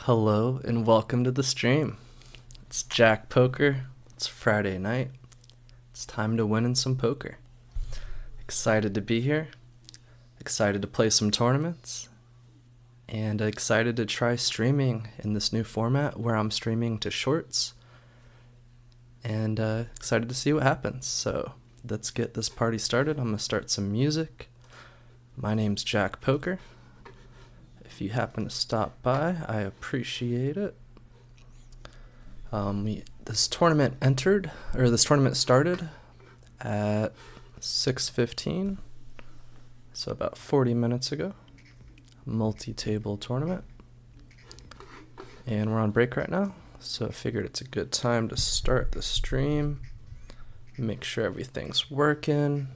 Hello and welcome to the stream. It's Jack Poker. It's Friday night. It's time to win in some poker. Excited to be here. Excited to play some tournaments. And excited to try streaming in this new format where I'm streaming to shorts. And excited to see what happens. So let's get this party started. I'm going to start some music. My name's Jack Poker. If you happen to stop by, I appreciate it. This tournament started at 6:15, so about 40 minutes ago. Multi-table tournament, and we're on break right now, so I figured it's a good time to start the stream. Make sure everything's working.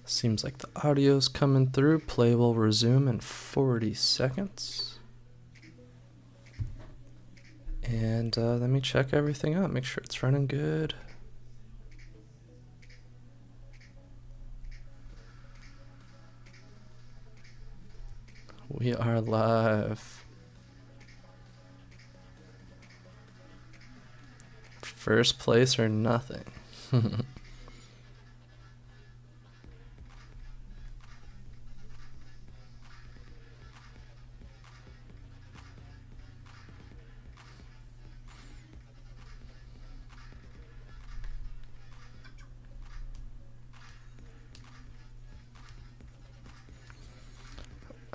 Seems like the audio's coming through. Play will resume in 40 seconds. And let me check everything out, make sure it's running good. We are live. First place or nothing.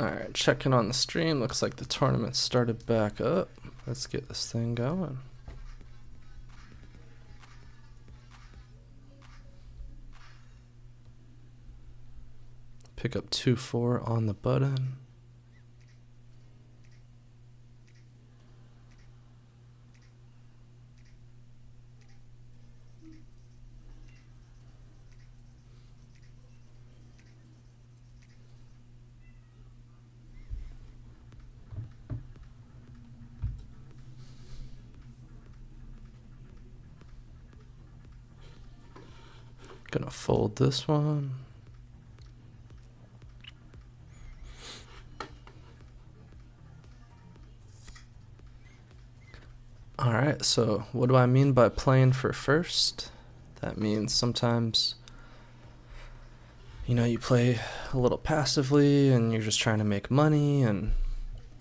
Alright, checking on the stream. Looks like the tournament started back up. Let's get this thing going. Pick up 2-4 on the button. Gonna fold this one. Alright, so what do I mean by playing for first? That means sometimes, you play a little passively and you're just trying to make money, and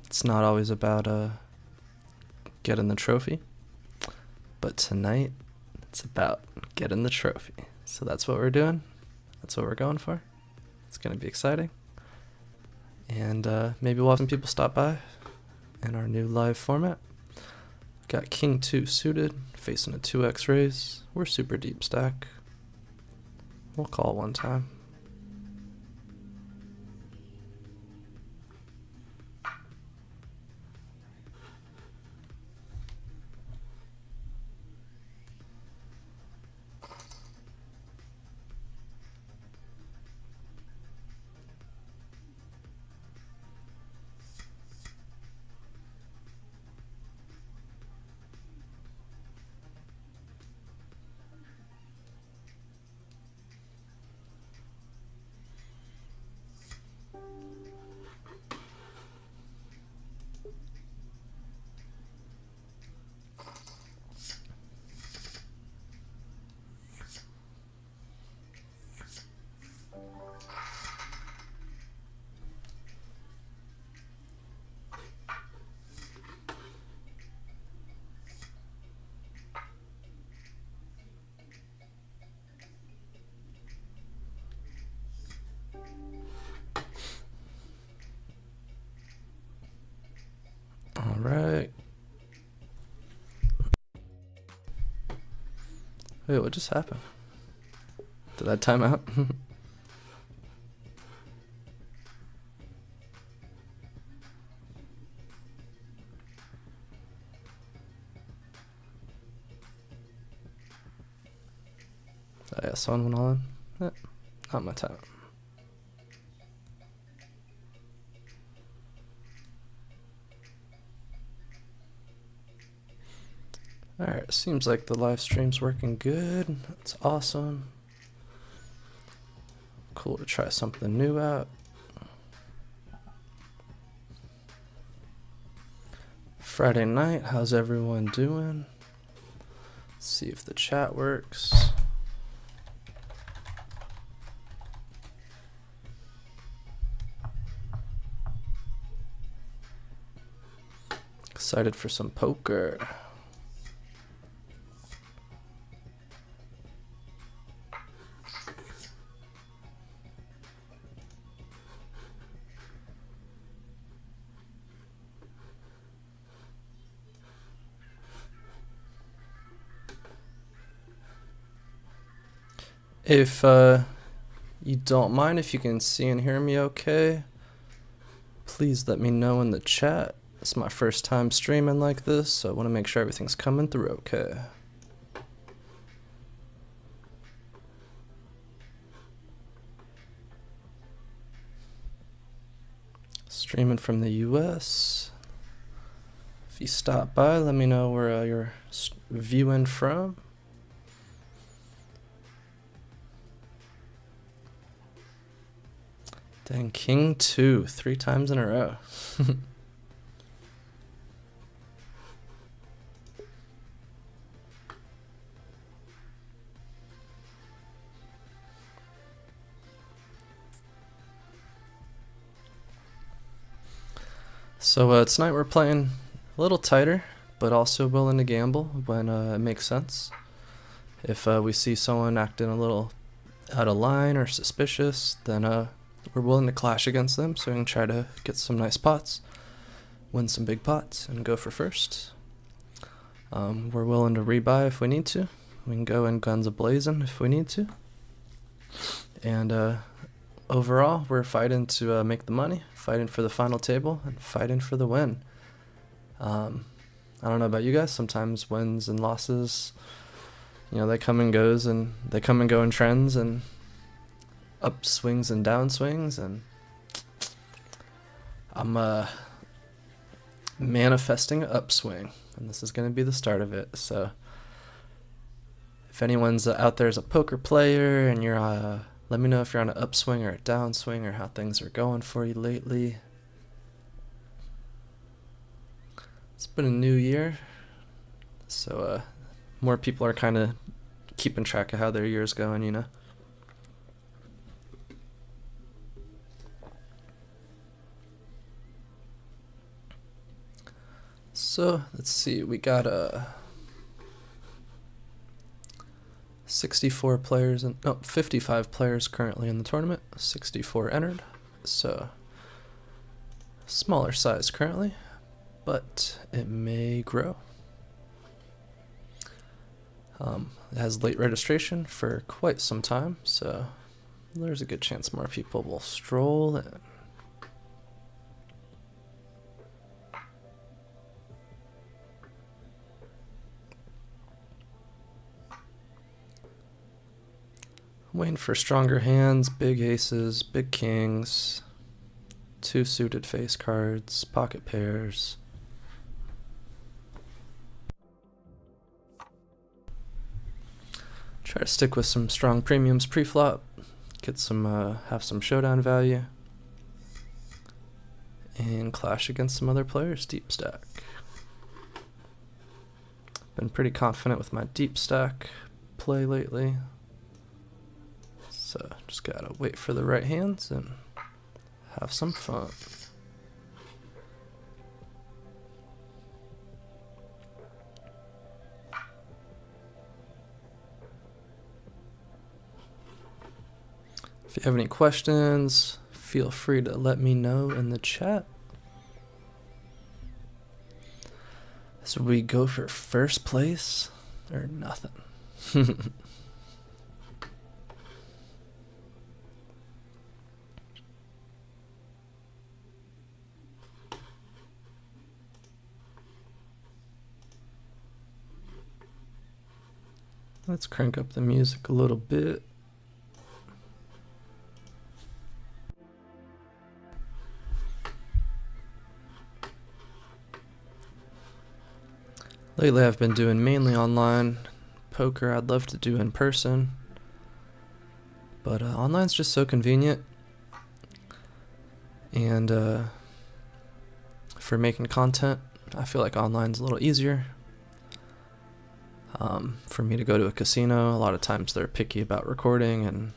it's not always about getting the trophy. But tonight, it's about getting the trophy. So that's what we're doing. That's what we're going for. It's going to be exciting. And maybe we'll have some people stop by in our new live format. Got King 2 suited, facing a 2x raise. We're super deep stack. We'll call one time. Alright. Wait, what just happened? Did I time out? Yeah, someone went all in. Not my time. Alright, seems like the live stream's working good. That's awesome. Cool to try something new out. Friday night. How's everyone doing? See if the chat works. Excited for some poker. If you don't mind, if you can see and hear me okay, please let me know in the chat. It's my first time streaming like this, so I want to make sure everything's coming through okay. Streaming from the US. If you stop by, let me know where you're viewing from. Dang, King 2, 3 times in a row. So tonight we're playing a little tighter, but also willing to gamble when it makes sense. If we see someone acting a little out of line or suspicious, then we're willing to clash against them so we can try to get some nice pots, win some big pots, and go for first. We're willing to rebuy if we need to. We can go in guns a-blazing if we need to. And overall, we're fighting to make the money, fighting for the final table, and fighting for the win. I don't know about you guys, sometimes wins and losses, you know, they come and go in trends and upswings and downswings, and I'm manifesting an upswing, and this is going to be the start of it. So if anyone's out there as a poker player and you're let me know if you're on an upswing or a downswing or how things are going for you lately. It's been a new year, so more people are kind of keeping track of how their year's going, you know. So let's see, we got 64 players and 55 players currently in the tournament, 64 entered, so smaller size currently, but it may grow. It has late registration for quite some time, so there's a good chance more people will stroll in. Waiting for stronger hands, big aces, big kings, 2 suited face cards, pocket pairs. Try to stick with some strong premiums pre-flop, get some, have some showdown value, and clash against some other players deep stack. Been pretty confident with my deep stack play lately. So just gotta wait for the right hands and have some fun. If you have any questions, feel free to let me know in the chat. So we go for first place or nothing. Let's crank up the music a little bit. Lately I've been doing mainly online poker. I'd love to do in person, but online's just so convenient, and for making content I feel like online's a little easier. For me to go to a casino, a lot of times they're picky about recording, and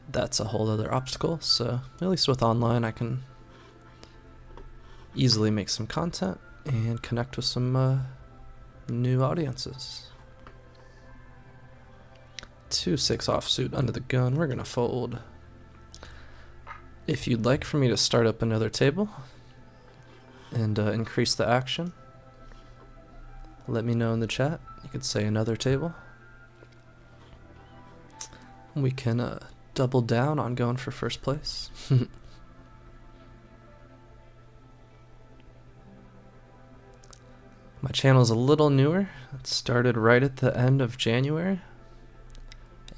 that's a whole other obstacle. So at least with online, I can easily make some content and connect with some new audiences. 2-6 offsuit under the gun. We're gonna fold. If you'd like for me to start up another table and increase the action, let me know in the chat. You could say another table. We can double down on going for first place. My channel's a little newer. It started right at the end of January,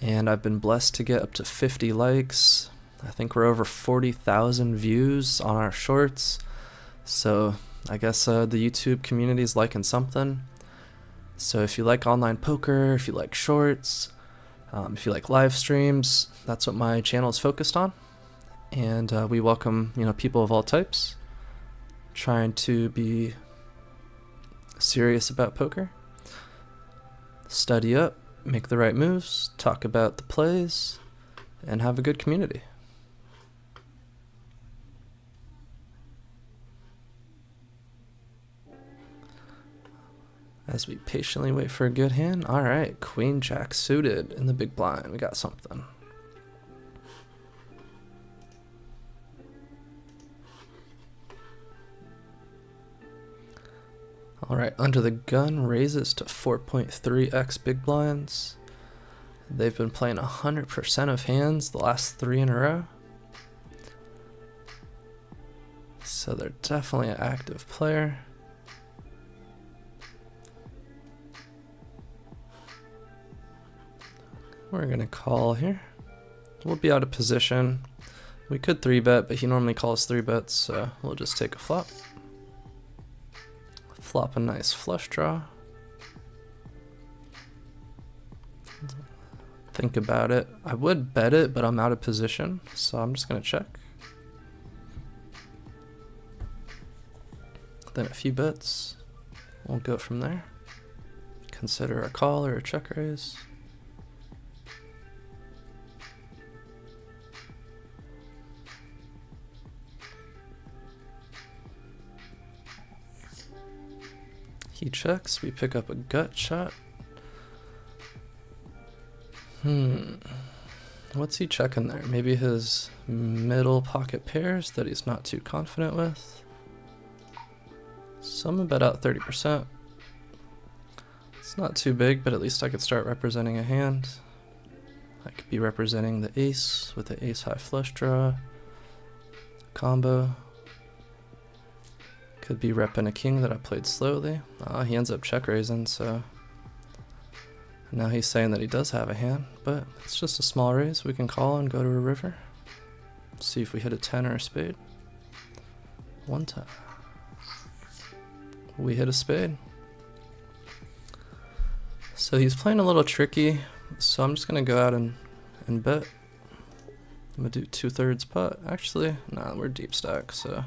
and I've been blessed to get up to 50 likes. I think we're over 40,000 views on our shorts. So I guess the YouTube community is liking something. So if you like online poker, if you like shorts, if you like live streams, that's what my channel is focused on. And we welcome, people of all types, trying to be serious about poker, study up, make the right moves, talk about the plays, and have a good community. As we patiently wait for a good hand. All right, Queen Jack suited in the big blind. We got something. All right, under the gun raises to 4.3x big blinds. They've been playing 100% of hands the last 3 in a row. So they're definitely an active player. We're going to call here. We'll be out of position. We could 3-bet, but he normally calls 3-bets, so we'll just take a flop. Flop a nice flush draw. Think about it. I would bet it, but I'm out of position, so I'm just going to check. Then a few bets. We'll go from there. Consider a call or a check raise. He checks, we pick up a gut shot. What's he checking there? Maybe his middle pocket pairs that he's not too confident with. So I'm gonna bet out 30%. It's not too big, but at least I could start representing a hand. I could be representing the ace with the ace high flush draw, combo. Could be repping a king that I played slowly. He ends up check raising, so now he's saying that he does have a hand, but it's just a small raise. We can call and go to a river. See if we hit a 10 or a spade. One time. We hit a spade. So he's playing a little tricky, so I'm just gonna go out and bet. I'm gonna do 2/3 pot. Actually, nah, we're deep stack, so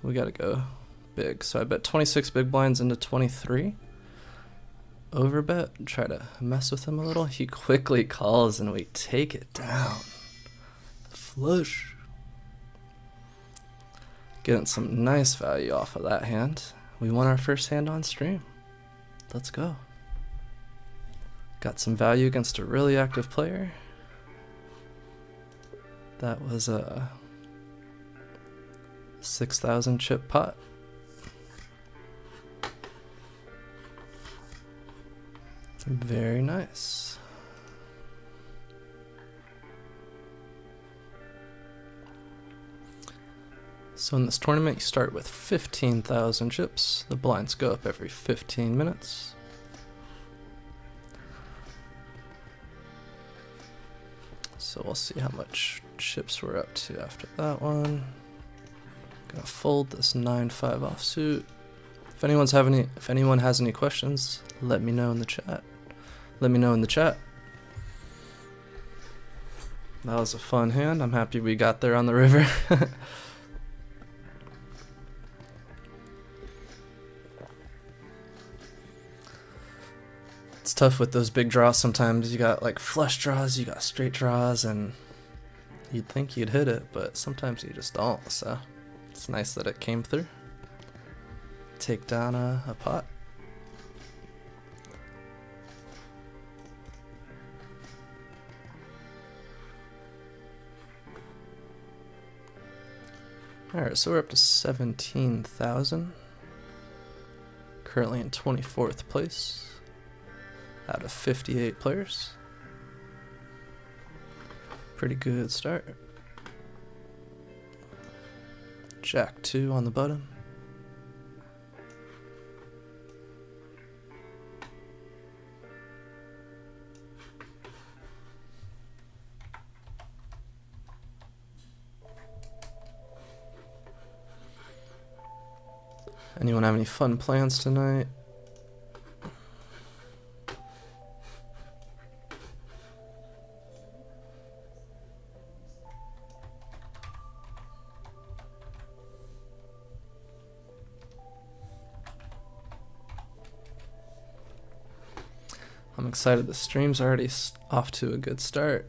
we gotta go big. So I bet 26 big blinds into 23. Overbet, try to mess with him a little. He quickly calls and we take it down. Flush. Getting some nice value off of that hand. We won our first hand on stream. Let's go. Got some value against a really active player. That was a 6,000 chip pot. Very nice. So in this tournament, you start with 15,000 chips. The blinds go up every 15 minutes. So we'll see how much chips we're up to after that one. Gonna fold this 9-5 offsuit. If anyone has any questions, let me know in the chat. Let me know in the chat. That was a fun hand. I'm happy we got there on the river. tough with those big draws sometimes. You got like flush draws, you got straight draws, and you'd think you'd hit it, but sometimes you just don't, so it's nice that it came through. Take down a pot. Alright, so we're up to 17,000. Currently in 24th place out of 58 players. Pretty good start. Jack 2 on the button. Anyone have any fun plans tonight? I'm excited. The stream's already off to a good start.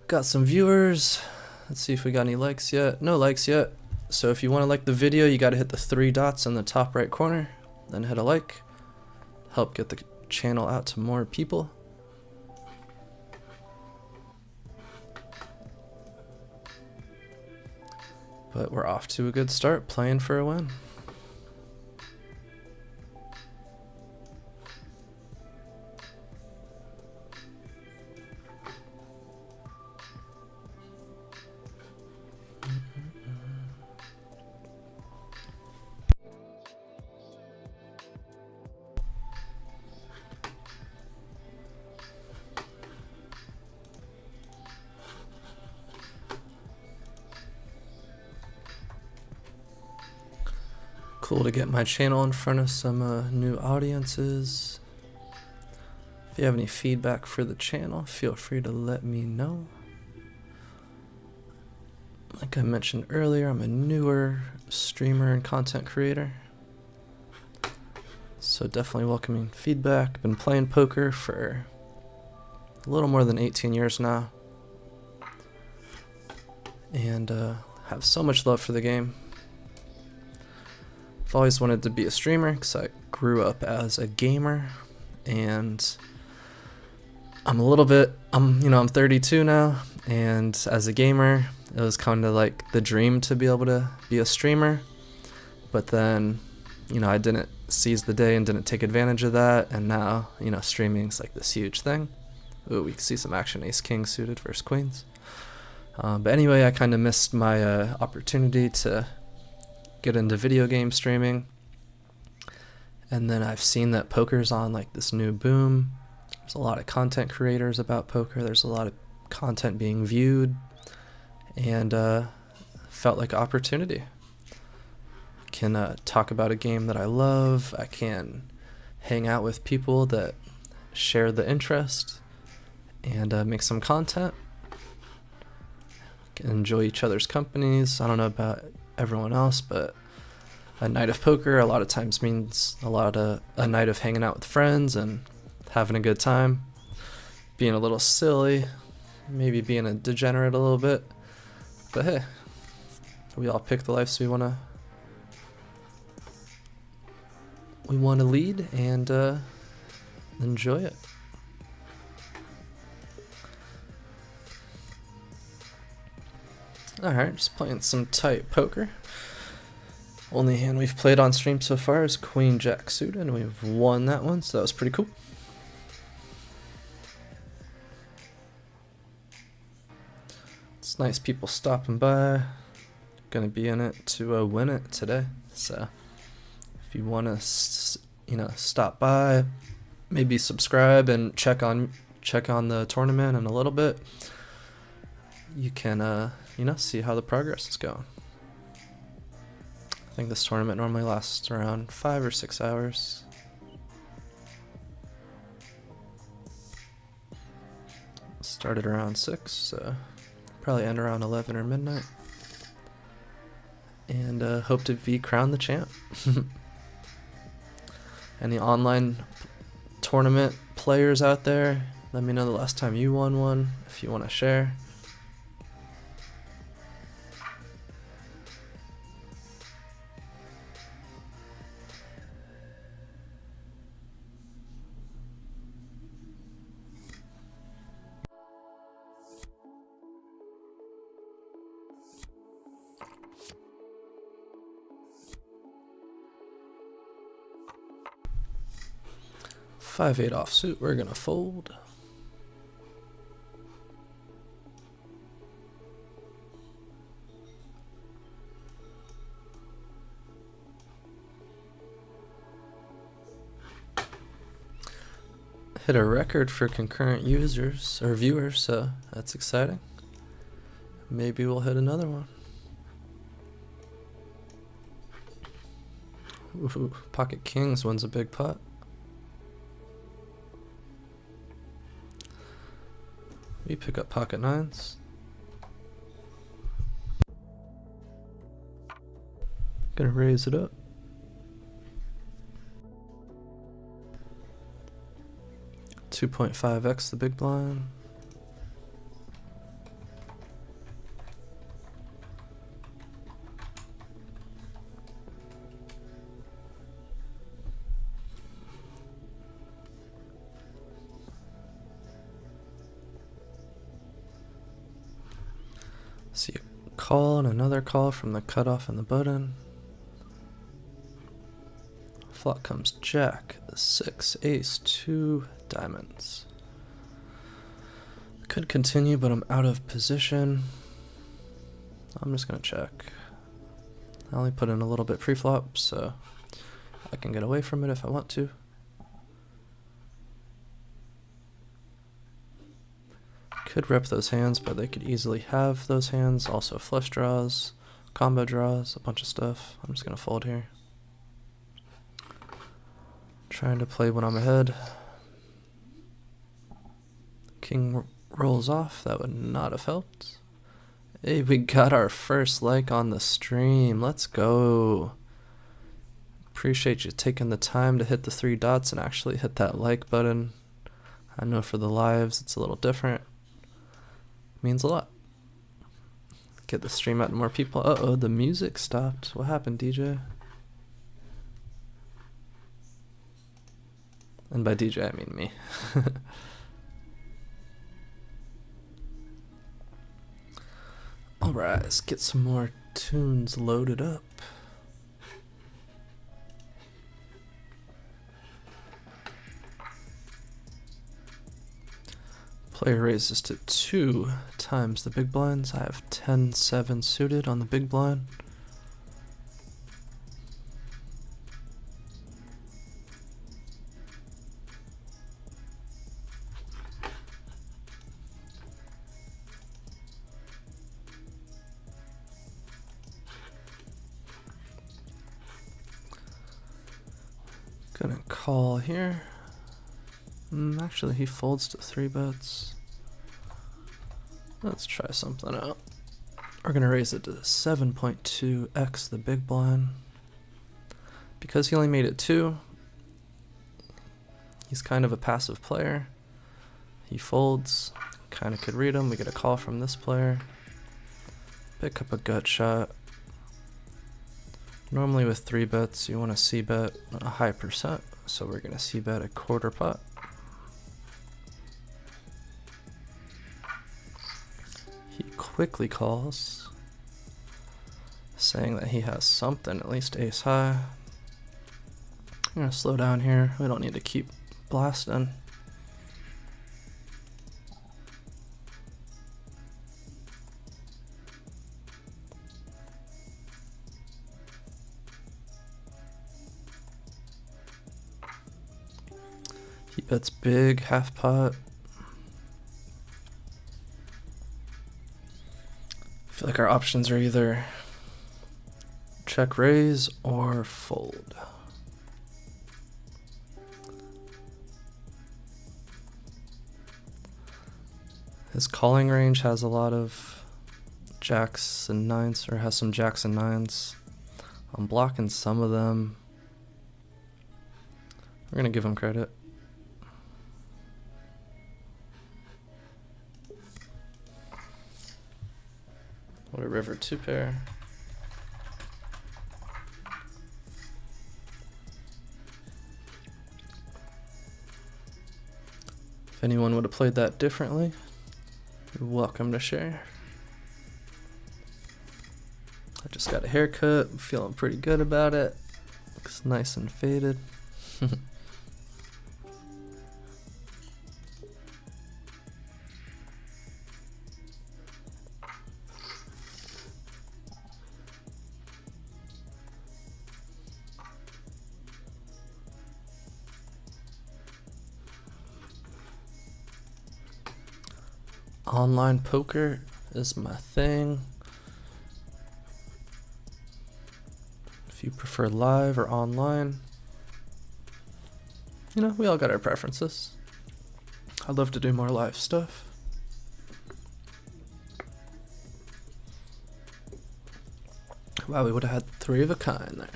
Got some viewers. Let's see if we got any likes yet. No likes yet. So if you want to like the video, you got to hit the 3 dots in the top right corner, then hit a like. Help get the channel out to more people. But we're off to a good start, playing for a win. Cool to get my channel in front of some new audiences. If you have any feedback for the channel, feel free to let me know. Like I mentioned earlier, I'm a newer streamer and content creator, so definitely welcoming feedback. Been playing poker for a little more than 18 years now, and have so much love for the game. I've always wanted to be a streamer because I grew up as a gamer, and I'm 32 now, and as a gamer, it was kind of like the dream to be able to be a streamer. But then, I didn't seize the day and didn't take advantage of that, and now, streaming's like this huge thing. Ooh, we can see some action. Ace King suited versus Queens. But anyway, I kind of missed my opportunity to get into video game streaming, and then I've seen that poker's on like this new boom. There's a lot of content creators about poker. There's a lot of content being viewed, and felt like opportunity. I can talk about a game that I love. I can hang out with people that share the interest and make some content. Can enjoy each other's companies. I don't know about everyone else, but a night of poker a lot of times means a night of hanging out with friends and having a good time, being a little silly, maybe being a degenerate a little bit. But hey, we all pick the lives we want to lead and enjoy it. Alright, just playing some tight poker. Only hand we've played on stream so far is Queen Jack suited, and we've won that one, so that was pretty cool. It's nice people stopping by. Gonna be in it to win it today, so if you want to stop by, maybe subscribe and check on the tournament in a little bit, you can see how the progress is going. I think this tournament normally lasts around 5 or 6 hours. Started around 6, so probably end around 11 or midnight. And hope to be crowned the champ. Any online tournament players out there, let me know the last time you won one if you want to share. Five eight offsuit, we're gonna fold. Hit a record for concurrent users or viewers, so that's exciting. Maybe we'll hit another one. Ooh, pocket kings wins a big pot. We pick up pocket nines. Gonna raise it up. $2.5x the big blind. See a call and another call from the cutoff and the button. Flop comes jack, the 6, ace, 2 diamonds. Could continue, but I'm out of position. I'm just gonna check. I only put in a little bit pre-flop, so I can get away from it if I want to. Could rep those hands, but they could easily have those hands. Also flush draws, combo draws, a bunch of stuff. I'm just gonna fold here. Trying to play when I'm ahead. King rolls off. That would not have helped. Hey, we got our first like on the stream. Let's go. Appreciate you taking the time to hit the 3 dots and actually hit that like button. I know for the lives it's a little different. Means a lot. Get the stream out to more people. Uh-oh, the music stopped. What happened, DJ? And by DJ, I mean me. Alright, let's get some more tunes loaded up. Player raises to 2 times the big blinds. I have 10-7 suited on the big blind. Gonna call here. Actually, he folds to 3 bets. Let's try something out. We're gonna raise it to 7.2x the big blind. Because he only made it 2, he's kind of a passive player. He folds, kind of could read him. We get a call from this player. Pick up a gut shot. Normally with 3 bets, you want to c-bet a high percent, so we're gonna c-bet a quarter pot. He quickly calls, saying that he has something, at least ace high. I'm gonna slow down here. We don't need to keep blasting. He bets big, half pot. I feel like our options are either check raise or fold. His calling range has a lot of jacks and nines, or has some jacks and nines. I'm blocking some of them. We're gonna give him credit. What a river 2 pair. If anyone would have played that differently, you're welcome to share. I just got a haircut. I'm feeling pretty good about it. Looks nice and faded. Online poker is my thing. If you prefer live or online, you know, we all got our preferences. I'd love to do more live stuff. Wow, we would have had 3 of a kind there.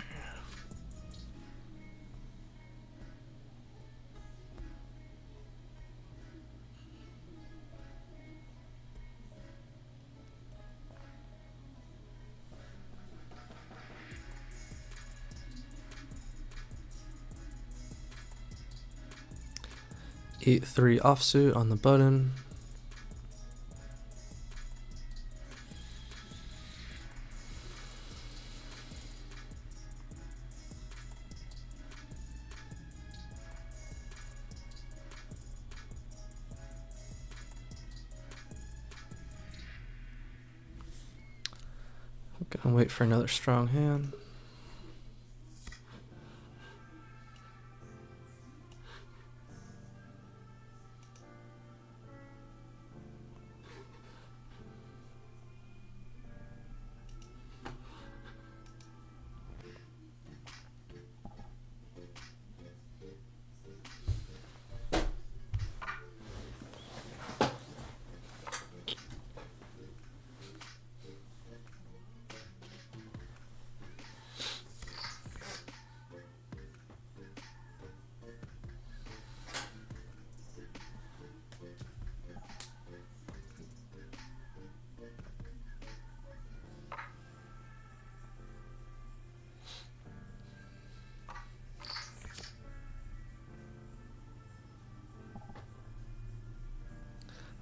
Eight 3 offsuit on the button. I'm gonna wait for another strong hand.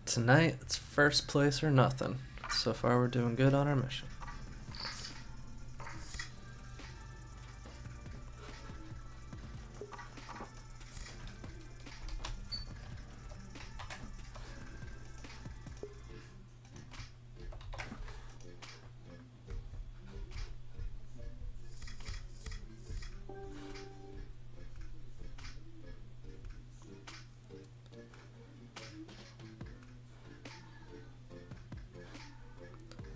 Tonight, it's first place or nothing. So far, we're doing good on our mission.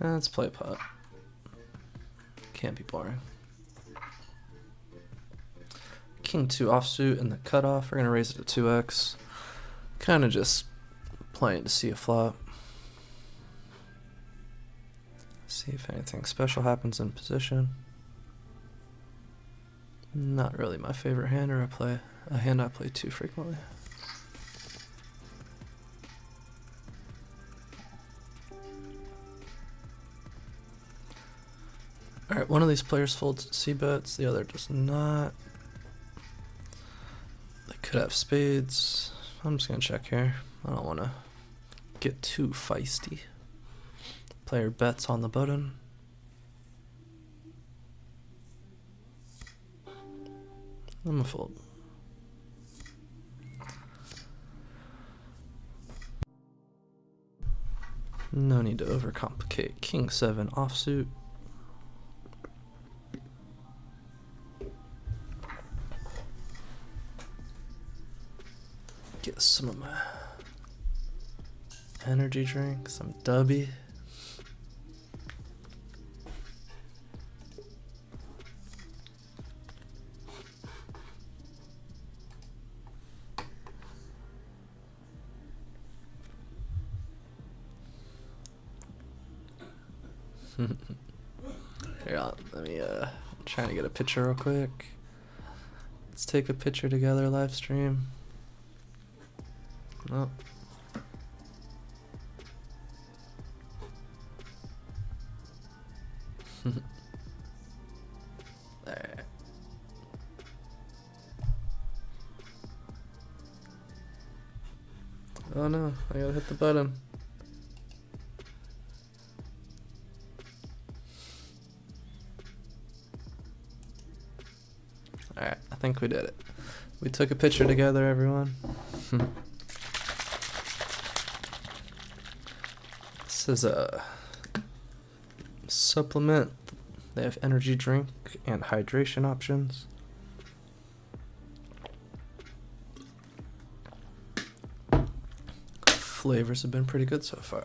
Let's play pot. Can't be boring. King 2 offsuit in the cutoff. We're gonna raise it to 2x. Kind of just playing to see a flop. See if anything special happens in position. Not really my favorite hand, or a hand I play too frequently. Alright, one of these players folds C-bets, the other does not. They could have spades. I'm just gonna check here. I don't wanna get too feisty. Player bets on the button. I'm gonna fold. No need to overcomplicate. King 7 offsuit. Get some of my energy drink, some dubby. Here, let me trying to get a picture real quick. Let's take a picture together, live stream. Oh. Alright. Oh no, I gotta hit the button. Alright, I think we did it. We took a picture together, everyone. This is a supplement. They have energy drink and hydration options. Flavors have been pretty good so far.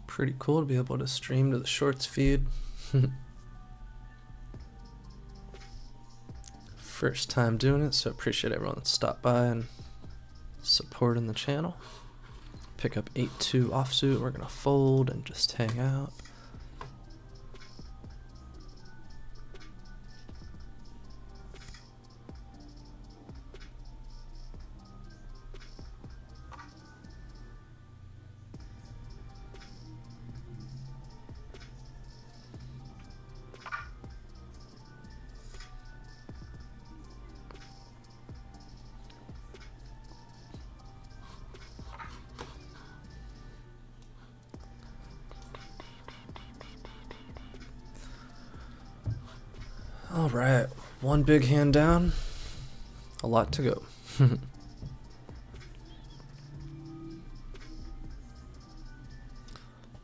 Pretty cool to be able to stream to the shorts feed. First time doing it, so appreciate everyone that stopped by and supporting the channel. Pick up 8-2 offsuit. We're gonna fold and just hang out. All right, one big hand down, a lot to go.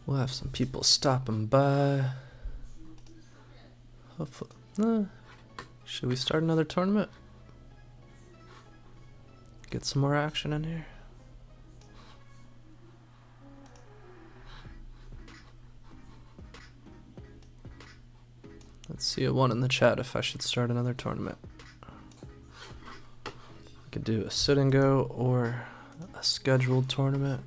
We'll have some people stopping by. Hopefully, should we start another tournament? Get some more action in here. Let's see a one in the chat if I should start another tournament. I could do a sit and go or a scheduled tournament.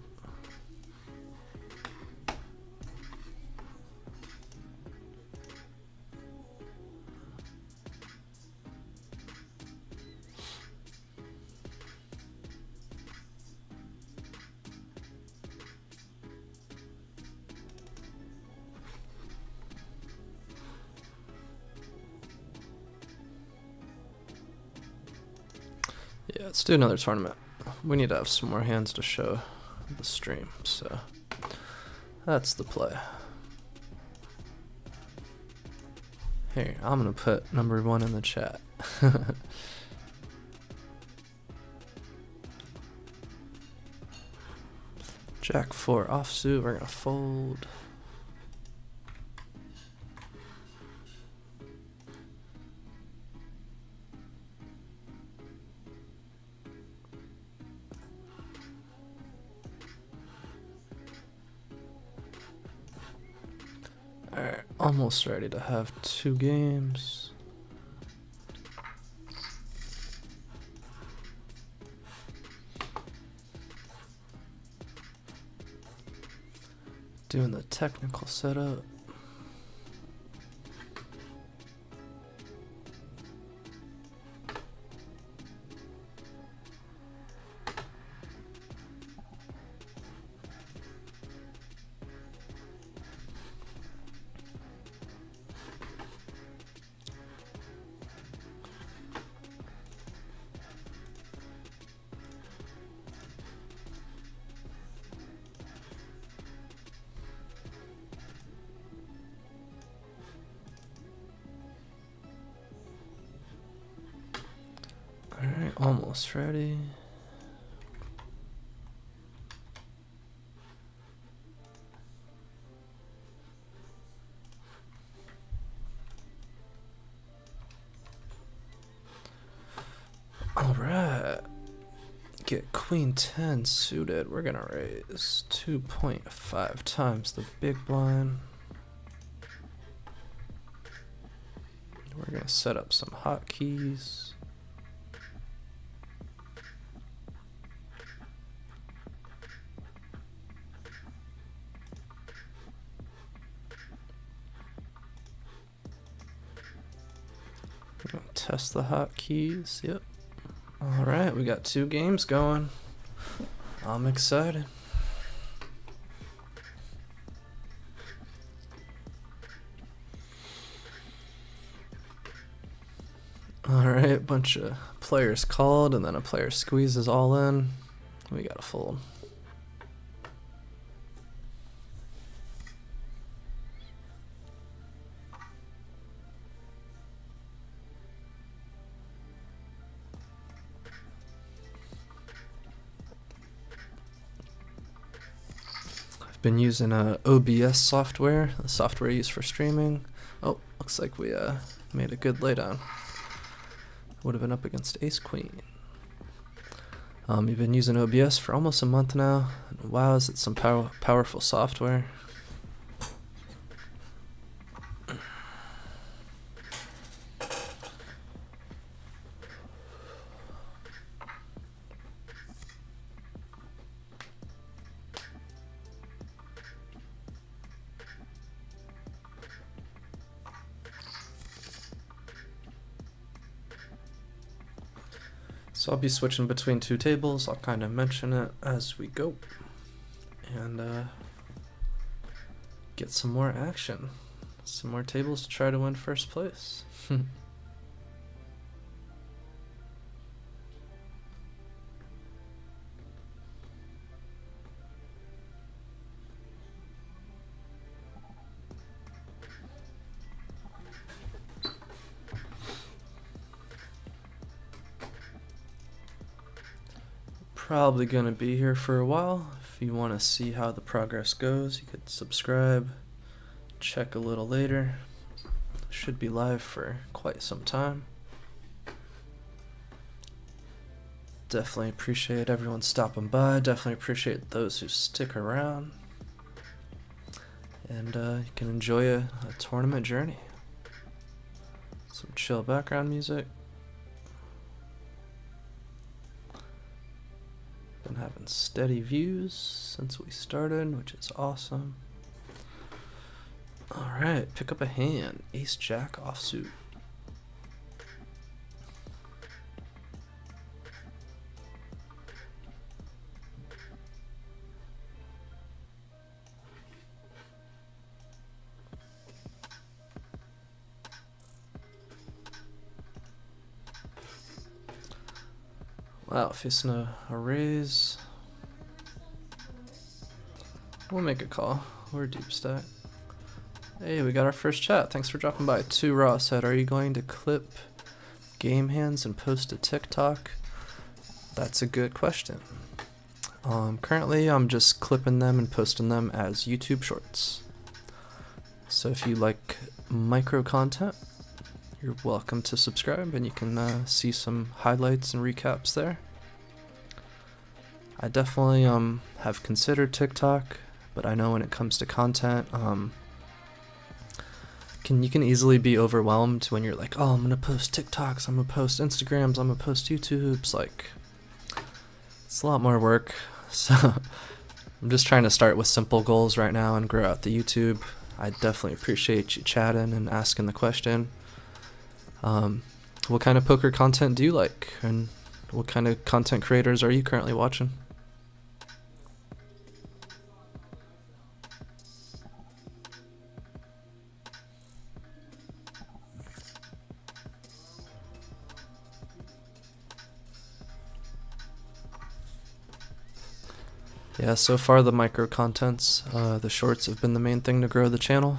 Yeah, let's do another tournament. We need to have some more hands to show the stream, so that's the play. Here, I'm gonna put number one in the chat. Jack 4 offsuit, we're gonna fold. Alright, almost ready to have 2 games. Doing the technical setup. Alright, almost ready. Alright. Get queen 10 suited. We're gonna raise 2.5 times the big blind. We're gonna set up some hotkeys. Test the hotkeys. Yep. All right, we got 2 games going. I'm excited. Alright, bunch of players called, and then a player squeezes all in. We gotta fold. I've been using OBS software, the software used for streaming. Oh, looks like we made a good laydown. Would have been up against Ace Queen. You've been using OBS for almost a month now. And wow, is it some powerful software. So I'll be switching between 2 tables. I'll kind of mention it as we go. And get some more action. Some more tables to try to win first place. Probably gonna be here for a while. If you want to see how the progress goes, you could subscribe, check a little later. Should be live for quite some time. Definitely appreciate everyone stopping by. Definitely appreciate those who stick around. And you can enjoy a tournament journey. Some chill background music. Been having steady views since we started, which is awesome. Alright, pick up a hand. Ace Jack offsuit. Wow, facing a raise. We'll make a call. We're deep stack. Hey, we got our first chat. Thanks for dropping by. 2 Raw said, are you going to clip game hands and post to TikTok? That's a good question. Currently, I'm just clipping them and posting them as YouTube shorts. So if you like micro content, you're welcome to subscribe, and you can see some highlights and recaps there. I definitely have considered TikTok, but I know when it comes to content, you can easily be overwhelmed when you're like, oh, I'm gonna post TikToks, I'm gonna post Instagrams, I'm gonna post YouTubes. Like, it's a lot more work. So I'm just trying to start with simple goals right now and grow out the YouTube. I definitely appreciate you chatting and asking the question. What kind of poker content do you like, and what kind of content creators are you currently watching? Yeah, so far the micro contents, the shorts have been the main thing to grow the channel.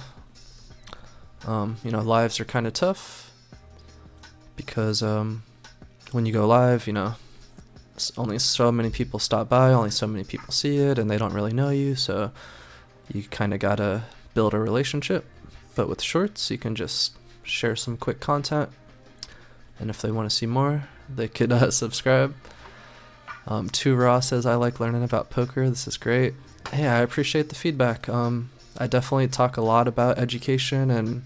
You know, lives are kind of tough because when you go live, you know, only so many people stop by, only so many people see it, and they don't really know you, so you kind of gotta build a relationship. But with shorts, you can just share some quick content, and if they want to see more, they could subscribe. 2 Raw says, I like learning about poker. This is great. Hey, I appreciate the feedback. I definitely talk a lot about education and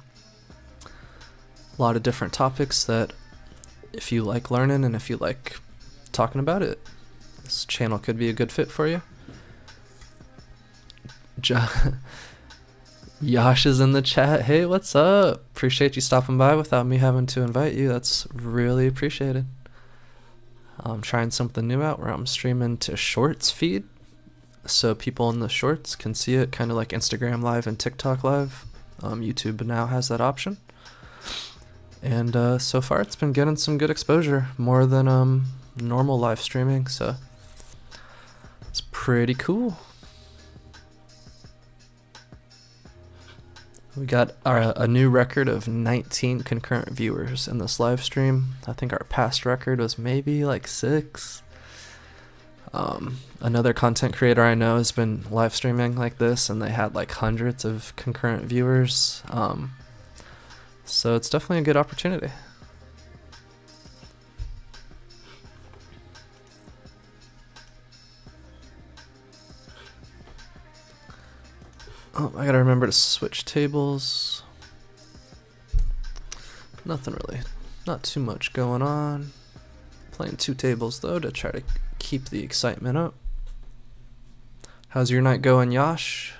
a lot of different topics that if you like learning and if you like talking about it, this channel could be a good fit for you. Yash is in the chat. Hey, what's up? Appreciate you stopping by without me having to invite you. That's really appreciated. I'm trying something new out where I'm streaming to Shorts feed, so people in the Shorts can see it, kind of like Instagram Live and TikTok Live. YouTube now has that option, and so far it's been getting some good exposure, more than normal live streaming, so it's pretty cool. We got a new record of 19 concurrent viewers in this live stream. I think our past record was maybe like 6. Another content creator I know has been live streaming like this, and they had like hundreds of concurrent viewers. So it's definitely a good opportunity. Oh, I gotta remember to switch tables. Nothing really, not too much going on. Playing 2 tables though to try to keep the excitement up. How's your night going, Yash?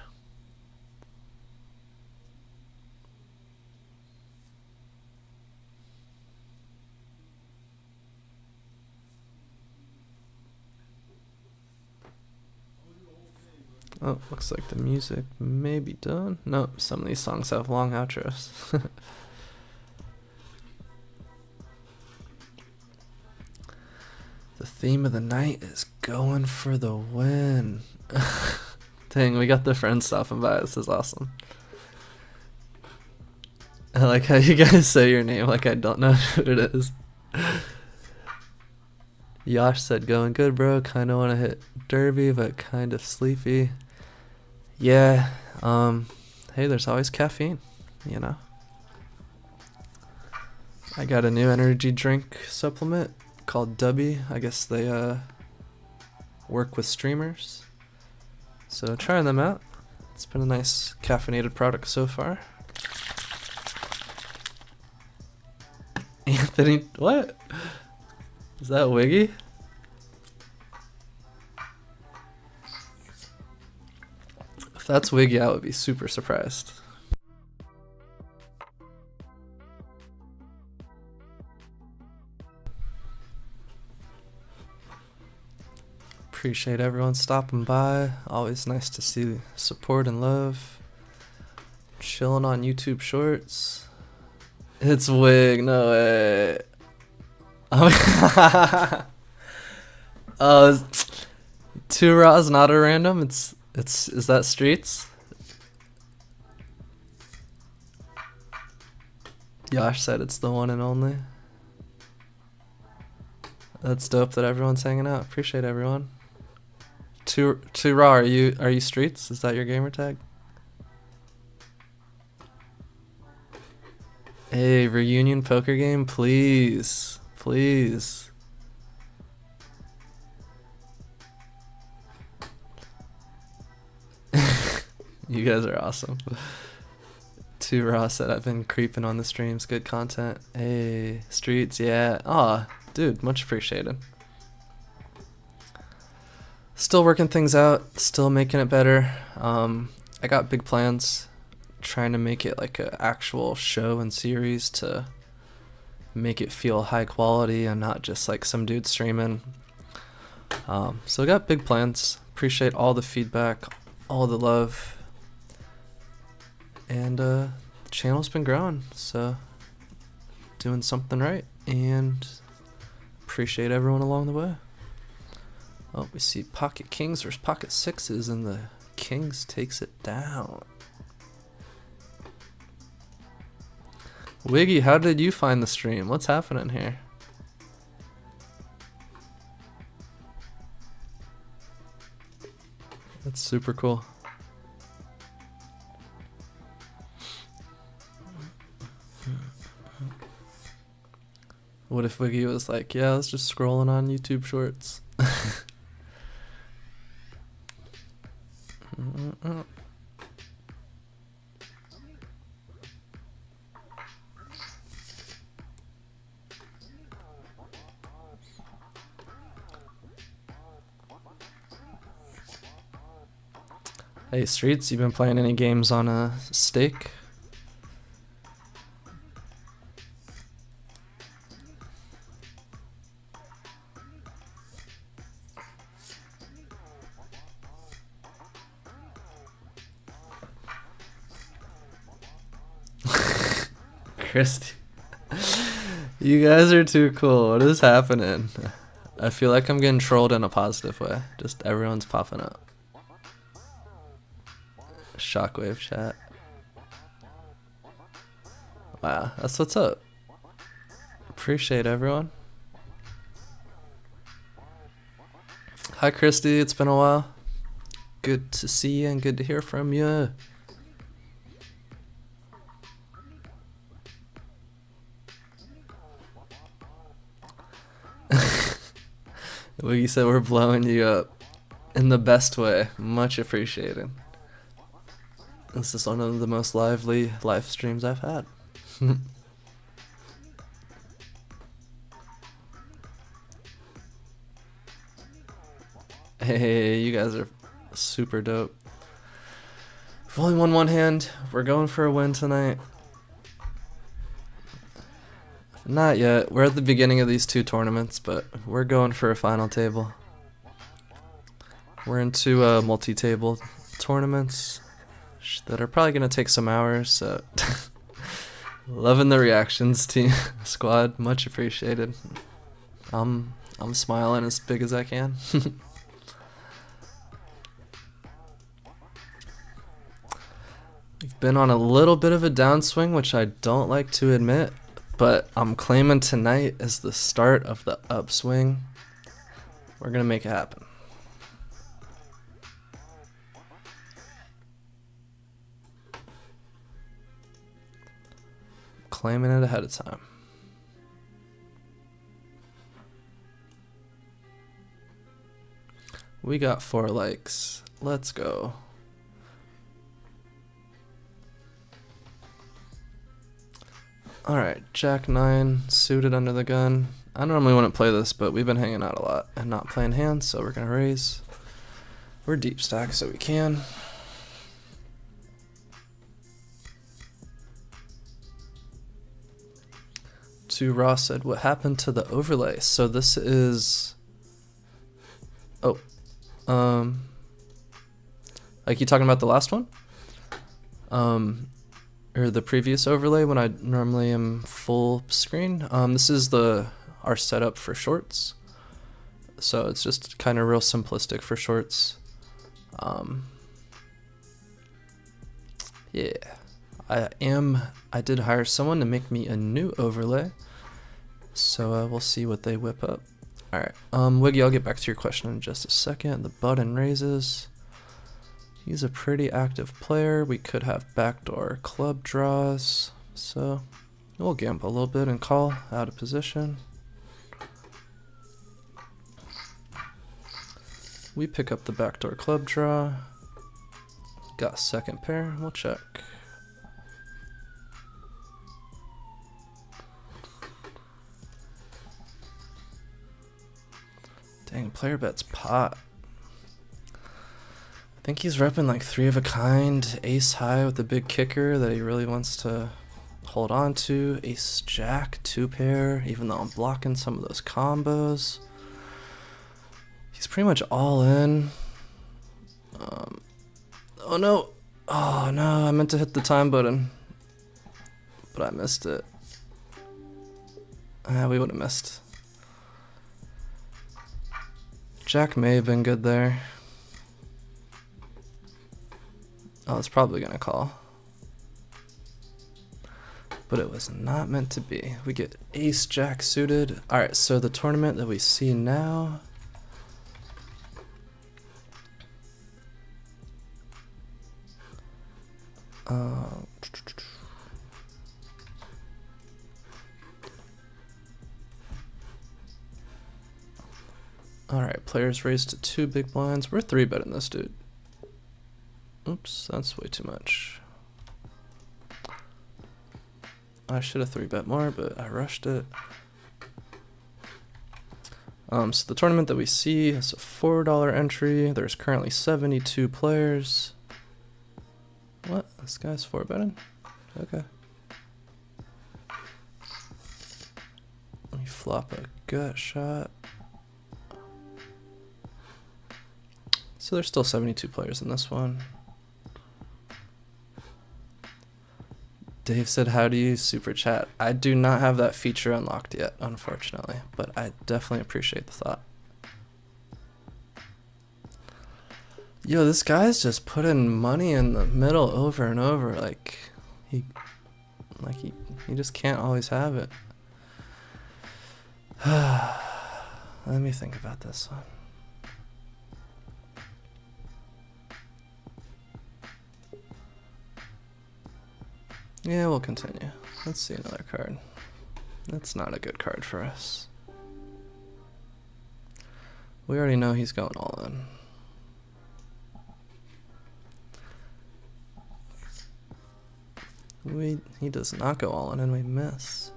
Oh, looks like the music may be done. Nope, some of these songs have long outros. The theme of the night is going for the win. Dang, we got the friends stopping by. This is awesome. I like how you guys say your name like I don't know what it is. Yash said, going good, bro. Kinda wanna hit derby, but kind of sleepy. Yeah, hey, there's always caffeine, you know? I got a new energy drink supplement called Dubby. I guess they work with streamers, so trying them out. It's been a nice caffeinated product so far. Anthony, what? Is that Wiggy? If that's Wiggy, I would be super surprised. Appreciate everyone stopping by. Always nice to see support and love. Chilling on YouTube Shorts. It's Wig, no way. Oh, oh, 2 Raws not a random. Is that Streets? Yash said it's the one and only. That's dope that everyone's hanging out. Appreciate everyone. 2 Raw, are you Streets? Is that your gamer tag? Hey, reunion poker game, please. Please. You guys are awesome. 2 Raw said I've been creeping on the streams. Good content. Hey, Streets, yeah. Aw, dude, much appreciated. Still working things out, still making it better. I got big plans, trying to make it like an actual show and series to make it feel high quality and not just like some dude streaming. So I got big plans. Appreciate all the feedback, all the love, and the channel's been growing, so doing something right, and appreciate everyone along the way. Oh, we see Pocket Kings versus Pocket Sixes, and the Kings takes it down. Wiggy, how did you find the stream? What's happening here? That's super cool. What if Wiggy was like, yeah, I was just scrolling on YouTube Shorts. Hey, Streets, you been playing any games on a stake? Christy. You guys are too cool. What is happening? I feel like I'm getting trolled in a positive way. Just everyone's popping up. Shockwave chat. Wow, that's what's up. Appreciate everyone. Hi Christy, it's been a while. Good to see you and good to hear from you. Wiggy said we're blowing you up in the best way. Much appreciated. This is one of the most lively live streams I've had. Hey, you guys are super dope. We've only won one hand. We're going for a win tonight. Not yet. We're at the beginning of these two tournaments, but we're going for a final table. We're into multi-table tournaments that are probably going to take some hours, so loving the reactions, team squad. Much appreciated. I'm smiling as big as I can. We've been on a little bit of a downswing, which I don't like to admit, but I'm claiming tonight as the start of the upswing. We're going to make it happen. Claiming it ahead of time. We got 4 likes. Let's go. Alright, Jack 9, suited under the gun. I normally wouldn't play this, but we've been hanging out a lot and not playing hands, so we're going to raise. We're deep stack, so we can. To Ross said, what happened to the overlay? So this is... Oh. Like you talking about the last one? Or the previous overlay when I normally am full screen. This is our setup for shorts. So it's just kind of real simplistic for shorts. Yeah. I did hire someone to make me a new overlay. So we'll see what they whip up. Alright, Wiggy, I'll get back to your question in just a second. The button raises. He's a pretty active player. We could have backdoor club draws. So we'll gamble a little bit and call out of position. We pick up the backdoor club draw. Got second pair, we'll check. Dang, player bets pot. I think he's repping like 3 of a kind, ace high with the big kicker that he really wants to hold on to. Ace jack, 2 pair, even though I'm blocking some of those combos. He's pretty much all in. Oh no, I meant to hit the time button, but I missed it. We would have missed. Jack may have been good there. Oh, it's probably gonna call. But it was not meant to be. We get ace jack suited. Alright, so the tournament that we see now. Alright, players raised to 2 big blinds. We're 3-betting this dude. Oops, that's way too much. I should have 3-bet more, but I rushed it. So the tournament that we see is a $4 entry. There's currently 72 players. What? This guy's 4-betting? Okay. Let me flop a gut shot. So there's still 72 players in this one. Dave said, how do you super chat? I do not have that feature unlocked yet, unfortunately, but I definitely appreciate the thought. Yo, this guy's just putting money in the middle over and over. Like he just can't always have it. Let me think about this one. Yeah, we'll continue. Let's see another card. That's not a good card for us. We already know he's going all in. He does not go all in and we miss.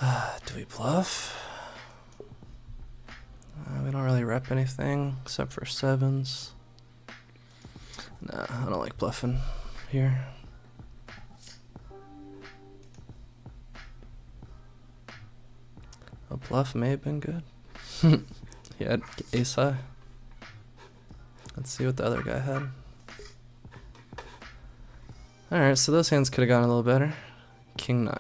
Do we bluff? We don't really rep anything except for 7s. Nah, I don't like bluffing here. A bluff may have been good. He had ace high. Let's see what the other guy had. Alright, so those hands could have gone a little better. King 9.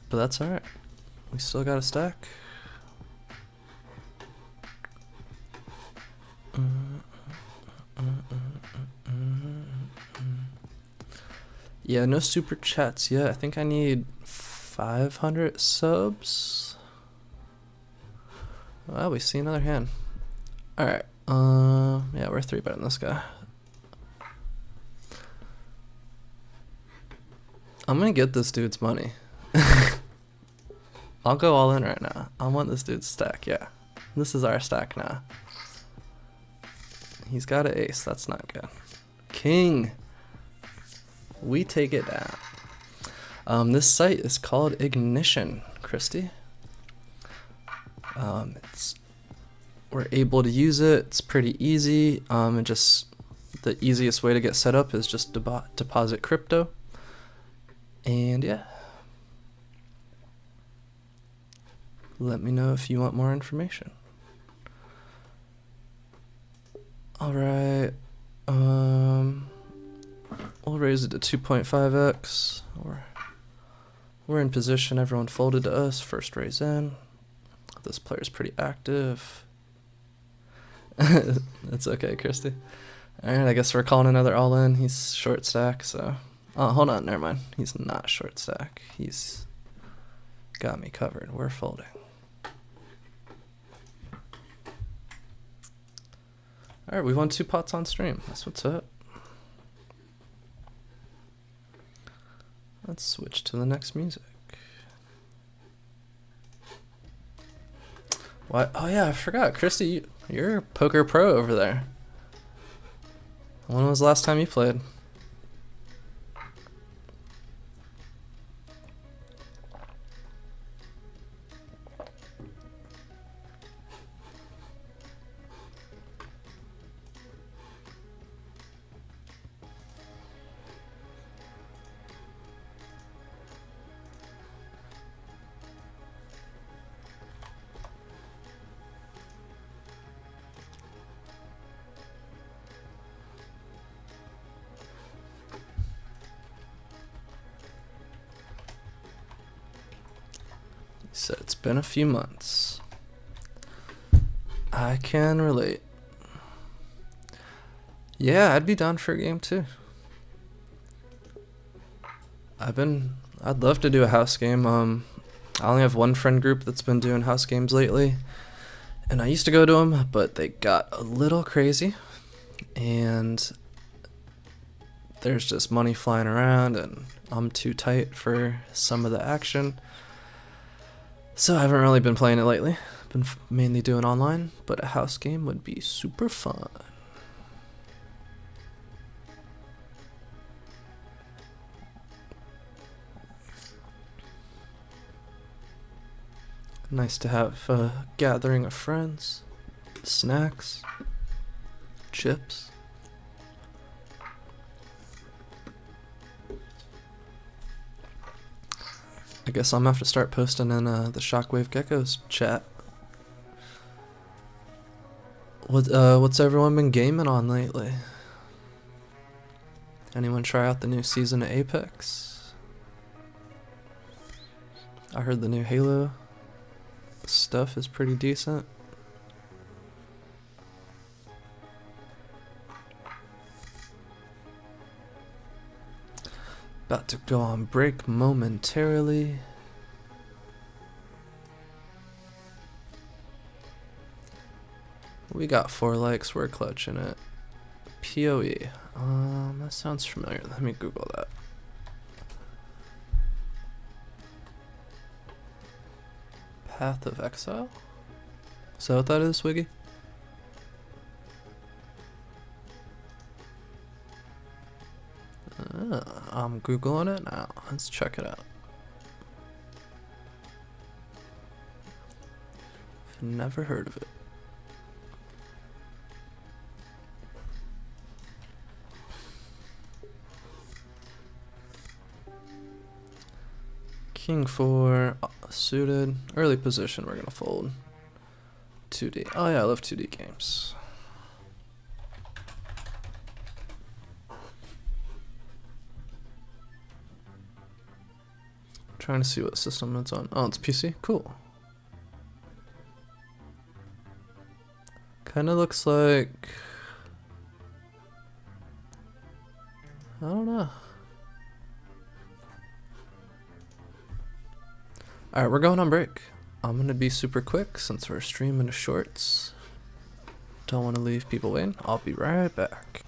But that's alright. We still got a stack. Yeah, no super chats yet. I think I need 500 subs. Well, we see another hand. Alright, yeah, we're 3-betting this guy. I'm gonna get this dude's money. I'll go all in right now. I want this dude's stack, yeah. This is our stack now. He's got an ace, that's not good. King. We take it down. This site is called Ignition, Christy. We're able to use it. It's pretty easy. And just the easiest way to get set up is just deposit crypto. And yeah. Let me know if you want more information. All right. We'll raise it to 2.5x. We're in position. Everyone folded to us. First raise in. This player's pretty active. That's okay, Christy. Alright, I guess we're calling another all-in. He's short stack, so... Oh, hold on, never mind. He's not short stack. He's got me covered. We're folding. Alright, we won 2 pots on stream. That's what's up. Let's switch to the next music. What? Oh yeah, I forgot. Christy, you're a poker pro over there. When was the last time you played? So it's been a few months. I can relate. Yeah, I'd be down for a game too. I'd love to do a house game. I only have one friend group that's been doing house games lately. And I used to go to them, but they got a little crazy. And there's just money flying around and I'm too tight for some of the action. So I haven't really been playing it lately. I've been mainly doing online, but a house game would be super fun. Nice to have a gathering of friends, snacks, chips. I guess I'm gonna have to start posting in the Shockwave Geckos chat. What's everyone been gaming on lately? Anyone try out the new season of Apex? I heard the new Halo stuff is pretty decent. About to go on break momentarily. We got 4 likes, we're clutching it. PoE. That sounds familiar. Let me Google that. Path of Exile? Is that what that is, Wiggy? I'm Googling it now. Let's check it out. Never heard of it. King 4, suited, early position, we're gonna fold. 2D, oh yeah, I love 2D games. Trying to see what system it's on. Oh, it's PC, cool. Kinda looks like, I don't know. Alright, we're going on break. I'm gonna be super quick since we're streaming to shorts. Don't want to leave people waiting. I'll be right back.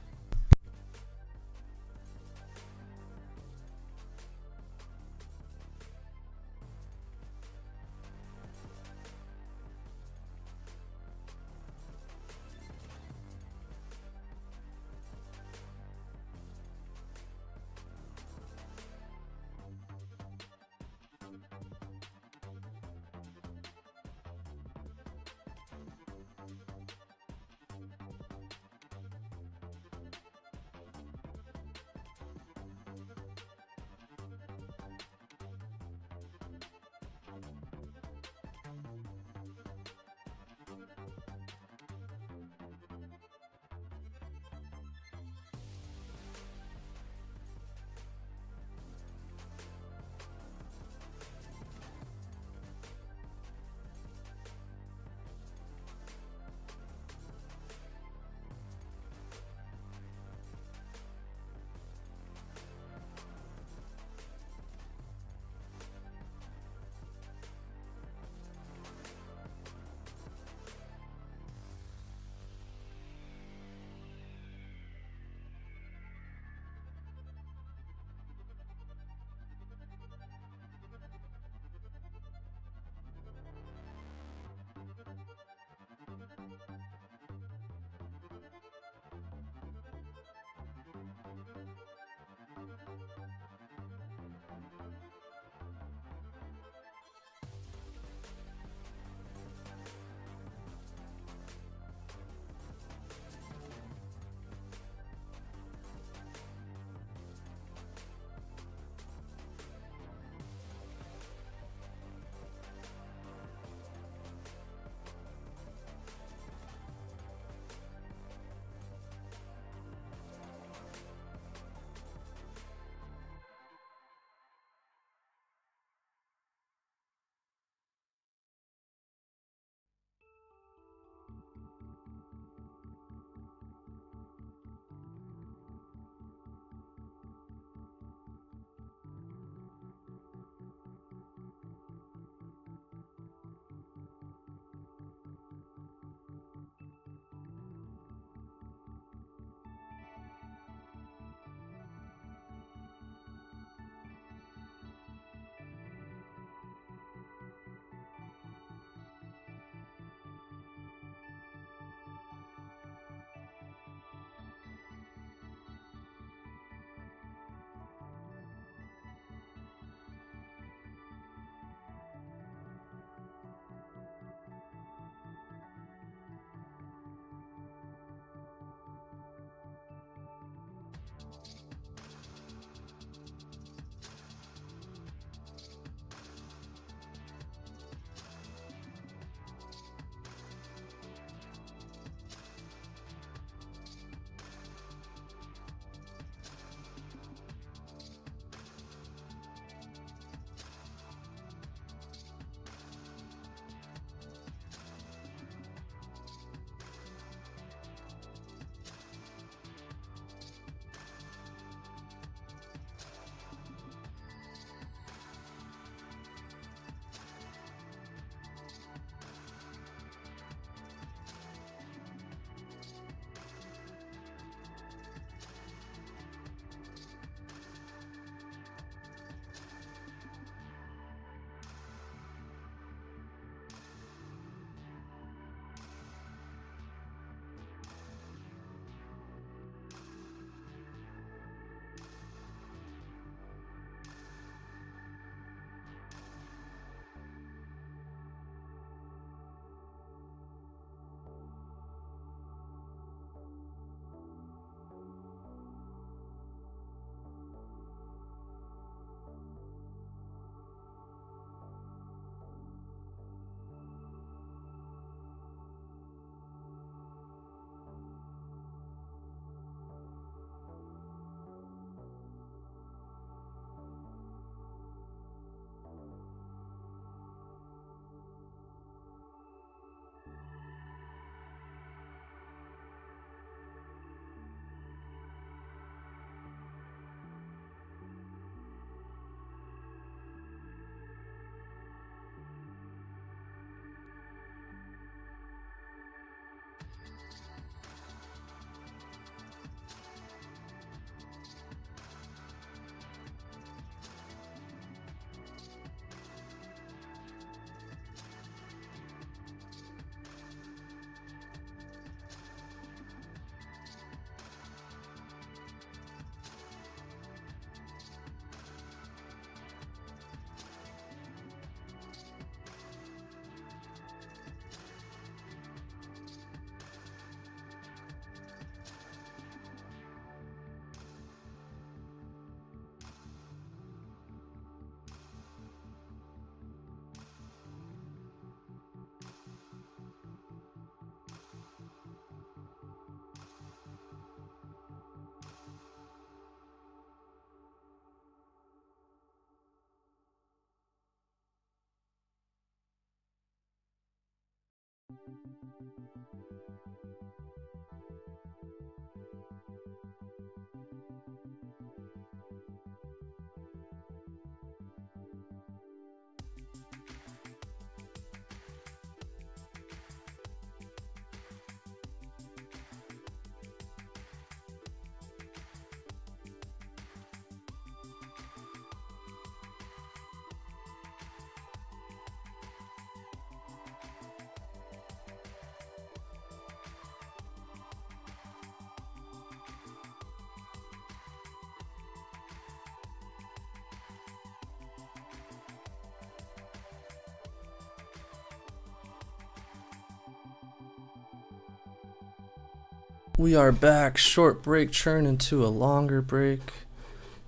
We are back. Short break churn into a longer break.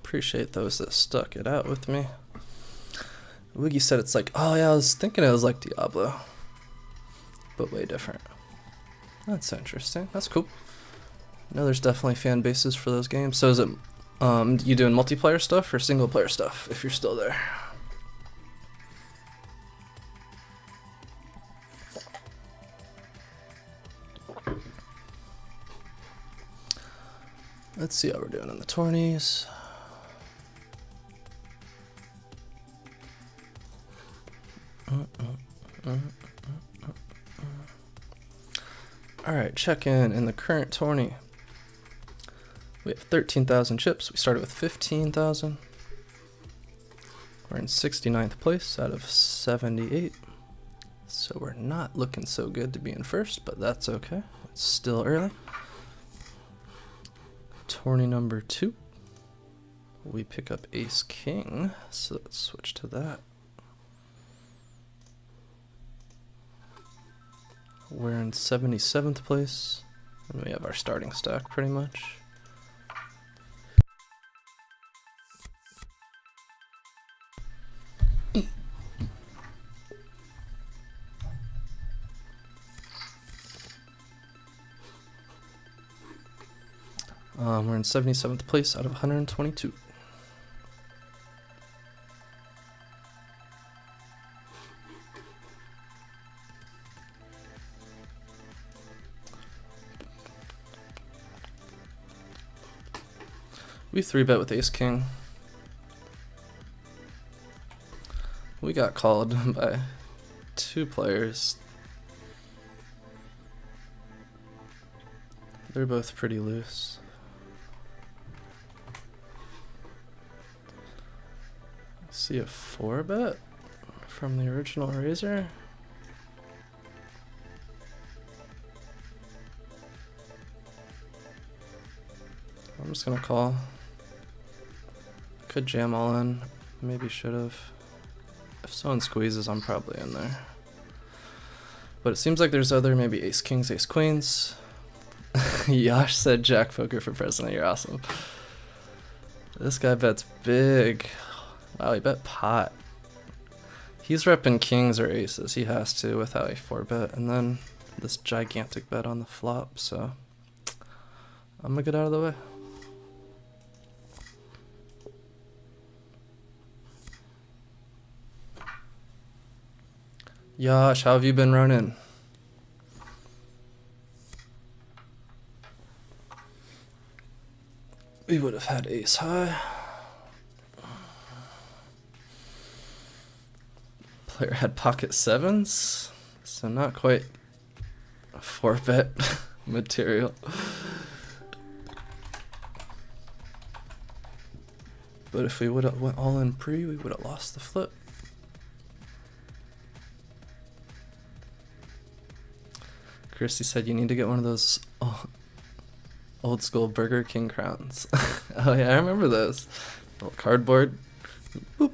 Appreciate those that stuck it out with me. Wiggy said it's like, oh yeah, I was thinking it was like Diablo, but way different. That's interesting. That's cool. No, there's definitely fan bases for those games. So is it you doing multiplayer stuff or single player stuff if you're still there? Let's see how we're doing in the tourneys. Alright, check in the current tourney. We have 13,000 chips. We started with 15,000. We're in 69th place out of 78. So we're not looking so good to be in first, but that's okay. It's still early. Tourney number 2. We pick up Ace King, so let's switch to that. We're in 77th place, and we have our starting stack pretty much. We're in 77th place out of 122. We 3-bet with Ace King. We got called by 2 players. They're both pretty loose. See a 4-bet from the original Razor. I'm just gonna call. Could jam all in. Maybe should have. If someone squeezes, I'm probably in there. But it seems like there's other maybe Ace Kings, Ace Queens. Yash said Jack Poker for president. You're awesome. This guy bets big. Wow, he bet pot. He's repping kings or aces. He has to without a 4-bet. And then this gigantic bet on the flop. So I'm going to get out of the way. Yash, how have you been running? We would have had ace high. Player had pocket 7s, so not quite a 4-bet material. But if we would have went all in pre, we would have lost the flip. Christy said you need to get one of those old school Burger King crowns. Oh yeah, I remember those. Little cardboard. Boop.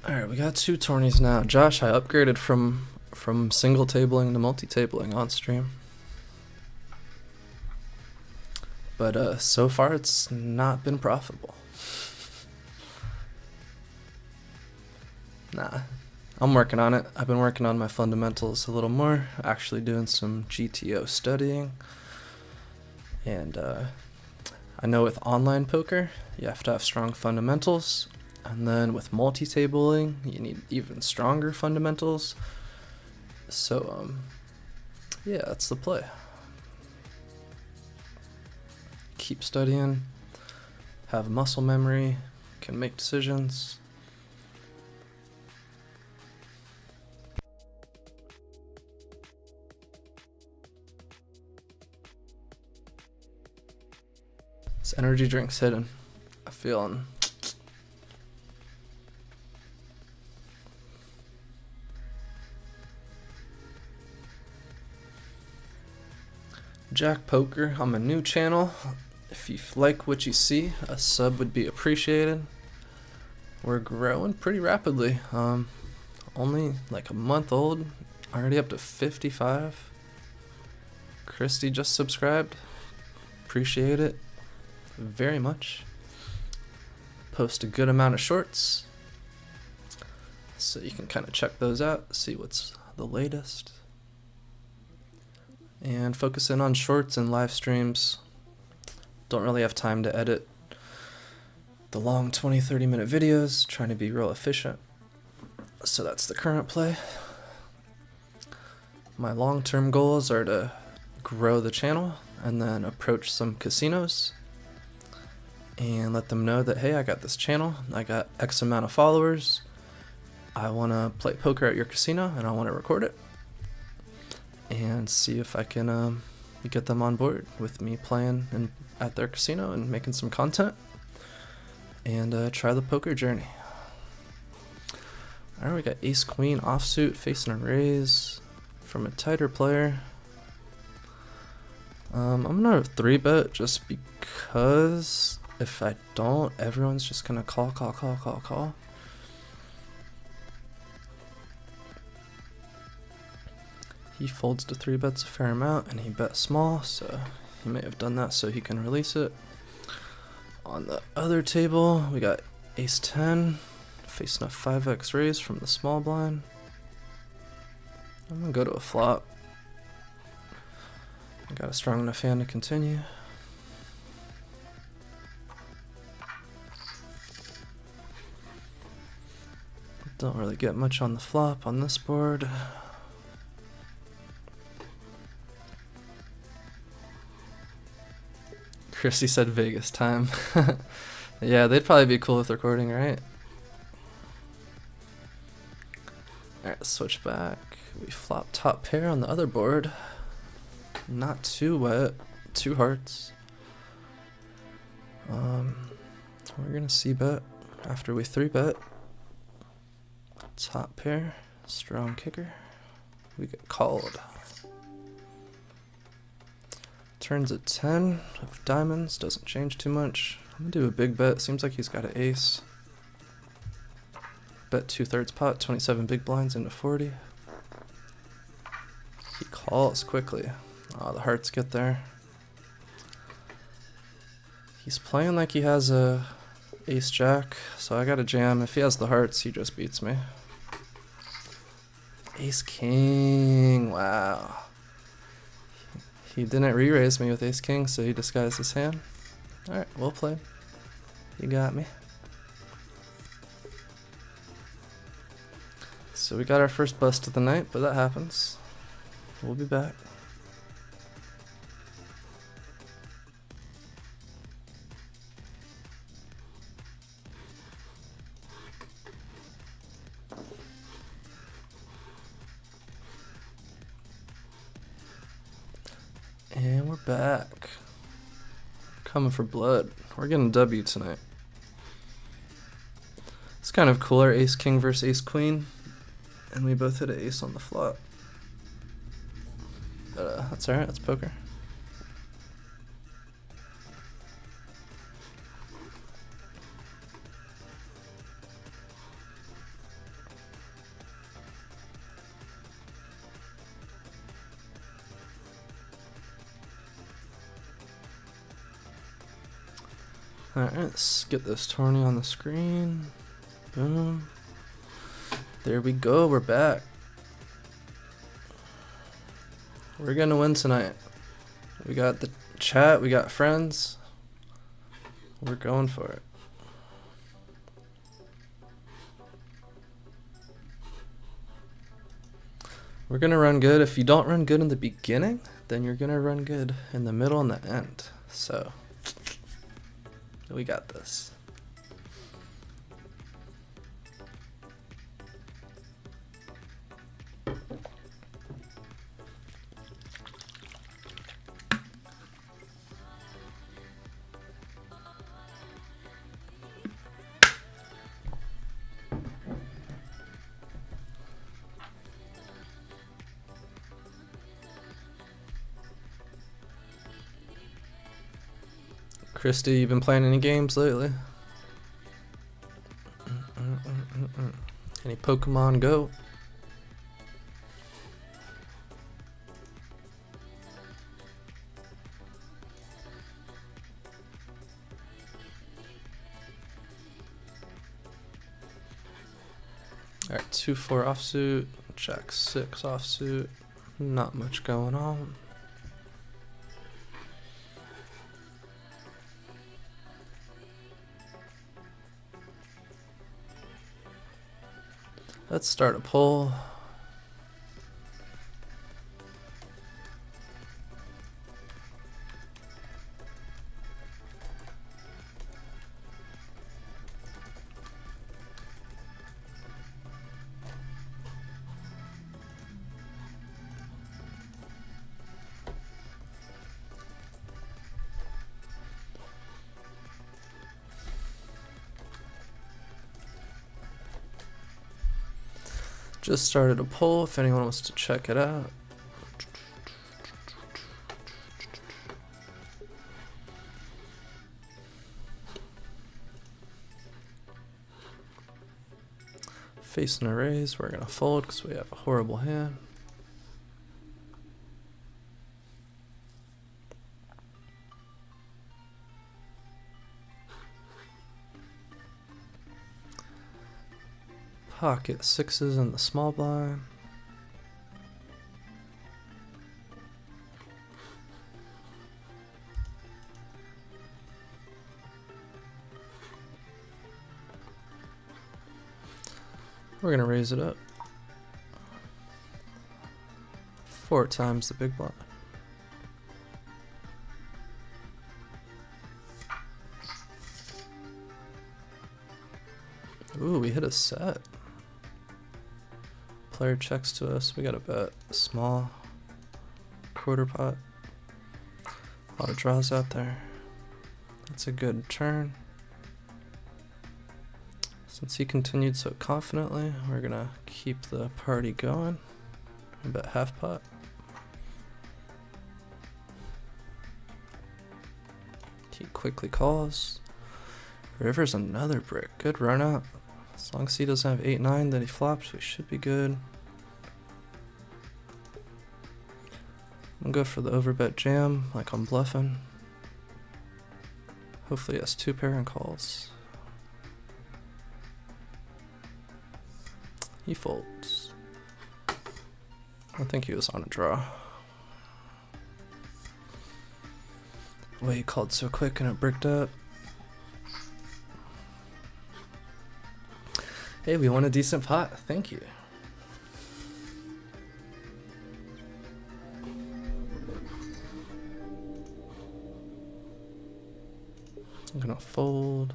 Alright, we got 2 tourneys now. Josh, I upgraded from single tabling to multi-tabling on stream. But so far it's not been profitable. Nah, I'm working on it. I've been working on my fundamentals a little more, actually doing some GTO studying. And I I know with online poker, you have to have strong fundamentals, and then with multi-tabling, you need even stronger fundamentals. So, yeah, that's the play. Keep studying, have muscle memory, can make decisions. This energy drink's hidden. I feel him. Jack Poker, I'm a new channel. If you like what you see, a sub would be appreciated. We're growing pretty rapidly. Only like a month old, already up to 55. Christy just subscribed. Appreciate it very much. Post a good amount of shorts, so you can kind of check those out, see what's the latest. And focus in on shorts and live streams. Don't really have time to edit the long 20-30 minute videos, trying to be real efficient. So that's the current play. My long-term goals are to grow the channel and then approach some casinos and let them know that, hey, I got this channel, I got X amount of followers, I want to play poker at your casino and I want to record it, and see if I can get them on board with me playing at their casino and making some content, and try the poker journey. Alright, we got ace queen offsuit facing a raise from a tighter player. I'm gonna 3-bet just because if I don't, everyone's just gonna call. He folds to 3-bets a fair amount, and he bet small, so he may have done that so he can release it. On the other table, we got ace 10 facing a 5x raise from the small blind. I'm gonna go to a flop. I got a strong enough hand to continue. Don't really get much on the flop on this board. Chrissy said Vegas time. Yeah, they'd probably be cool with recording, right? Alright, switch back. We flop top pair on the other board. Not too wet. 2 hearts. We're gonna c-bet after we 3-bet. Top pair, strong kicker. We get called. Turns at 10 of diamonds, doesn't change too much. I'm gonna do a big bet, seems like he's got an ace. Bet 2/3 pot, 27 big blinds into 40. He calls quickly. Oh, the hearts get there. He's playing like he has a ace jack, so I gotta jam. If he has the hearts, he just beats me. Ace king, wow. He didn't re-raise me with ace king, so he disguised his hand. Alright, well played. You got me. So we got our first bust of the night, but that happens. We'll be back. And we're back. Coming for blood. We're getting a W tonight. It's kind of cooler, ace king versus ace queen, and we both hit an ace on the flop. But that's alright, that's poker. Alright, let's get this tourney on the screen. Boom. There we go, we're back. We're gonna win tonight. We got the chat, we got friends. We're going for it. We're gonna run good. If you don't run good in the beginning, then you're gonna run good in the middle and the end. So we got this. Christy, you been playing any games lately? Any Pokemon Go? Alright, 2-4 offsuit, Jack 6 offsuit. Not much going on. Let's start a pull. Just started a poll if anyone wants to check it out. Facing a raise, we're gonna fold because we have a horrible hand. Pocket 6s in the small blind. We're gonna raise it up 4 times the big blind. Ooh, we hit a set. Player checks to us. We got to bet small quarter pot. A lot of draws out there. That's a good turn. Since he continued so confidently, we're gonna keep the party going. I bet half pot. He quickly calls. River's another brick. Good run out. As long as he doesn't have 8-9 that he flops, we should be good. I'm gonna go for the overbet jam like I'm bluffing. Hopefully he has 2 pair and calls. He folds. I think he was on a draw. The way he called so quick and it bricked up. Hey, we won a decent pot. Thank you. I'm gonna fold.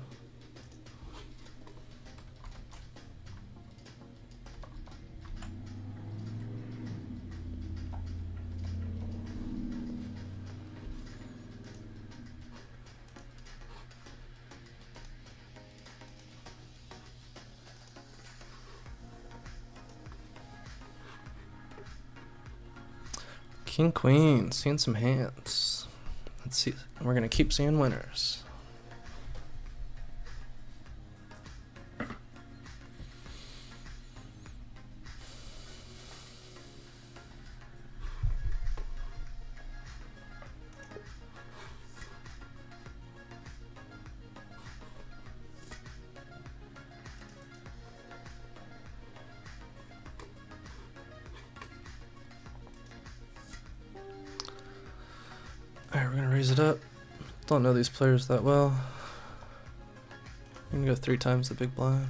King, queen, seeing some hands. Let's see. We're gonna keep seeing winners. Alright, we're gonna raise it up. Don't know these players that well. gonna go 3 times the big blind.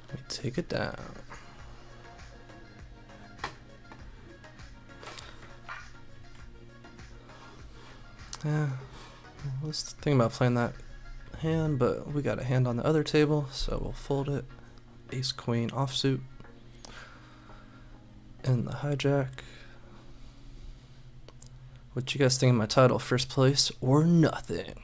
Let me take it down. Yeah, I was thinking about playing that hand, but we got a hand on the other table, so we'll fold it. Ace queen offsuit and the hijack. What you guys think of my title? First place or nothing?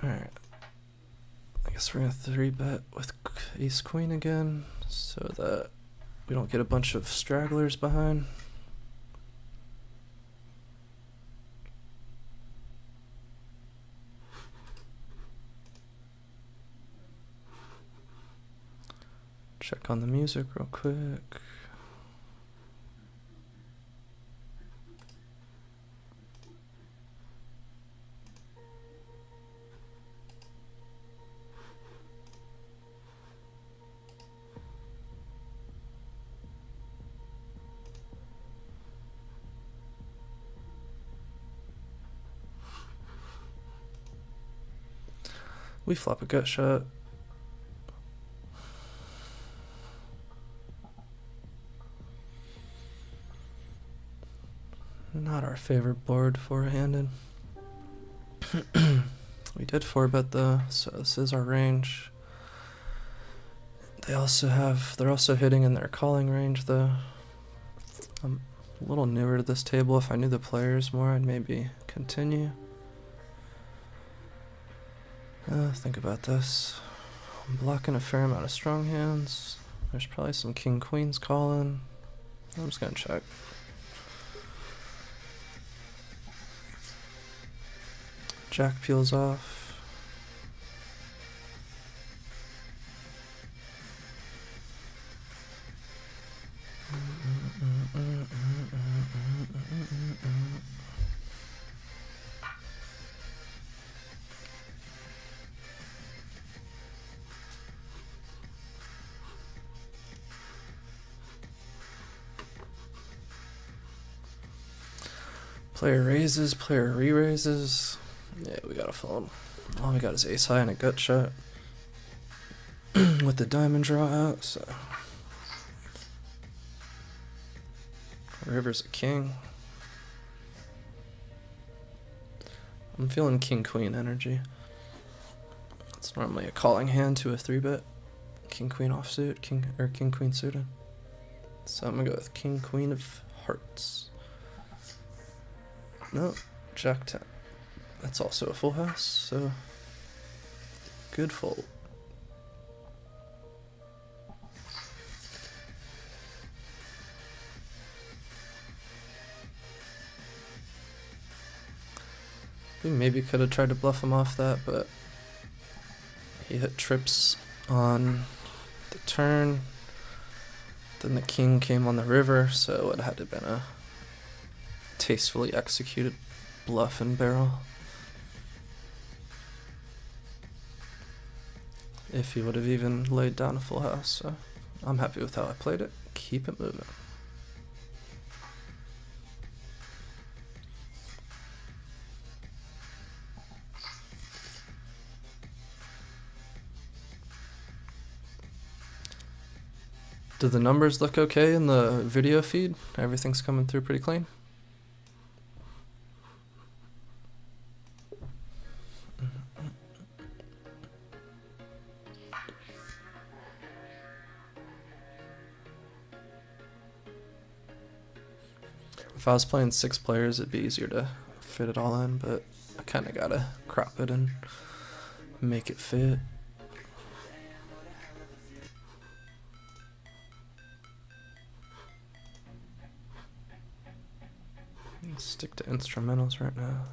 Alright. I guess we're gonna 3-bet with ace queen again so that we don't get a bunch of stragglers behind. Check on the music real quick. We flop a gut shot. Not our favorite board four-handed. We did 4-bet though, so this is our range. They're also hitting in their calling range though. I'm a little newer to this table. If I knew the players more, I'd maybe continue. Think about this. I'm blocking a fair amount of strong hands. There's probably some king queens calling. I'm just gonna check. Jack peels off. Player raises, player re-raises. Yeah, we gotta fold. All we got is ace high and a gut shot with the diamond draw out, so. River's a king. I'm feeling king queen energy. It's normally a calling hand to a 3-bet. King queen offsuit, king queen suited. So I'm gonna go with king queen of hearts. No, jack 10. That's also a full house, so good fold. We maybe could have tried to bluff him off that, but he hit trips on the turn. Then the king came on the river, so it had to have been a tastefully executed bluff and barrel. If he would have even laid down a full house, so I'm happy with how I played it. Keep it moving. Do the numbers look okay in the video feed? Everything's coming through pretty clean? If I was playing 6 players, it'd be easier to fit it all in, but I kind of gotta crop it and make it fit. Let's stick to instrumentals right now.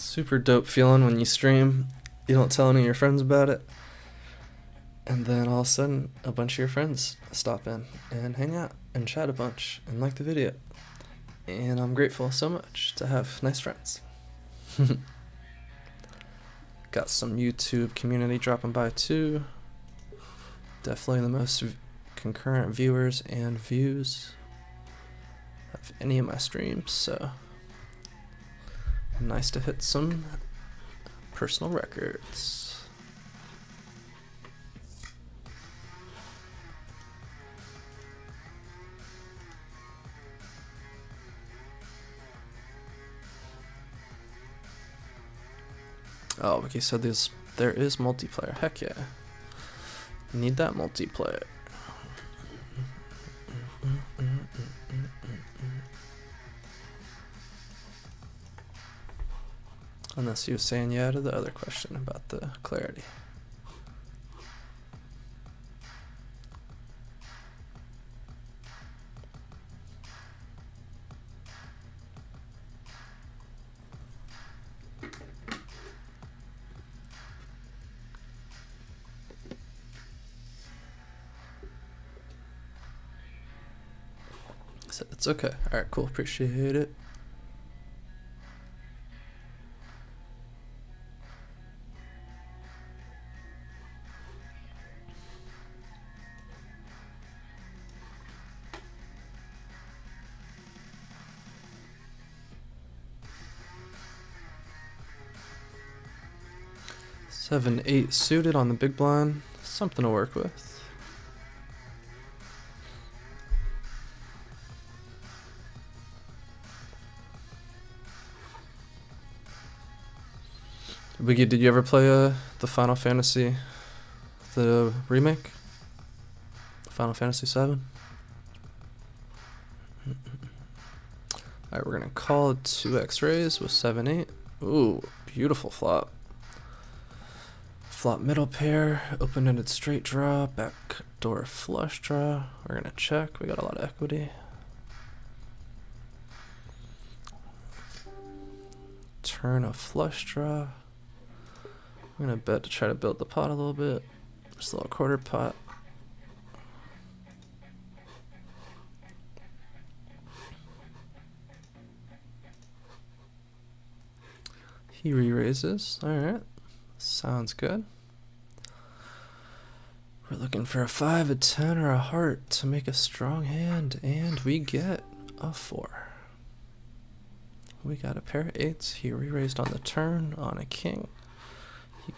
Super dope feeling when you stream, you don't tell any of your friends about it, and then all of a sudden a bunch of your friends stop in and hang out and chat a bunch and like the video. And I'm grateful so much to have nice friends. Got some YouTube community dropping by too. Definitely the most concurrent viewers and views of any of my streams, so nice to hit some personal records. Oh, like you said, there is multiplayer. Heck yeah. Need that multiplayer. Unless you were saying yeah to the other question about the clarity. So it's okay. Alright, cool. Appreciate it. Seven, 8 suited on the big blind. Something to work with. Biggie, did you ever play the Final Fantasy, the remake? Final Fantasy 7? Alright, we're gonna call 2 X-rays with 7, 8. Ooh, beautiful flop. Flop middle pair, open-ended straight draw, back door flush draw. We're gonna check, we got a lot of equity. Turn a flush draw. I'm gonna bet to try to build the pot a little bit. Just a little quarter pot. He re-raises. Alright. Sounds good. We're looking for a 5, a 10, or a heart to make a strong hand, and we get a 4. We got a pair of 8s. He re-raised on the turn on a king. He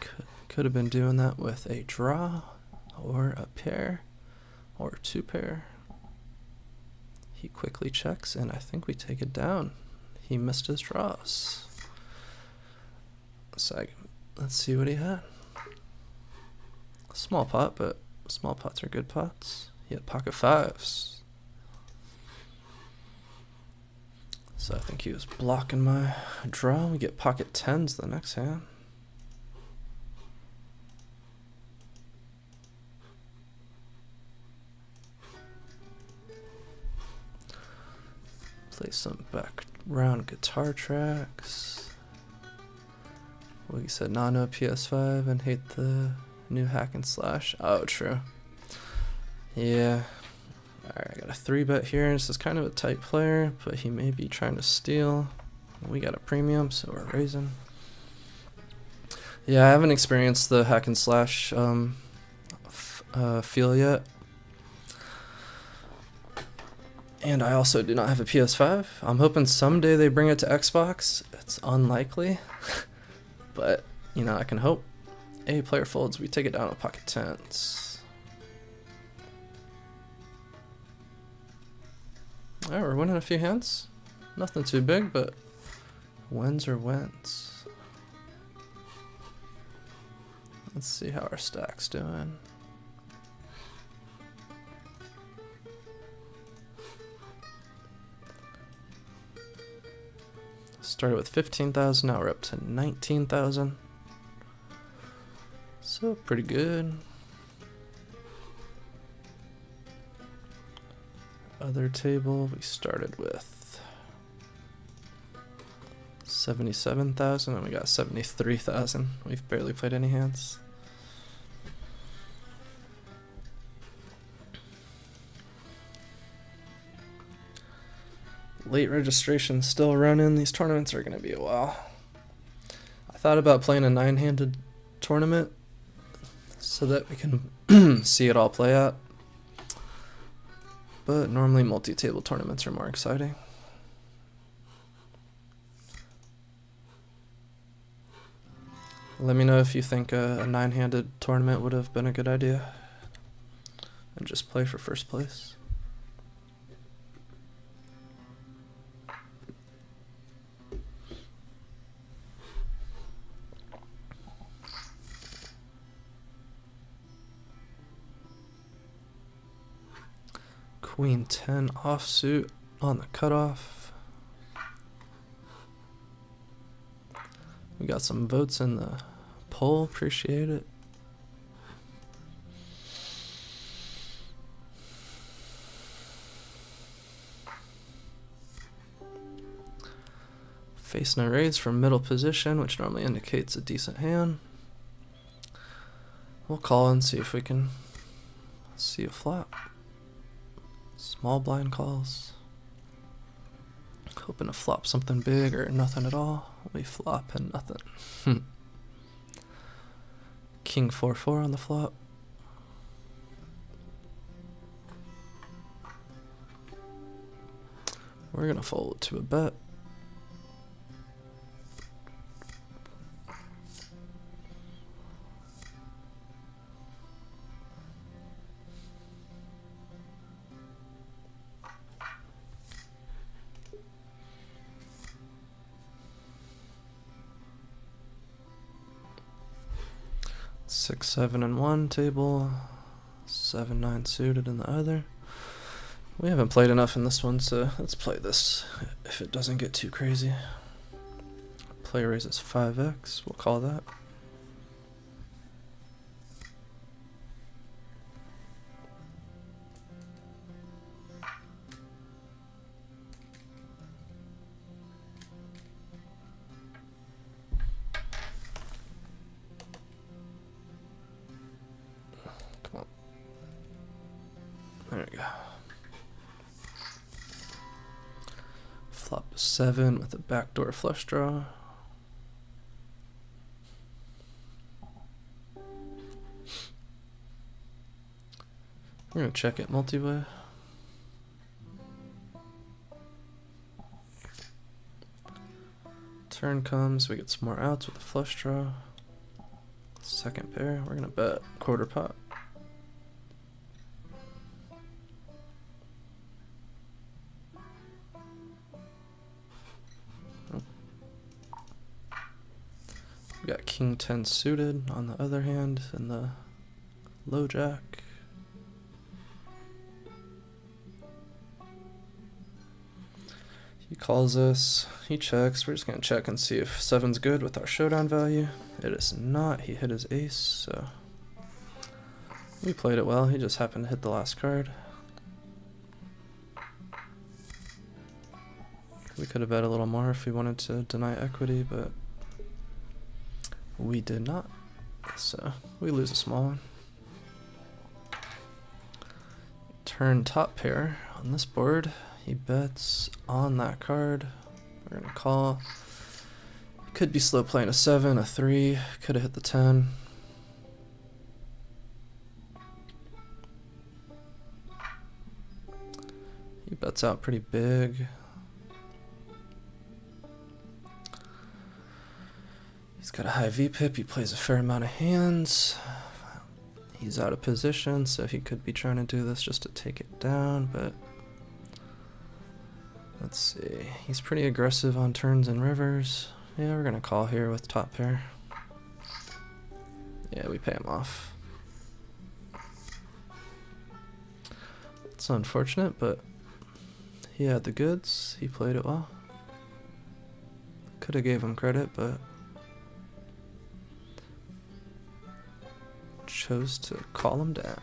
could have been doing that with a draw, or a pair, or 2 pair. He quickly checks, and I think we take it down. He missed his draws. So let's see what he had. Small pot, but small pots are good pots. He had pocket 5s. So I think he was blocking my draw. We get pocket 10s the next hand. Play some background guitar tracks. Well, you said no PS5 and hate the new hack and slash. Oh, true. Yeah. Alright, I got a 3-bet here. This is kind of a tight player, but he may be trying to steal. We got a premium, so we're raising. Yeah, I haven't experienced the hack and slash feel yet. And I also do not have a PS5. I'm hoping someday they bring it to Xbox. It's unlikely. But, you know, I can hope. A player folds, we take it down with pocket 10s. Alright, we're winning a few hands. Nothing too big, but wins are wins. Let's see how our stack's doing. Started with 15,000, now we're up to 19,000. So pretty good. Other table, we started with 77,000 and we got 73,000. We've barely played any hands. Late registration still running. These tournaments are going to be a while. I thought about playing a 9-handed tournament so that we can see it all play out. But normally multi-table tournaments are more exciting. Let me know if you think a 9-handed tournament would have been a good idea. And just play for first place. Queen 10 offsuit on the cutoff. We got some votes in the poll, appreciate it. Facing a raise from middle position, which normally indicates a decent hand. We'll call and see if we can see a flop. Small blind calls. Hoping to flop something big or nothing at all. We flop and nothing. King 4-4 on the flop. We're gonna fold to a bet. Six, 7 in one table, 7-9 suited in the other. We haven't played enough in this one, so let's play this if it doesn't get too crazy. Play raises 5x, we'll call that. There we go. Flop 7 with a backdoor flush draw. We're gonna check it multi-way. Turn comes, we get some more outs with a flush draw. Second pair, we're gonna bet quarter pot. We got King 10 suited on the other hand in the low jack. He calls us, he checks. We're just gonna check and see if 7's good with our showdown value. It is not, he hit his ace, so we played it well. He just happened to hit the last card. We could have bet a little more if we wanted to deny equity, but we did not, so we lose a small one. Turn top pair on this board. He bets on that card. We're gonna call. Could be slow playing a 7, a 3. Could have hit the 10. He bets out pretty big. He's got a high VPIP, he plays a fair amount of hands. He's out of position, so he could be trying to do this just to take it down, but let's see. He's pretty aggressive on turns and rivers. Yeah, we're gonna call here with top pair. Yeah, we pay him off. It's unfortunate, but he had the goods. He played it well. Could have gave him credit, but chose to call him down.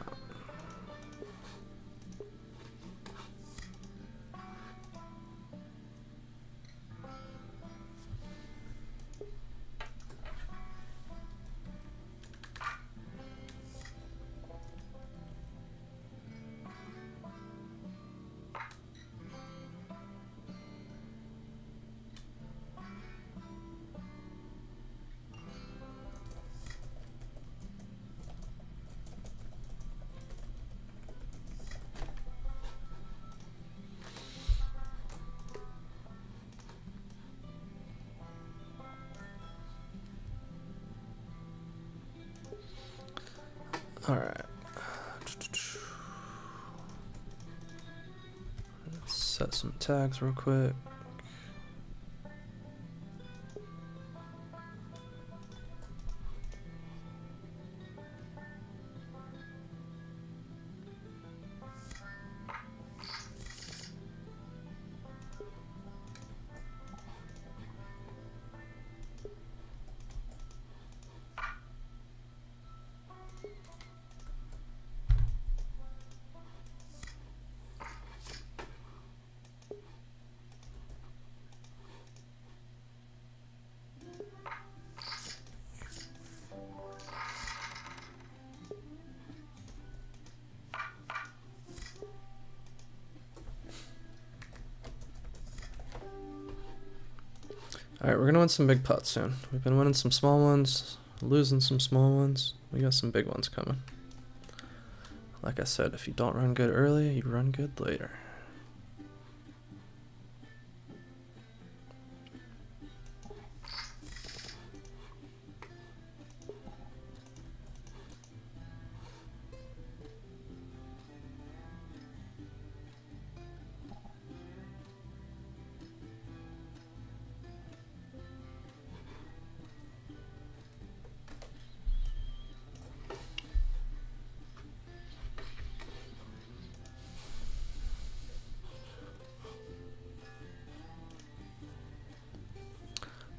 Set some tags real quick. Alright, we're gonna win some big pots soon. We've been winning some small ones, losing some small ones. We got some big ones coming. Like I said, if you don't run good early, you run good later.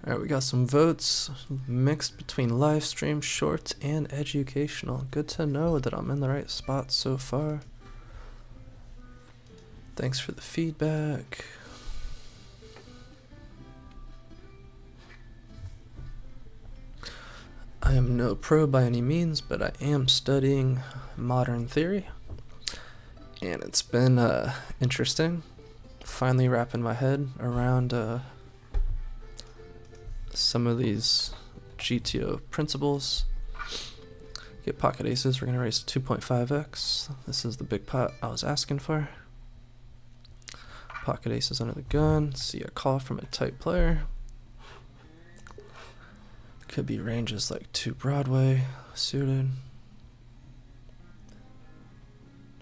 Alright, we got some votes mixed between live stream, shorts, and educational. Good to know that I'm in the right spot so far. Thanks for the feedback. I am no pro by any means, but I am studying modern theory. And it's been interesting finally wrapping my head around some of these GTO principles. Get pocket aces, we're gonna raise 2.5x. This is the big pot I was asking for. Pocket aces under the gun, see a call from a tight player. Could be ranges like 2 Broadway suited.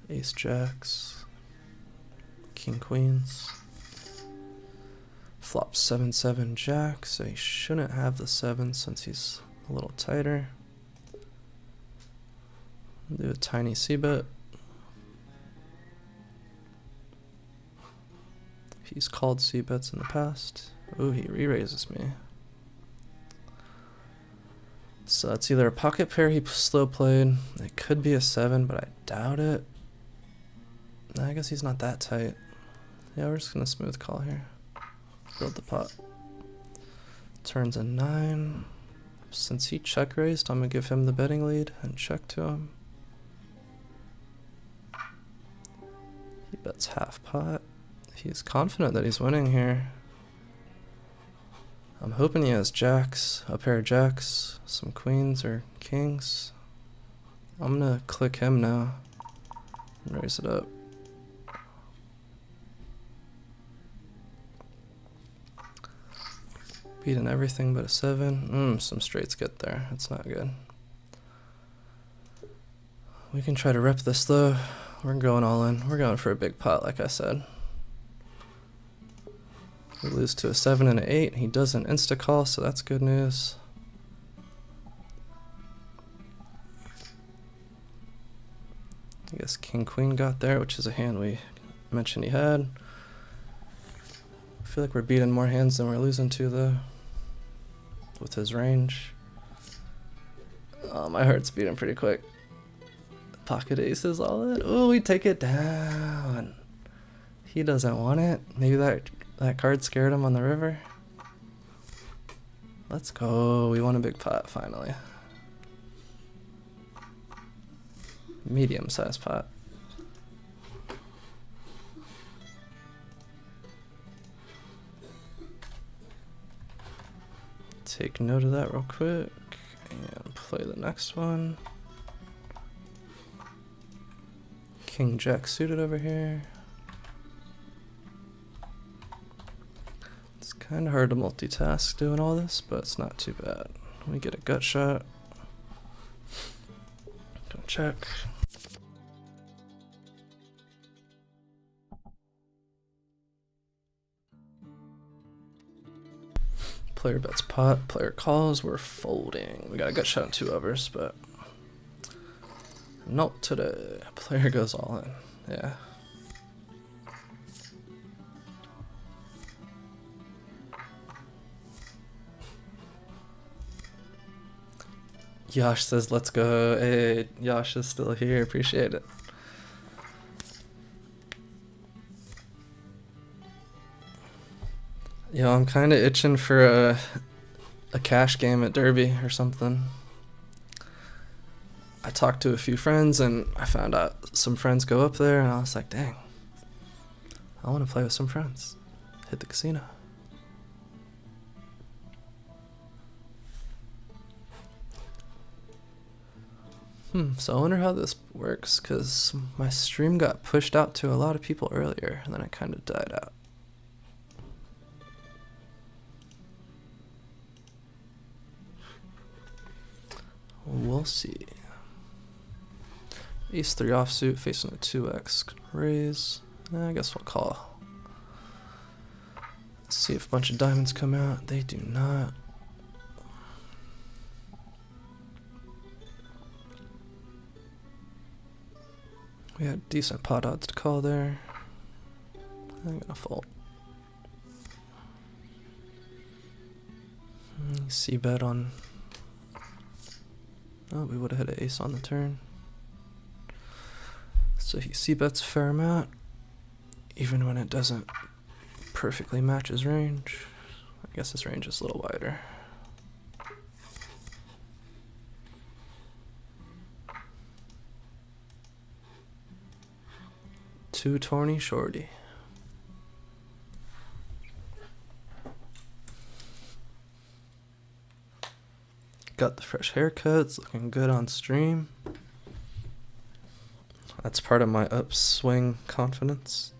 Ace jacks, king queens. Flop 7-7 jack, so he shouldn't have the 7 since he's a little tighter. Do a tiny c-bet. He's called c-bets in the past. Ooh, he re-raises me. So it's either a pocket pair he slow played. It could be a 7, but I doubt it. I guess he's not that tight. Yeah, we're just gonna smooth call here. Build the pot. Turns a 9. Since he check raised, I'm gonna give him the betting lead and check to him. He bets half pot. He's confident that he's winning here. I'm hoping he has jacks, a pair of jacks, some queens or kings. I'm gonna click him now and raise it up. Beating everything but a 7. Some straights get there. That's not good. We can try to rep this though. We're going all in. We're going for a big pot, like I said. We lose to a 7 and an 8. He does an insta call, so that's good news. I guess king queen got there, which is a hand we mentioned he had. I feel like we're beating more hands than we're losing to though, with his range. Oh, my heart's beating pretty quick. Pocket aces all in. Oh, we take it down. He doesn't want it. Maybe that card scared him on the river. Let's go. We won a big pot finally. Medium-sized pot. Take note of that real quick and play the next one. King jack suited over here. It's kind of hard to multitask doing all this, but it's not too bad. We get a gut shot. Go check. Player bets pot, player calls, we're folding. We got a gut shot in 2 overs, but not today. Player goes all in. Yeah. Yash says, let's go. Hey, Yash is still here. Appreciate it. Yo, I'm kind of itching for a cash game at Derby or something. I talked to a few friends and I found out some friends go up there and I was like, dang, I want to play with some friends. Hit the casino. So I wonder how this works, because my stream got pushed out to a lot of people earlier and then it kind of died out. We'll see. Ace 3 offsuit facing a 2x raise. I guess we'll call. Let's see if a bunch of diamonds come out. They do not. We had decent pot odds to call there. I'm gonna fold. C-bet on. Oh, we would have hit an ace on the turn. So he C-bets a fair amount, even when it doesn't perfectly match his range. I guess his range is a little wider. Two Tawny Shorty. Got the fresh haircuts, looking good on stream. That's part of my upswing confidence.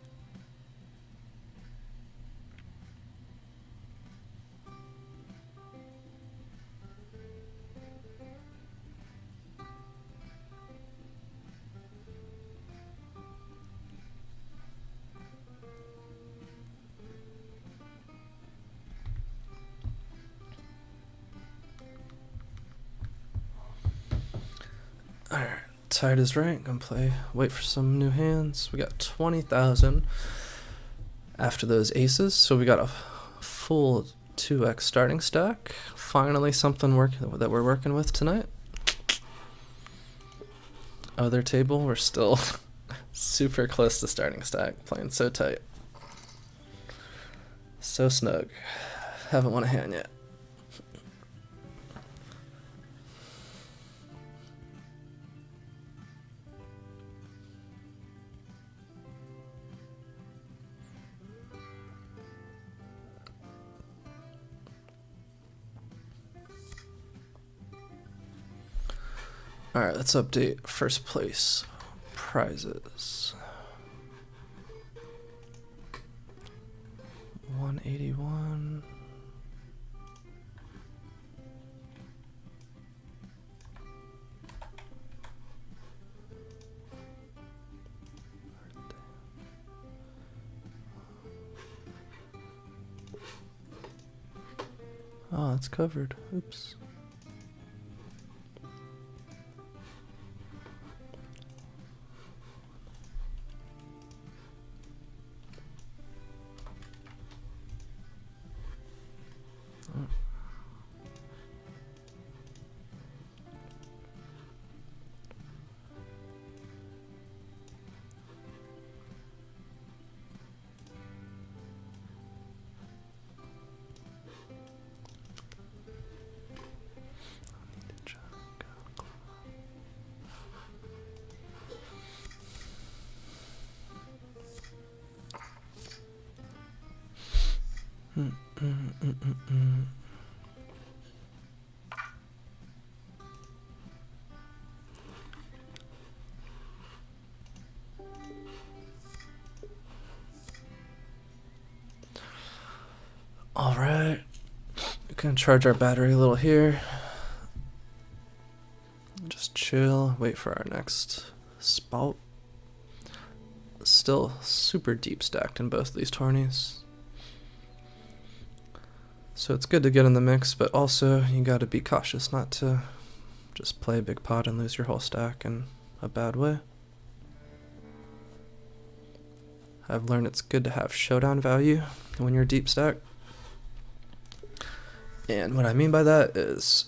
Alright, tide is right. Gonna play, wait for some new hands. We got 20,000 after those aces, so we got a full 2x starting stack. Finally something that we're working with tonight. Other table, we're still super close to starting stack, playing so tight. So snug. Haven't won a hand yet. Alright, let's update first place prizes. 181. Oh, it's covered. Oops. All right, we can charge our battery a little here. Just chill, wait for our next spout. Still super deep stacked in both of these tourneys. So it's good to get in the mix, but also you got to be cautious not to just play a big pot and lose your whole stack in a bad way. I've learned it's good to have showdown value when you're deep stack. And what I mean by that is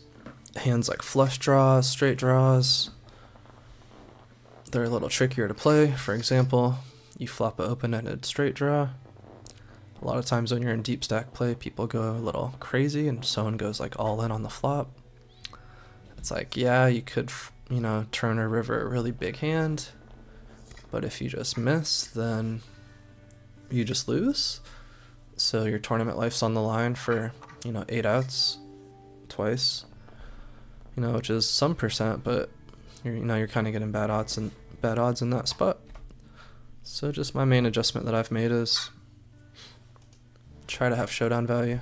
hands like flush draws, straight draws, they're a little trickier to play. For example, you flop an open-ended straight draw. A lot of times when you're in deep stack play, people go a little crazy and someone goes like all in on the flop. It's like, yeah, you could, turn or river a really big hand, but if you just miss, then you just lose. So your tournament life's on the line for, 8 outs twice, which is some percent, but you're kind of getting bad odds in that spot. So just my main adjustment that I've made is try to have showdown value.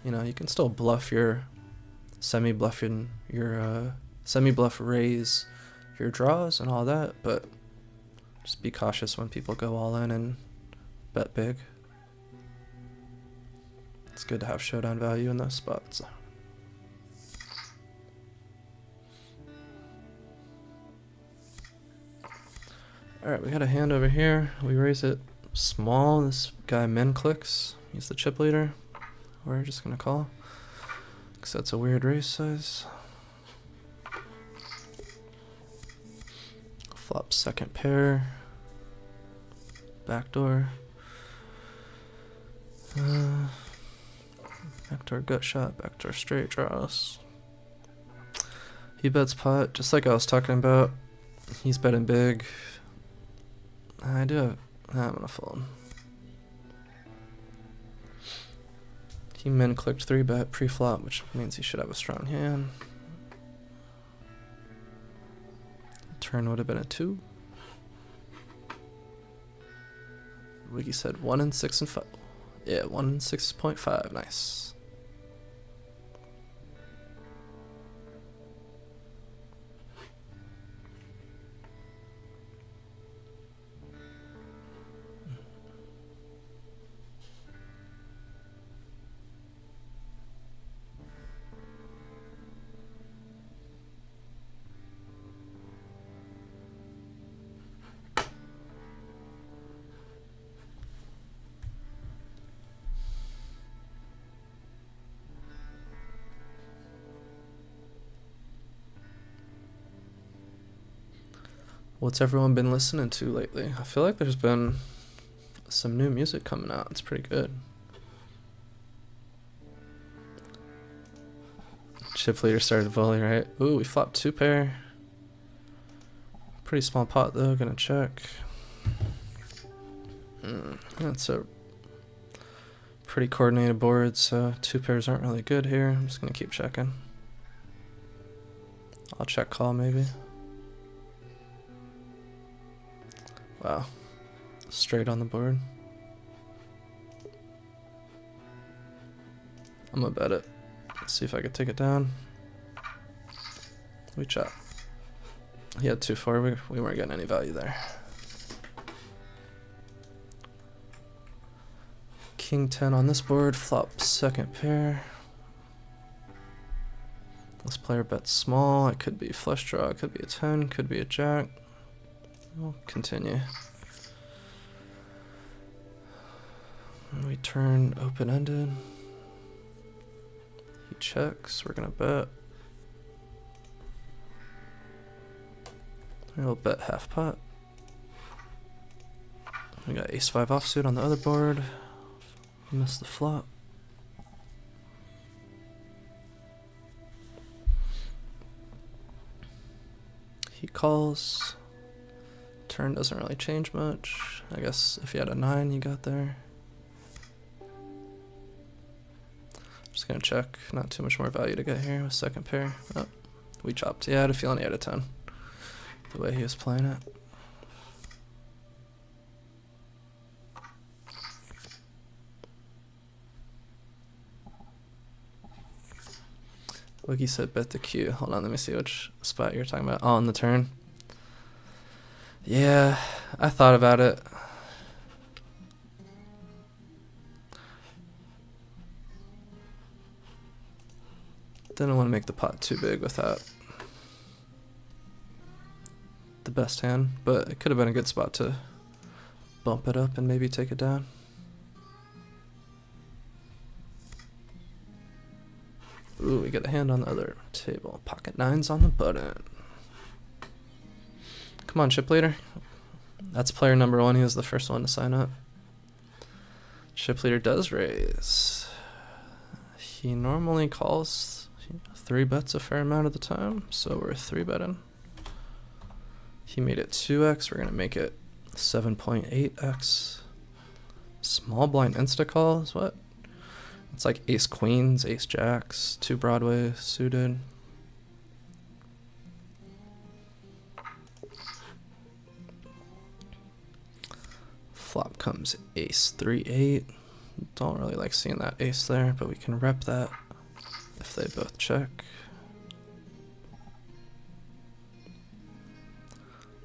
You can still bluff your semi-bluff raise your draws and all that, but just be cautious when people go all in and bet big. It's good to have showdown value in those spots. Alright, we got a hand over here. We raise it small. This guy min clicks. He's the chip leader. We're just gonna call, because that's a weird raise size. Flop second pair. Backdoor. Backdoor gut shot, backdoor straight draws. He bets pot, just like I was talking about. He's betting big. I'm gonna fold. He min clicked 3-bet pre-flop, which means he should have a strong hand. Turn would have been a 2. Wiggy said 1 and 6 and 5. Yeah, 1 and 6.5. Nice. What's everyone been listening to lately? I feel like there's been some new music coming out. It's pretty good. Chip leader started volley, right? Ooh, we flopped 2 pair. Pretty small pot though, gonna check. That's a pretty coordinated board, so 2 pairs aren't really good here. I'm just gonna keep checking. I'll check call maybe. Wow, straight on the board. I'm gonna bet it. Let's see if I could take it down. We chop. He had 2-4, we weren't getting any value there. King 10 on this board, flop second pair. This player bets small, it could be flush draw, it could be a 10, could be a jack. We'll continue. We turn open-ended. He checks, we're gonna bet. We'll bet half pot. We got ace-5 offsuit on the other board. Missed the flop. He calls. Turn doesn't really change much. I guess if you had a 9, you got there. Just gonna check. Not too much more value to get here with second pair. Oh, we chopped. Yeah, I had a feeling he had a 10. The way he was playing it. Wiggy said bet the Q. Hold on, let me see which spot you're talking about. Oh, on the turn. Yeah, I thought about it. Didn't want to make the pot too big without the best hand, but it could have been a good spot to bump it up and maybe take it down. Ooh, we got a hand on the other table. Pocket nines on the button. Come on, chip leader. That's player number 1. He was the first one to sign up. Chip leader does raise. He normally calls 3 bets a fair amount of the time, so we're 3 betting. He made it 2x. We're gonna make it 7.8x. Small blind insta call is what? It's like ace queens, ace jacks, 2 Broadway suited. Flop comes ace 3-8. Don't really like seeing that ace there, but we can rep that if they both check.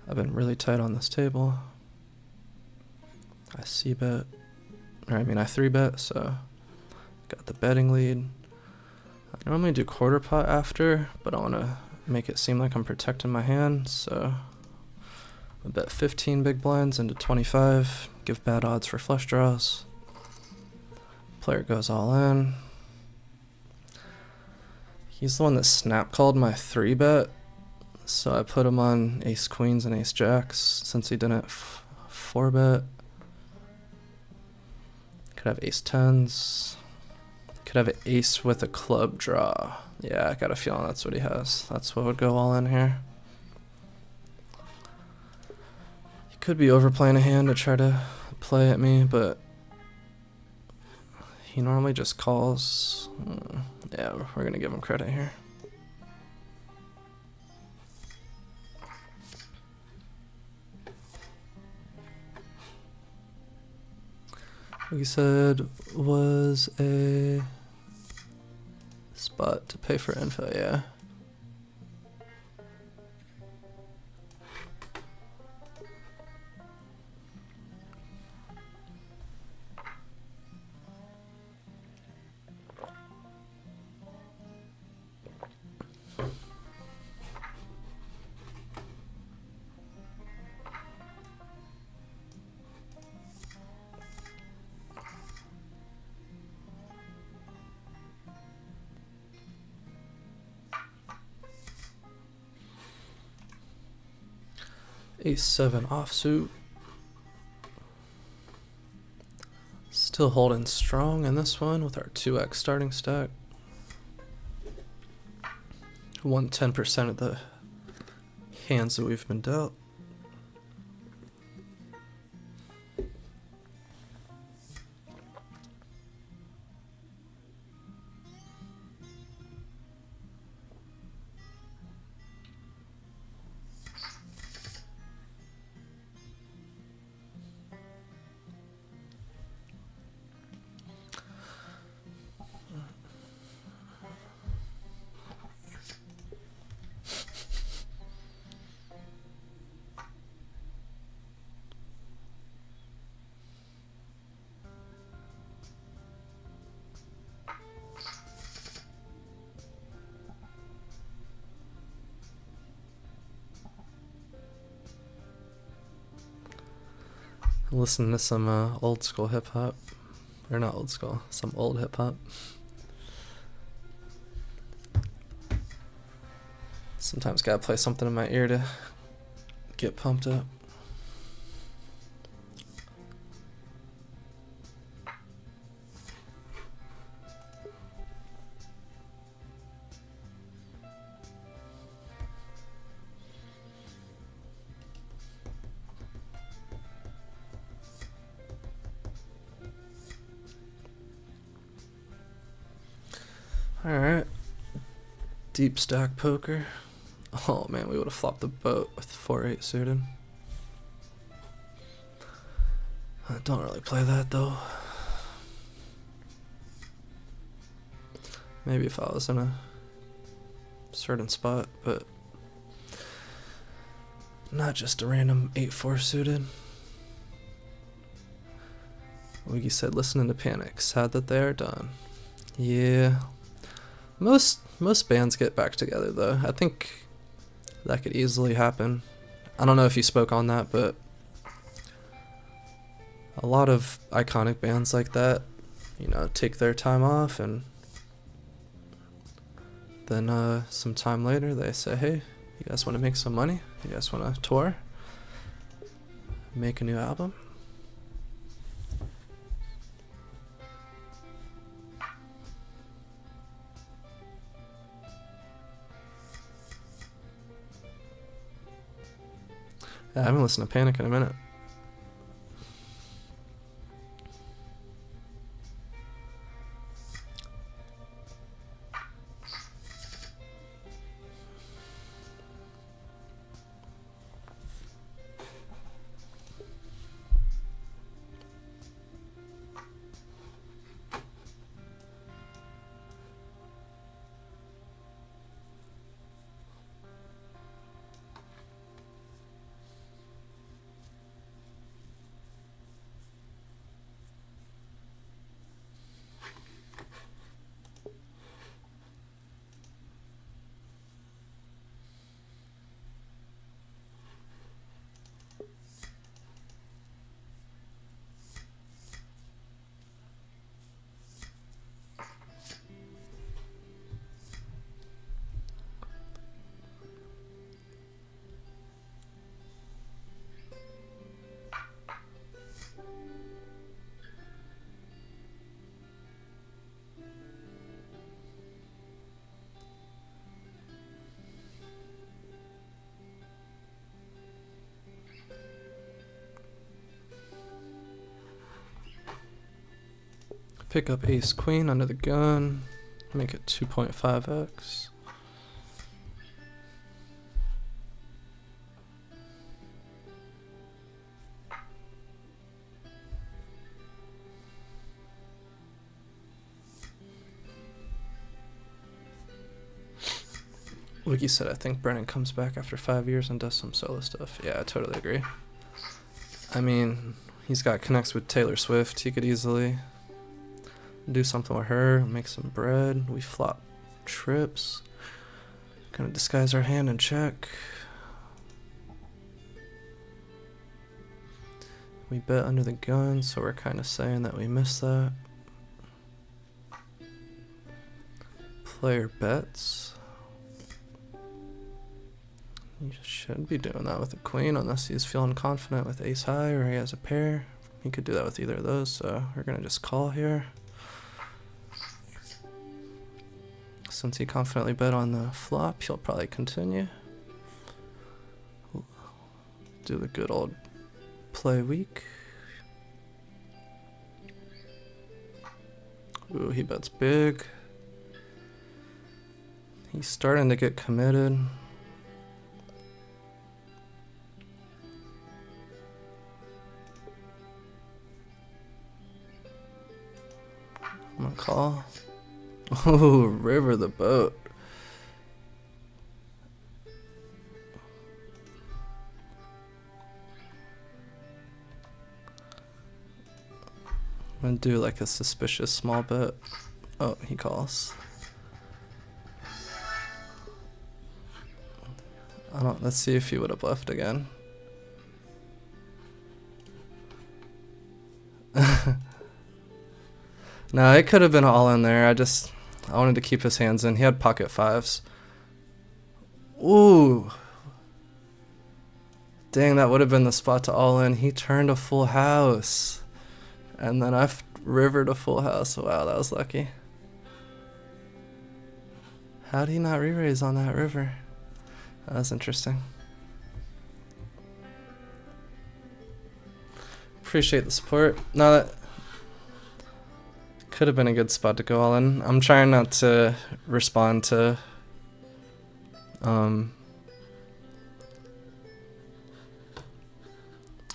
I've been really tight on this table. I c-bet, or I mean I 3-bet, so got the betting lead. I normally do quarter pot after, but I want to make it seem like I'm protecting my hand, so I bet 15 big blinds into 25, give bad odds for flush draws. Player goes all in. He's the one that snap called my 3-bet, so I put him on ace queens and ace jacks since he didn't 4-bet. Could have ace 10s. Could have an ace with a club draw. Yeah, I got a feeling that's what he has. That's what would go all in here. He could be overplaying a hand to try to play at me, but he normally just calls. Yeah, we're gonna give him credit here. Like you said, was a spot to pay for info, yeah. Ace 7 offsuit. Still holding strong in this one with our 2x starting stack. Won 10% of the hands that we've been dealt. Listen to some old school hip hop, or not old school, some old hip hop. Sometimes gotta play something in my ear to get pumped up. Alright, deep stack poker. Oh man, we would have flopped the boat with 4-8 suited. I don't really play that though. Maybe if I was in a certain spot, but not just a random 8-4 suited. Wiggy said listening to Panic, sad that they are done. Yeah. Most bands get back together though. I think that could easily happen. I don't know if you spoke on that, but a lot of iconic bands like that, take their time off, and then some time later they say, hey, you guys want to make some money? You guys want to tour? Make a new album? Yeah, I haven't listened to Panic in a minute. Pick up ace queen under the gun, make it 2.5x. Wiki said, I think Brennan comes back after 5 years and does some solo stuff. Yeah, I totally agree. I mean, he's got connects with Taylor Swift. He could easily do something with her, make some bread. We flop trips. Gonna disguise our hand and check. We bet under the gun, so we're kind of saying that we missed that. Player bets. You should be doing that with a queen unless he's feeling confident with ace high or he has a pair. He could do that with either of those, so we're gonna just call here. Since he confidently bet on the flop, he'll probably continue. Do the good old play weak. Ooh, he bets big. He's starting to get committed. I'm gonna call. Oh, river the boat. I'm gonna do like a suspicious small bet. Oh, he calls. Let's see if he would have bluffed again. No, it could have been all in there. I wanted to keep his hands in. He had pocket fives. Ooh. Dang, that would have been the spot to all in. He turned a full house. And then I rivered a full house. Wow, that was lucky. How'd he not re-raise on that river? That was interesting. Appreciate the support. Now that could have been a good spot to go all in. I'm trying not to respond to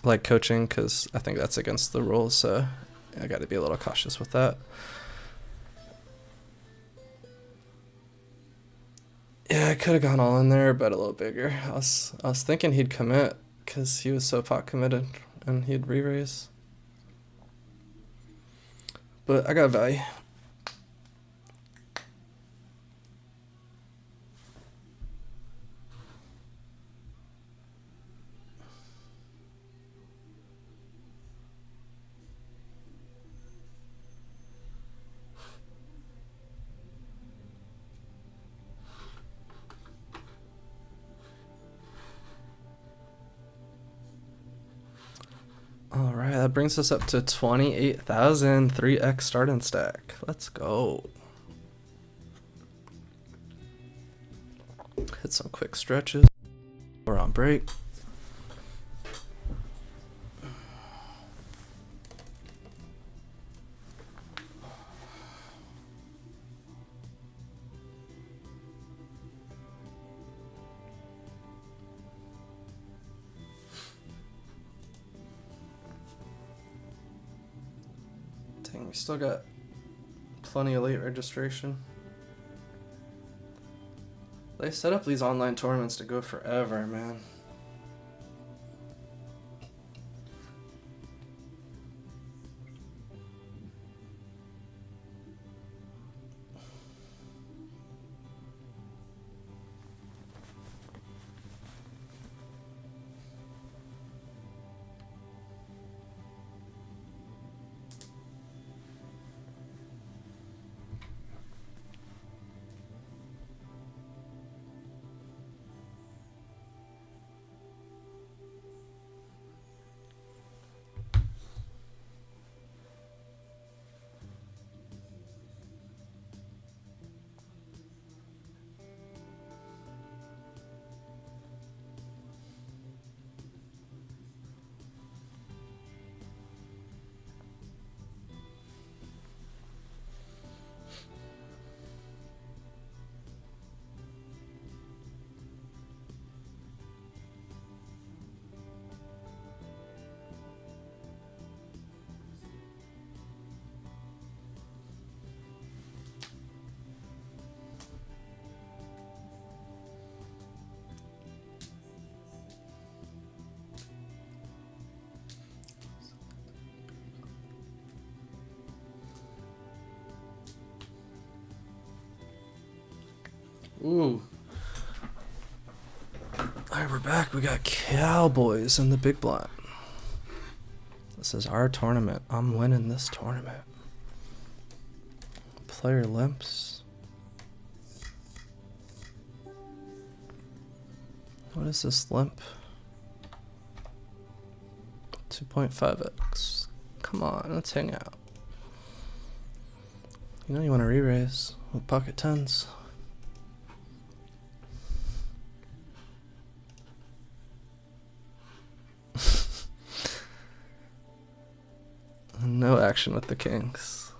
like coaching, because I think that's against the rules, so I got to be a little cautious with that. Yeah, I could have gone all in there, but a little bigger. I was thinking he'd commit because he was so pot committed and he'd re-raise. But I got value. that brings us up to 28,000, 3x start and stack. Let's go. Hit some quick stretches. We're on break. Dang, we still got plenty of late registration. They set up these online tournaments to go forever, man. Ooh. Alright, we're back. We got Cowboys in the big blind. This is our tournament. I'm winning this tournament. Player limps. What is this limp? 2.5x. Come on, let's hang out. You know you want to re-raise with pocket tens. No action with the kings.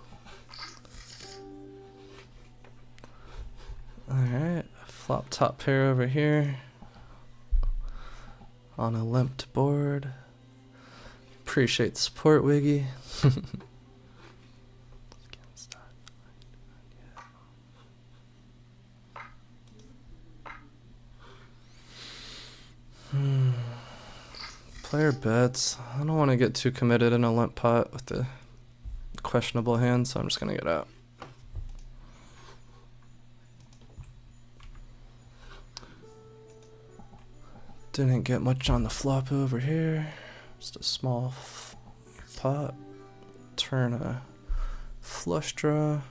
Alright, flop top pair over here. On a limped board. Appreciate the support, Wiggy. Player bets. I don't want to get too committed in a limp pot with the questionable hand, so I'm just going to get out. Didn't get much on the flop over here. Just a small pot. Turn a flush draw.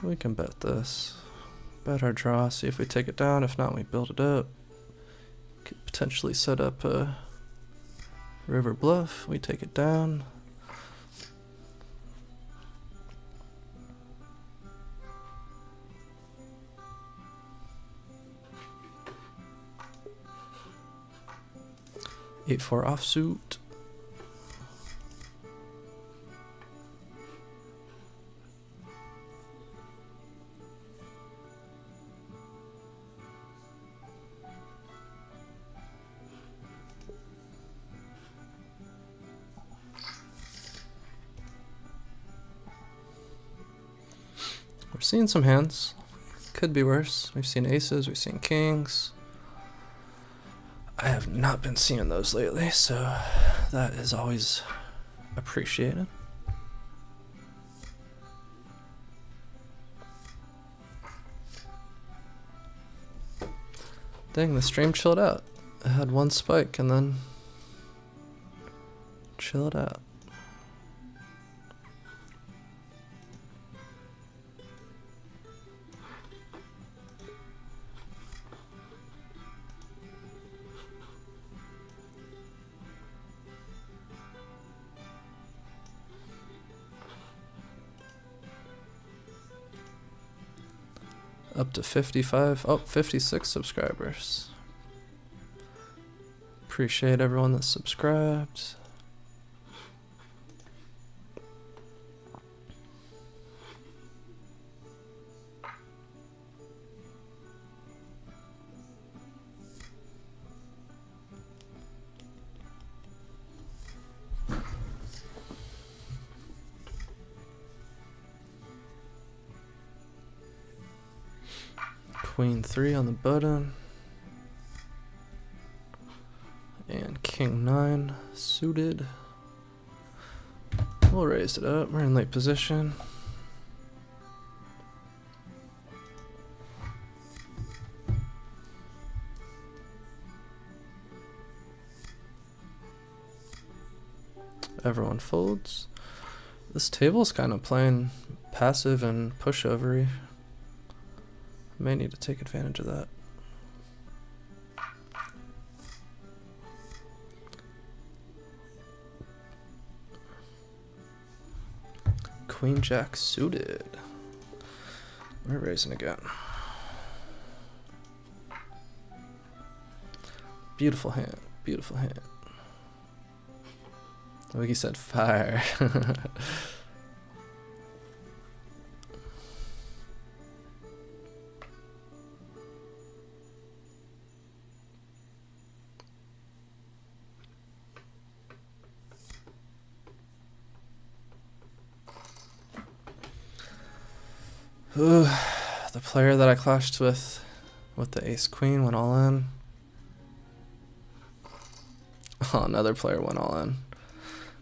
We can bet this. Bet our draw, see if we take it down. If not, we build it up. Could potentially set up a river bluff. We take it down. Eight four offsuit. We're seeing some hands. Could be worse. We've seen aces, we've seen kings. I have not been seeing those lately, so that is always appreciated. Dang, the stream chilled out. I had one spike and then chilled out. Up to 55, oh, 56 subscribers. Appreciate everyone that subscribed. Queen 3 on the button. And King 9 suited. We'll raise it up. We're in late position. Everyone folds. This table's kind of playing passive and pushovery. May need to take advantage of that. Queen Jack suited. We're raising again. Beautiful hand, beautiful hand. Like he said, fire. Ooh, the player that I clashed with the ace queen went all in. Oh, another player went all in.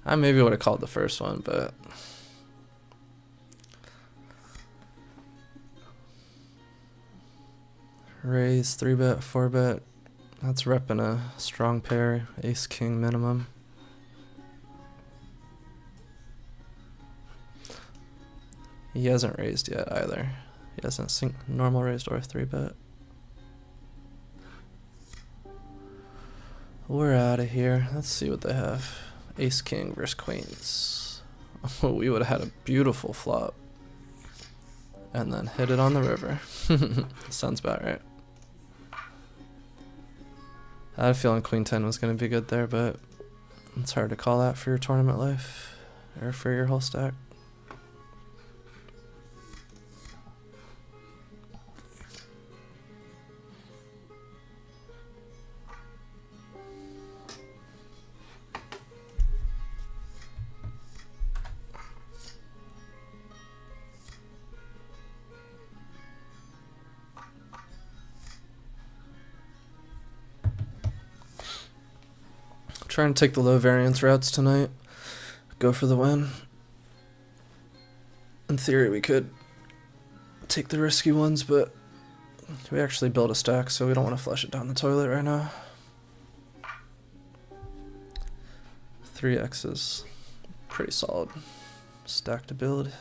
I maybe would have called the first one, but raise 3-bet, 4-bet. That's repping a strong pair, ace king minimum. He hasn't raised yet either. He hasn't normal raised or 3-bet. We're out of here. Let's see what they have. Ace king versus queens. Oh, we would have had a beautiful flop. And then hit it on the river. Sounds about right. I had a feeling queen 10 was going to be good there, but it's hard to call that for your tournament life or for your whole stack. Trying to take the low variance routes tonight. Go for the win. In theory, we could take the risky ones, but we actually built a stack, so we don't want to flush it down the toilet right now. 3 X's. Pretty solid. Stacked ability.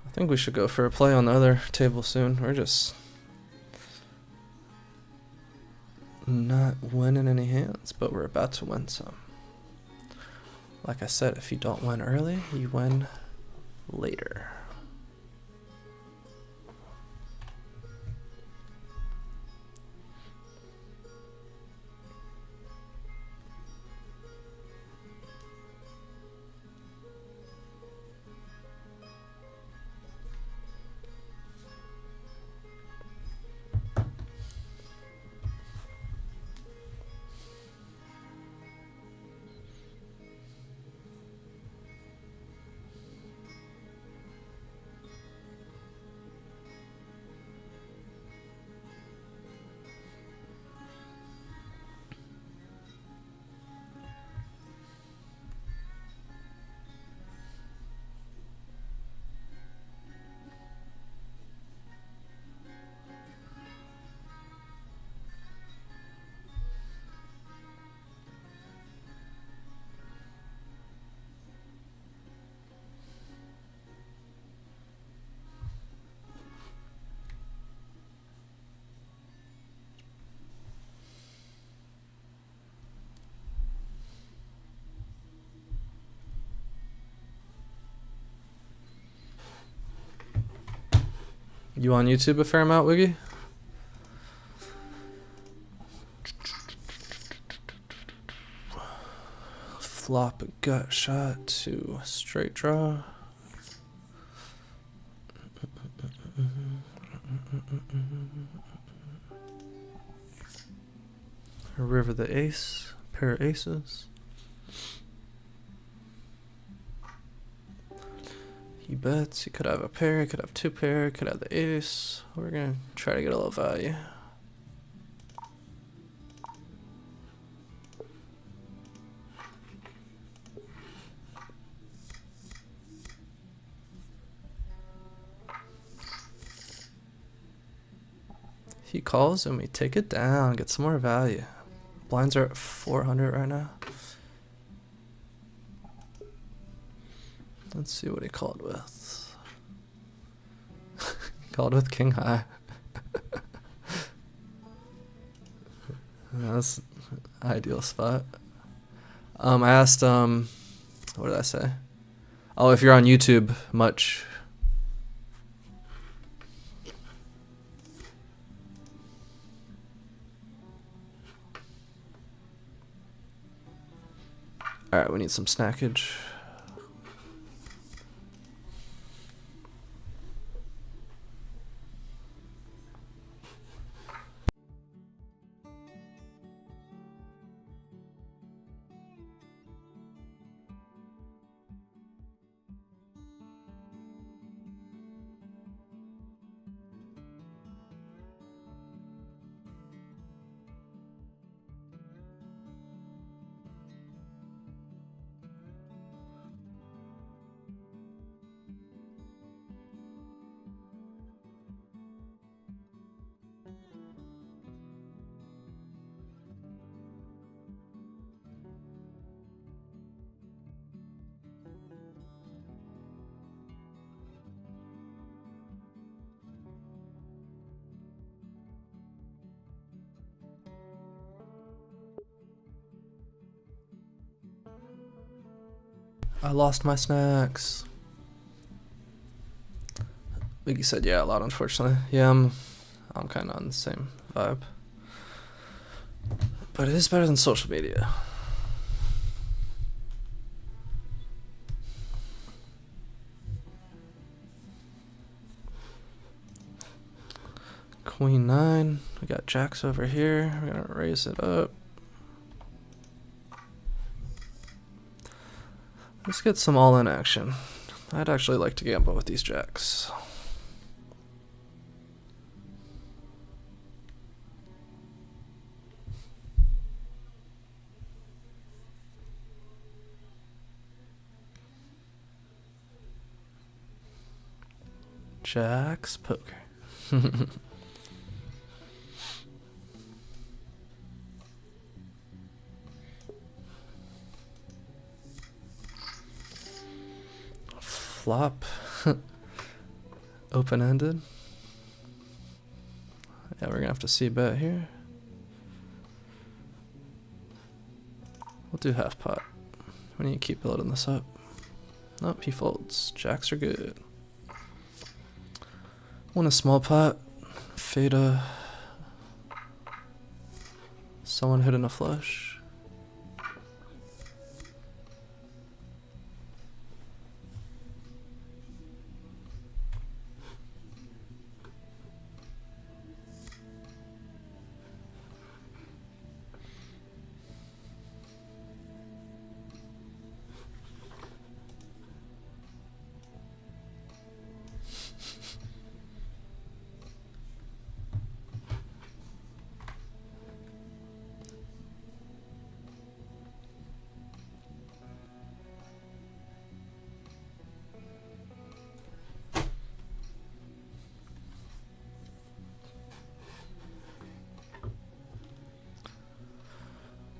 I think we should go for a play on the other table soon. We're just not winning any hands, but we're about to win some. Like I said, if you don't win early, you win later. You on YouTube a fair amount, Wiggy? Flop a gut shot to straight draw. River the ace, pair of aces. He bets. He could have a pair, he could have two pair, could have the ace. We're gonna try to get a little value. He calls and we take it down, get some more value. Blinds are at 400 right now. Let's see what he called with. He called with king high. That's an ideal spot. I asked, what did I say? Oh, if you're on YouTube much. Alright, we need some snackage. I lost my snacks. Wiggy said yeah a lot, unfortunately. Yeah, I'm kind of on the same vibe. But it is better than social media. Queen 9. We got jacks over here. We're gonna raise it up. Let's get some all-in action. I'd actually like to gamble with these jacks. Jacks poker. Flop. Open-ended. Yeah, we're gonna have to see bet here. We'll do half pot. We need to keep building this up. Nope, he folds. Jacks are good. Win a small pot. Fade a... Someone hitting a flush.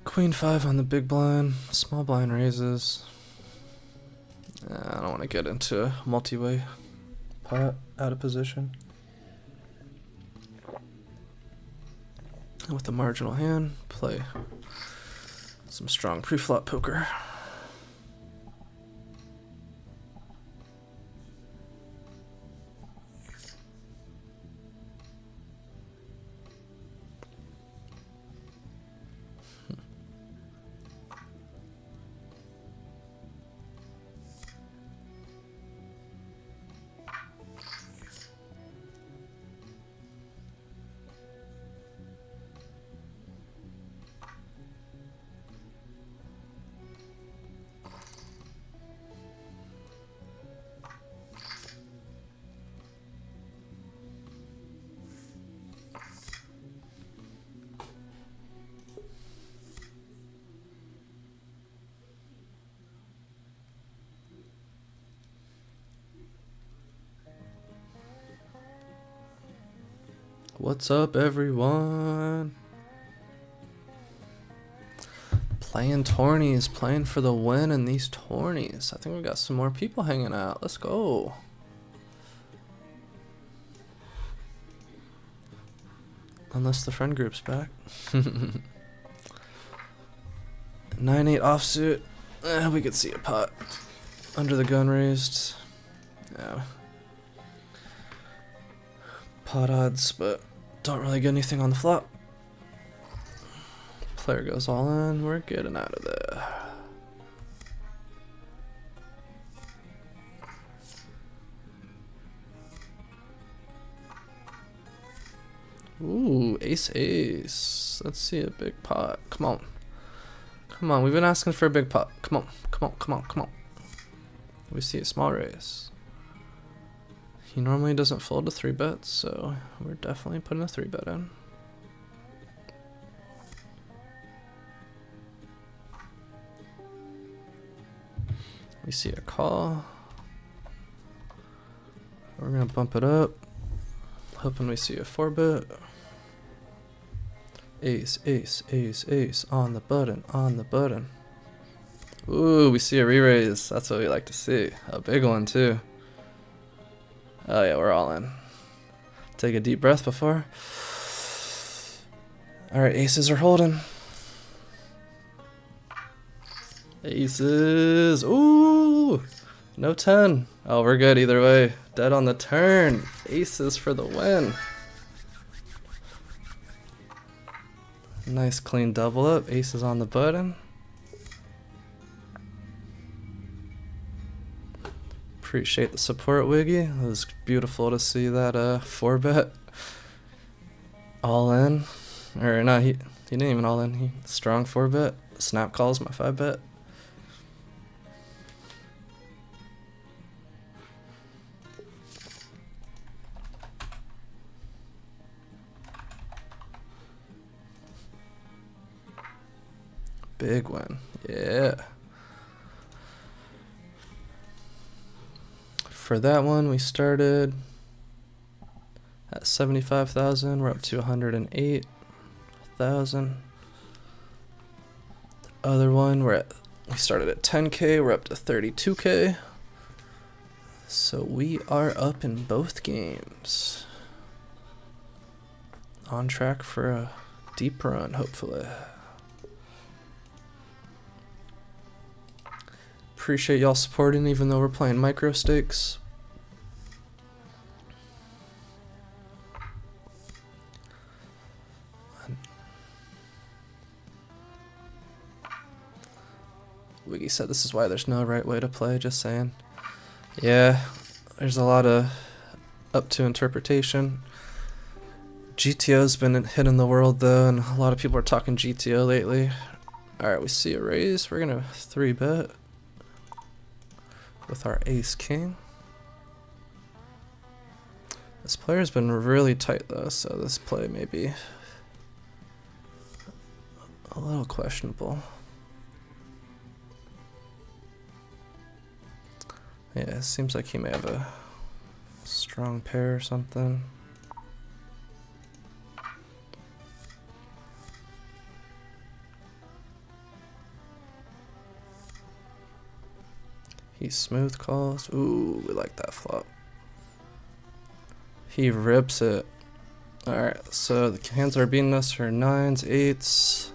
Queen 5 on the big blind, small blind raises. I don't want to get into a multi-way pot out of position. With the marginal hand, play some strong pre-flop poker. What's up, everyone? Playing tourneys, playing for the win in these tourneys. I think we got some more people hanging out. Let's go. Unless the friend group's back. 9-8 offsuit. We could see a pot. Under the gun raised. Yeah. Pot odds, but don't really get anything on the flop. Player goes all in. We're getting out of there. Ooh, ace ace. Let's see a big pot. Come on. Come on, we've been asking for a big pot. Come on, come on, come on, come on. We see a small raise. He normally doesn't fold to 3-bets, so we're definitely putting a 3-bet in. We see a call. We're gonna bump it up. Hoping we see a 4-bet. Ace, ace, ace, ace. On the button, on the button. Ooh, we see a re-raise. That's what we like to see. A big one, too. Oh, yeah, we're all in. Take a deep breath before. Alright, aces are holding. Aces. Ooh, no 10. Oh, we're good either way. Dead on the turn. Aces for the win. Nice clean double up. Aces on the button. Appreciate the support, Wiggy. It was beautiful to see that 4-bet all in. Or no, he didn't even all in. He strong 4-bet. Snap calls my 5-bet. Big win. Yeah. For that one, we started at 75,000. We're up to 108,000. The other one, we started at 10K. We're up to 32K. So we are up in both games. On track for a deep run, hopefully. Appreciate y'all supporting even though we're playing micro stakes. Wiggy said this is why there's no right way to play, just saying. Yeah, there's a lot of up to interpretation. GTO's been hitting the world though, and a lot of people are talking GTO lately. Alright, we see a raise. We're gonna 3-bet. With our ace king. This player's been really tight though, so this play may be a little questionable. Yeah, it seems like he may have a strong pair or something. He smooth calls. Ooh, we like that flop. He rips it. Alright, so the hands are beating us for 9s, 8s.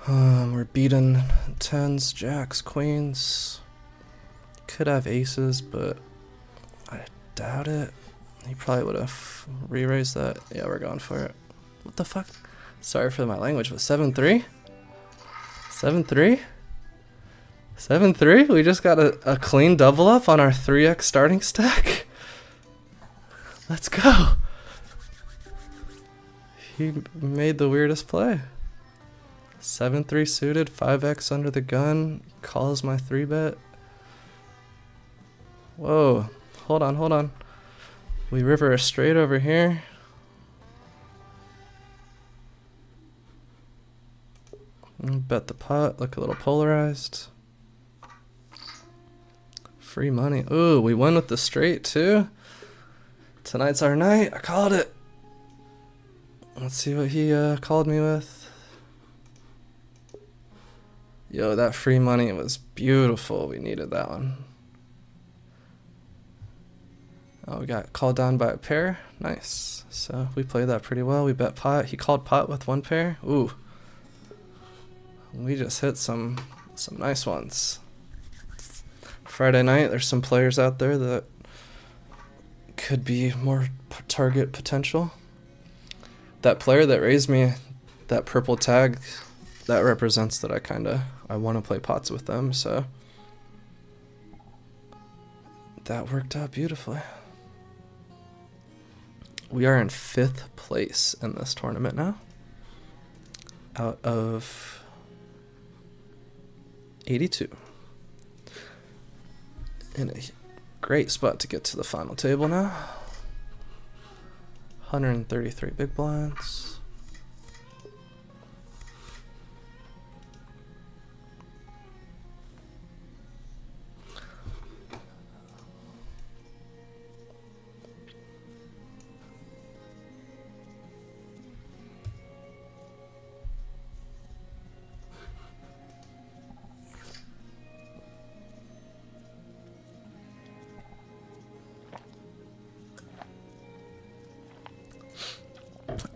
We're beating 10s, jacks, queens. Could have aces, but I doubt it. He probably would have re-raised that. Yeah, we're going for it. What the fuck? Sorry for my language, but 7-3? 7-3? 7-3? We just got a clean double up on our 3x starting stack? Let's go. He made the weirdest play. 7-3 suited, 5x under the gun, calls my 3-bet. Whoa, hold on, hold on. We river a straight over here. Bet the pot, look a little polarized. Free money. Ooh, we won with the straight too. Tonight's our night. I called it. Let's see what he called me with. Yo, that free money was beautiful. We needed that one. Oh, we got called down by a pair. Nice. So we played that pretty well. We bet pot. He called pot with one pair. Ooh. We just hit some nice ones. Friday night, there's some players out there that could be more target potential. That player that raised me, that purple tag, that represents that I want to play pots with them, so that worked out beautifully. We are in 5th place in this tournament now, out of 82. In a great spot to get to the final table now. 133 big blinds.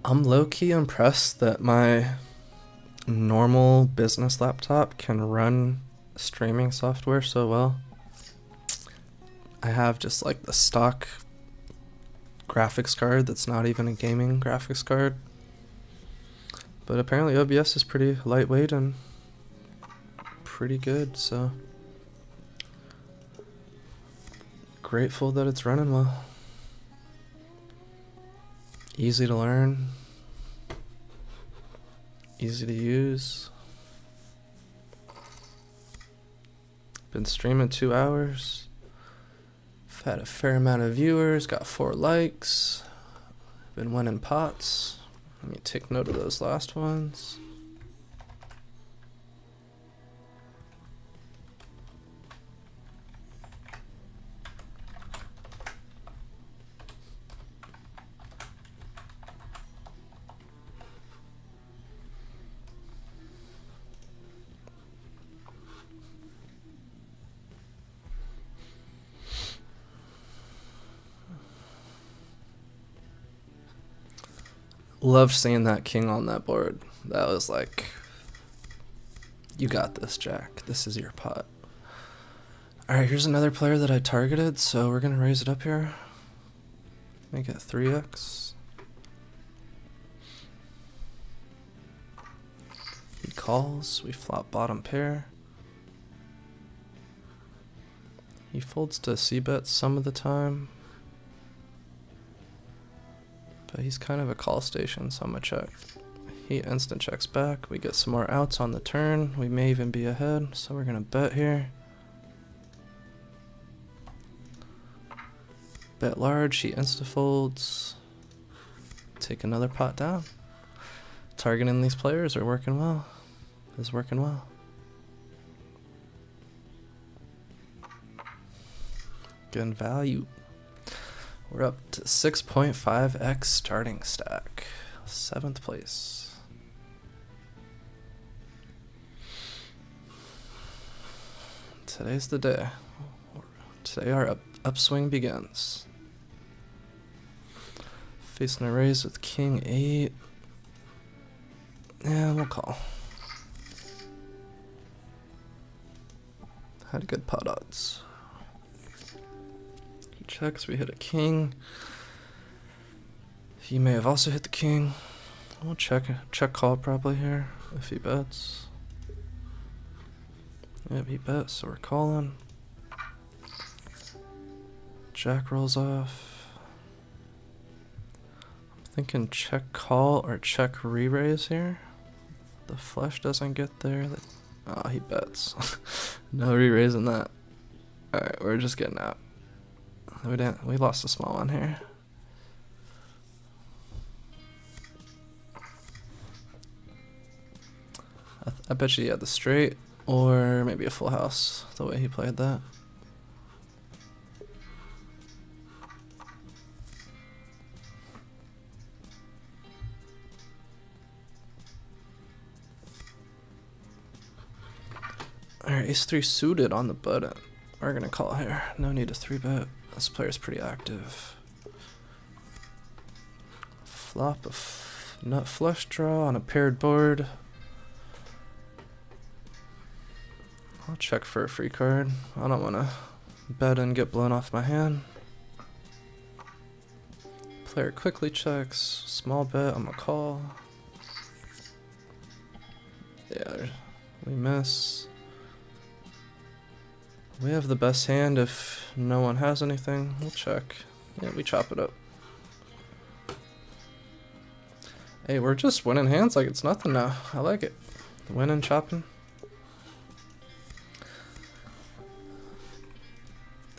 I'm low-key impressed that my normal business laptop can run streaming software so well. I have just like the stock graphics card that's not even a gaming graphics card. But apparently OBS is pretty lightweight and pretty good, so grateful that it's running well. Easy to learn, easy to use. Been streaming 2 hours. I've had a fair amount of viewers, got 4 likes. Been winning pots. Let me take note of those last ones. Loved seeing that king on that board. That was like, you got this, Jack. This is your pot. Alright, here's another player that I targeted, so we're going to raise it up here. Make it 3x. He calls. We flop bottom pair. He folds to c-bet some of the time. But he's kind of a call station, so I'm gonna check. He instant checks back. We get some more outs on the turn. We may even be ahead, so we're gonna bet here. Bet large, he insta-folds. Take another pot down. Targeting these players are working well. Is working well. Getting value. We're up to 6.5x starting stack. 7th place. Today's the day. Today our upswing begins. Facing a raise with king 8. Yeah, we'll call. Had a good pot odds. Checks, we hit a king. He may have also hit the king. We'll check call probably here if he bets. Yep, he bets, so we're calling. Jack rolls off. I'm thinking check call or check re-raise here. The flush doesn't get there. Oh, he bets. No re-raising that. Alright, we're just getting out. We lost a small one here. I bet you he had the straight or maybe a full house the way he played that. Alright, ace-3 suited on the button. We're gonna call here. No need to 3-bet. This player's pretty active. Flop a nut flush draw on a paired board. I'll check for a free card. I don't want to bet and get blown off my hand. Player quickly checks. Small bet, I'm gonna call. Yeah, we miss. We have the best hand if no one has anything. We'll check. Yeah, we chop it up. Hey, we're just winning hands like it's nothing now. I like it. Winning, chopping.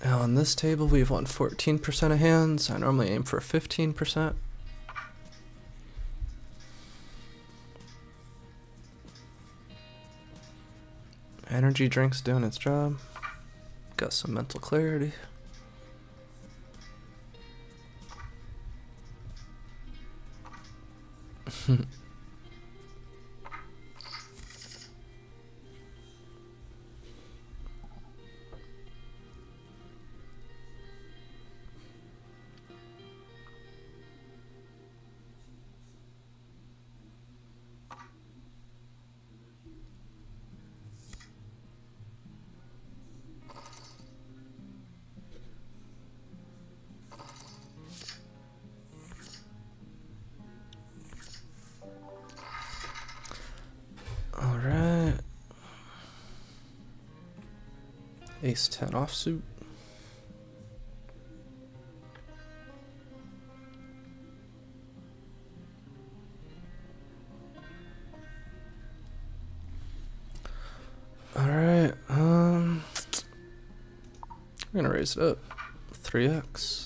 Now on this table we've won 14% of hands. I normally aim for 15%. Energy drink's doing its job. Got some mental clarity. Alright. Ace-10 offsuit. Alright, we're gonna raise it up. 3x.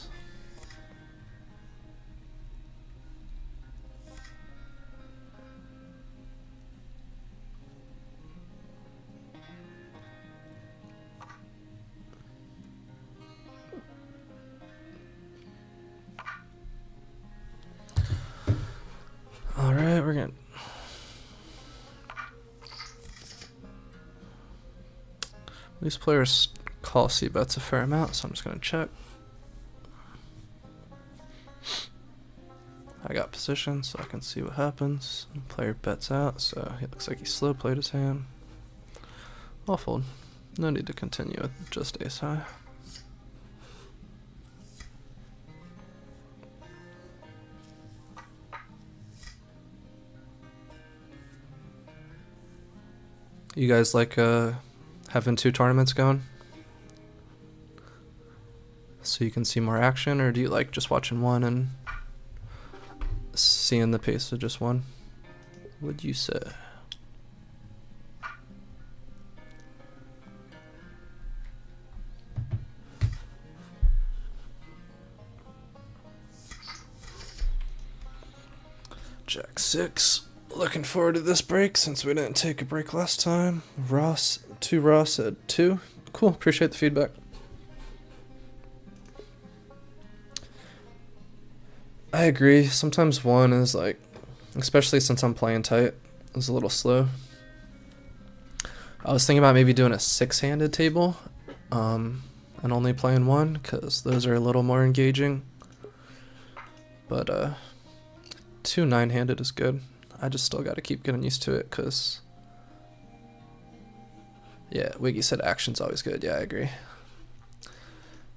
Alright, we're gonna... These players call c-bets a fair amount, so I'm just gonna check. I got position, so I can see what happens. Player bets out, so he looks like he slow played his hand. I'll fold. No need to continue with just ace high. You guys like having 2 tournaments going? So you can see more action, or do you like just watching one and seeing the pace of just one? What'd you say? Jack 6. Looking forward to this break since we didn't take a break last time. Ross at 2. Cool, appreciate the feedback. I agree. Sometimes 1 is like, especially since I'm playing tight, is a little slow. I was thinking about maybe doing a 6-handed table and only playing 1 because those are a little more engaging. But 2 9-handed is good. I just still got to keep getting used to it because, yeah, Wiggy said action's always good. Yeah, I agree.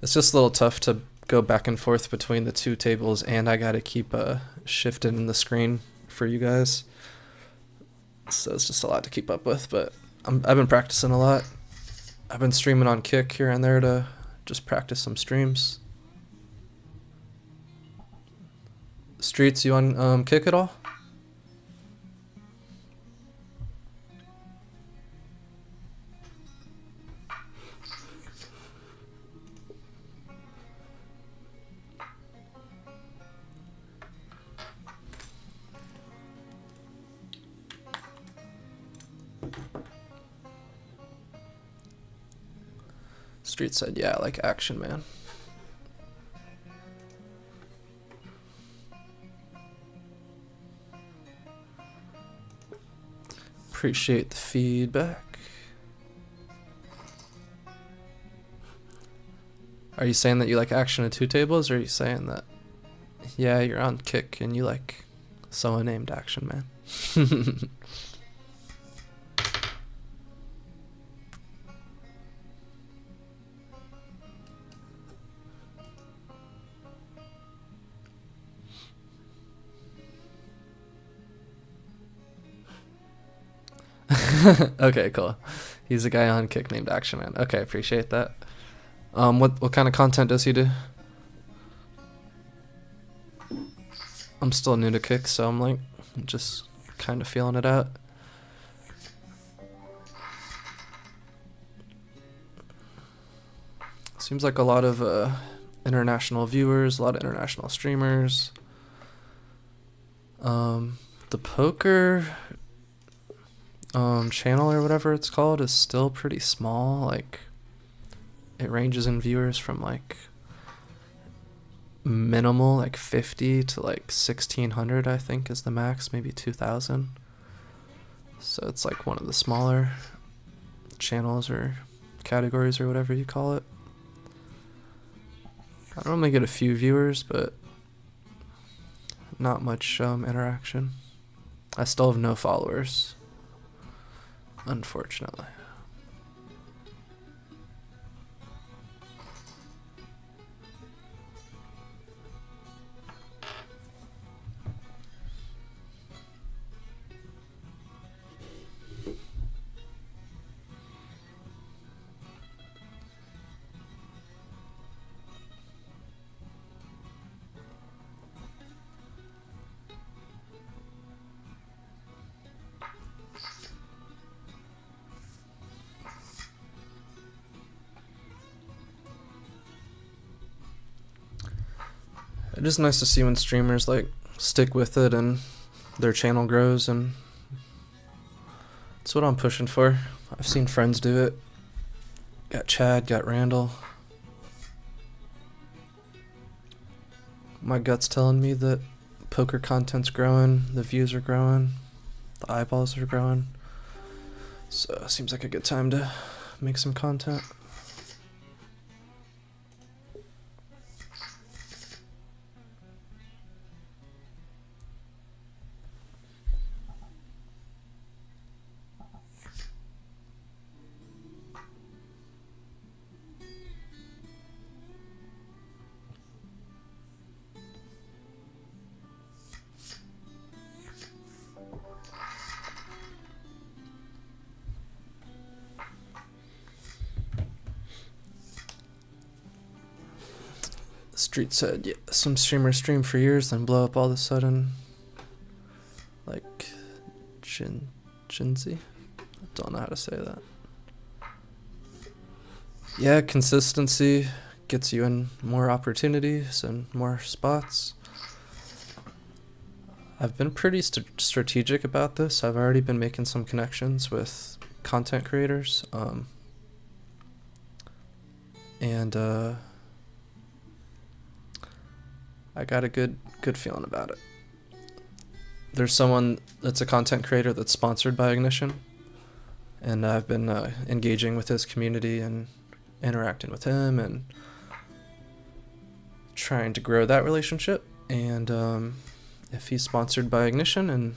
It's just a little tough to go back and forth between the 2 tables, and I got to keep shifting the screen for you guys. So it's just a lot to keep up with, but I've been practicing a lot. I've been streaming on Kick here and there to just practice some streams. Streets, you on Kick at all? Street said, yeah, I like action, man. Appreciate the feedback. Are you saying that you like action at 2 tables, or are you saying that, yeah, you're on kick and you like someone named Action Man? Okay, cool. He's a guy on kick named Action Man. Okay, appreciate that. What kind of content does he do? I'm still new to kick, so I'm just kind of feeling it out. Seems like a lot of international viewers, a lot of international streamers. The poker channel or whatever it's called is still pretty small. Like, it ranges in viewers from like minimal, like 50 to like 1,600, I think is the max, maybe 2,000. So it's like one of the smaller channels or categories or whatever you call it. I normally get a few viewers, but not much interaction. I still have no followers, unfortunately. It is nice to see when streamers like stick with it and their channel grows, and that's what I'm pushing for. I've seen friends do it. Got Chad, got Randall. My gut's telling me that poker content's growing, the views are growing, the eyeballs are growing. So it seems like a good time to make some content. Street said, yeah, some streamers stream for years, then blow up all of a sudden. Like, Jinzy? I don't know how to say that. Yeah, consistency gets you in more opportunities and more spots. I've been pretty strategic about this. I've already been making some connections with content creators. I got a good feeling about it. There's someone that's a content creator that's sponsored by Ignition, and I've been engaging with his community and interacting with him and trying to grow that relationship. And if he's sponsored by Ignition and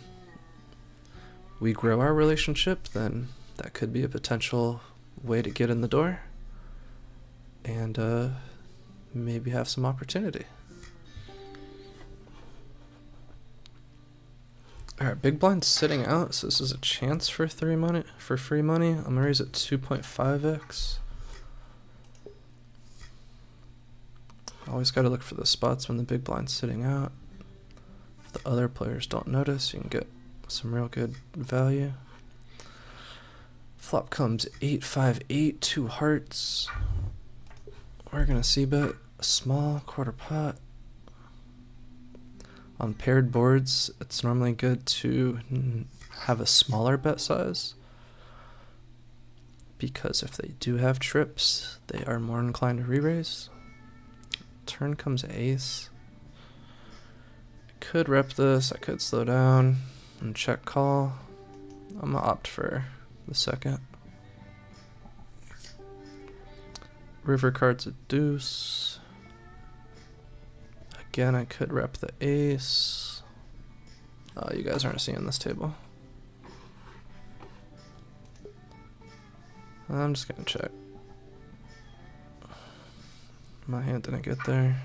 we grow our relationship, then that could be a potential way to get in the door and maybe have some opportunity. Alright, big blind's sitting out, so this is a chance for free money. I'm gonna raise it 2.5x. Always gotta look for the spots when the big blind's sitting out. If the other players don't notice, you can get some real good value. Flop comes 8-5-8, 2 hearts. We're gonna c-bet a small quarter pot. On paired boards, it's normally good to have a smaller bet size, because if they do have trips, they are more inclined to re-raise. Turn comes ace. I could rep this, I could slow down and check call. I'm gonna opt for the second. River card's a deuce. Again, I could rep the ace. Oh, you guys aren't seeing this table. I'm just gonna check. My hand didn't get there.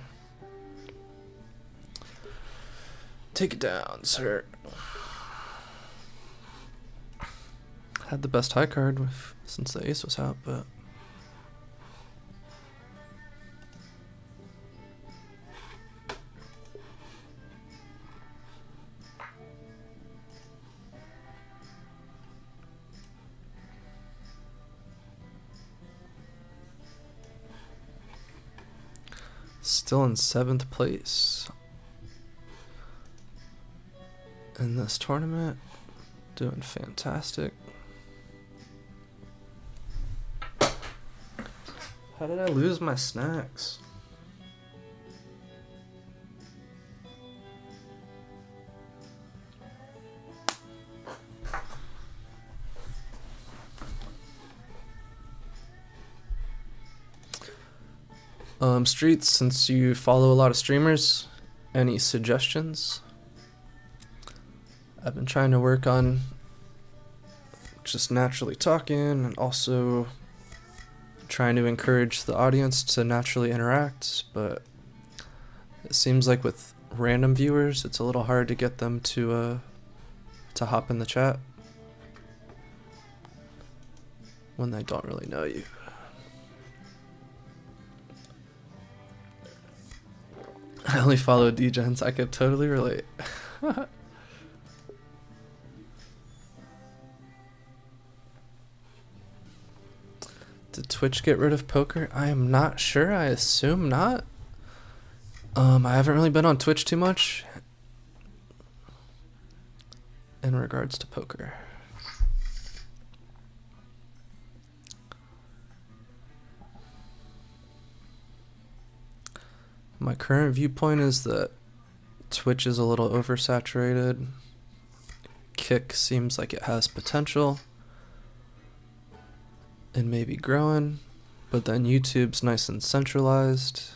Take it down, sir. Had the best high card since the ace was out, but still in 7th place in this tournament, doing fantastic. How did I lose my snacks? Streets, since you follow a lot of streamers, any suggestions? I've been trying to work on just naturally talking and also trying to encourage the audience to naturally interact, but it seems like with random viewers, it's a little hard to get them to hop in the chat when they don't really know you. I only follow D-Gens, I could totally relate. Did Twitch get rid of poker? I am not sure, I assume not. I haven't really been on Twitch too much in regards to poker. My current viewpoint is that Twitch is a little oversaturated. Kick seems like it has potential and maybe growing, but then YouTube's nice and centralized.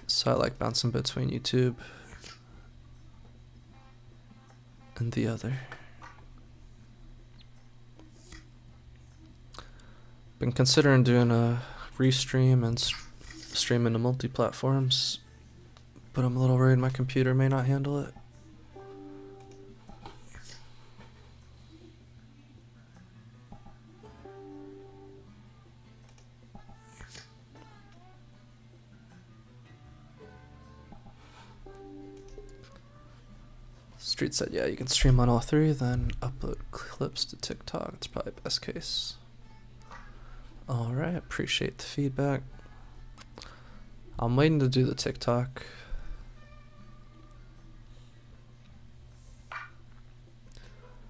So I like bouncing between YouTube and the other. Been considering doing a restream and streaming to multi-platforms, but I'm a little worried my computer may not handle it. Street said, yeah, you can stream on all three, then upload clips to TikTok. It's probably best case. Alright, appreciate the feedback. I'm waiting to do the TikTok.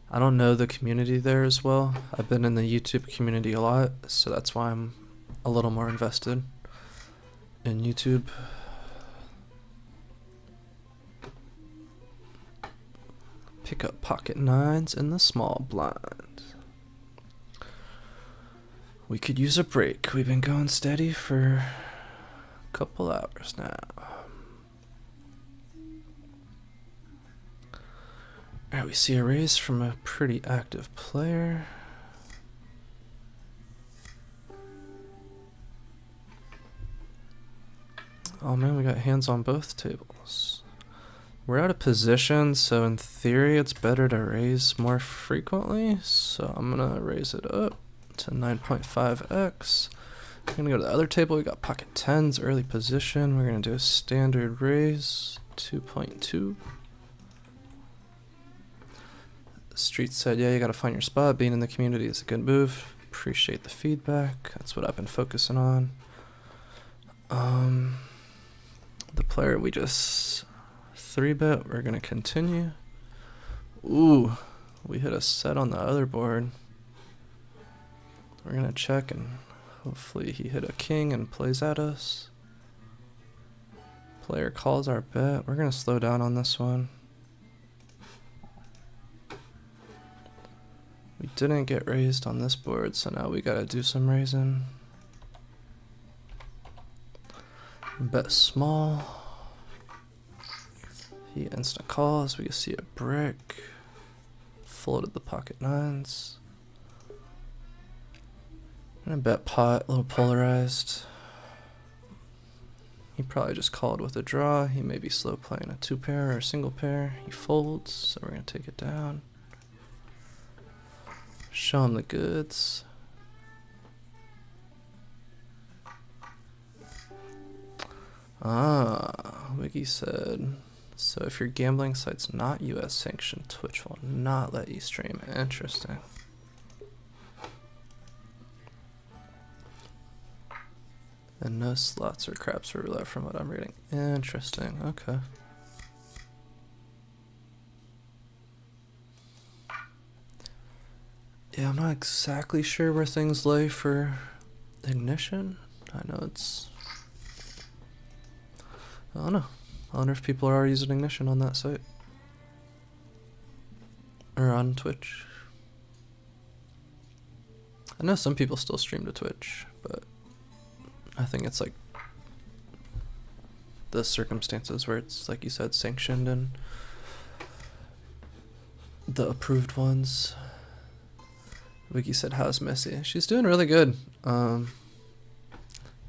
I don't know the community there as well. I've been in the YouTube community a lot, so that's why I'm a little more invested in YouTube. Pick up pocket nines in the small blind. We could use a break. We've been going steady for a couple hours now. Alright, we see a raise from a pretty active player. Oh man, we got hands on both tables. We're out of position, so in theory it's better to raise more frequently. So I'm gonna raise it up to 9.5x. I'm gonna go to the other table. We got pocket tens, early position. We're gonna do a standard raise, 2.2. Street said, yeah, you gotta find your spot. Being in the community is a good move. Appreciate the feedback. That's what I've been focusing on. The player we just 3-bet, we're gonna continue. Ooh, we hit a set on the other board. We're gonna check and hopefully he hit a king and plays at us. Player calls our bet. We're gonna slow down on this one. We didn't get raised on this board, so now we gotta do some raising. Bet small. He instant calls. We can see a brick. Floated the pocket nines. And a bet pot, a little polarized. He probably just called with a draw. He may be slow playing a two pair or a single pair. He folds, so we're gonna take it down. Show him the goods. Wiggy said, so if your gambling site's not US sanctioned, Twitch will not let you stream. Interesting. And no slots or craps for roulette from what I'm reading. Interesting, okay. Yeah, I'm not exactly sure where things lay for ignition. I know it's... I don't know. I wonder if people are using ignition on that site. Or on Twitch. I know some people still stream to Twitch, but I think it's like the circumstances where it's, like you said, sanctioned and the approved ones. Wiki said, how's Missy? She's doing really good.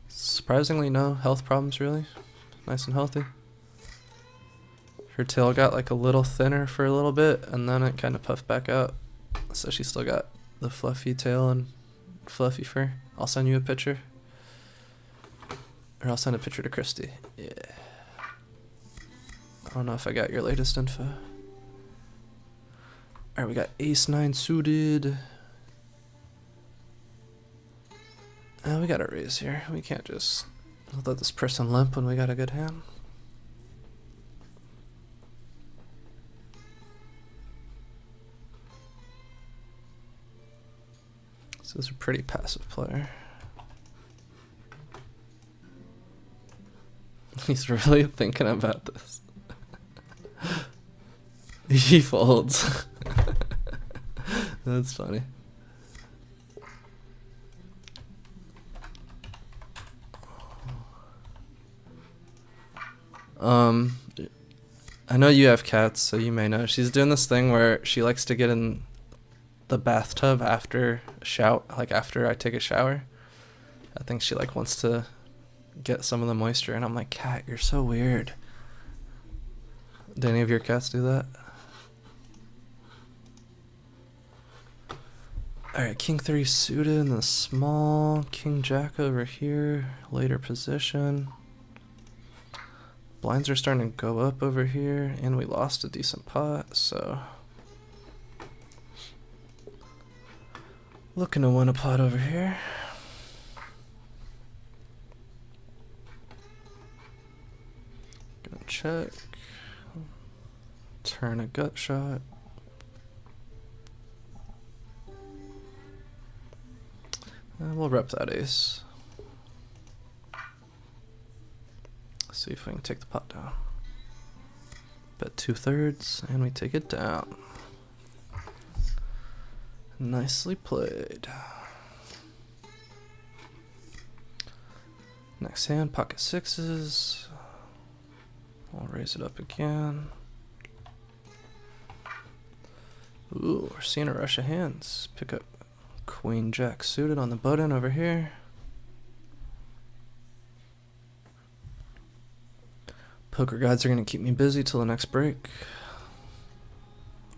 Surprisingly, no health problems really. Nice and healthy. Her tail got like a little thinner for a little bit and then it kind of puffed back out. So she still got the fluffy tail and fluffy fur. I'll send you a picture. Or I'll send a picture to Christy. Yeah. I don't know if I got your latest info. Alright, we got ace 9 suited. We gotta raise here. We can't just let this person limp when we got a good hand. So this is a pretty passive player. He's really thinking about this. He folds. That's funny. I know you have cats, so you may know. She's doing this thing where she likes to get in the bathtub after a shower, like after I take a shower. I think she like wants to get some of the moisture, and I'm like, cat, you're so weird. Do any of your cats do that? Alright, king 3 suited in the small, king jack over here, later position. Blinds are starting to go up over here, and we lost a decent pot, so looking to win a pot over here. Gonna check. Turn a gut shot. And we'll rep that ace. See if we can take the pot down. Bet 2/3, and we take it down. Nicely played. Next hand, pocket sixes. I'll raise it up again. Ooh, we're seeing a rush of hands. Pick up queen jack suited on the button over here. Poker guides are going to keep me busy till the next break.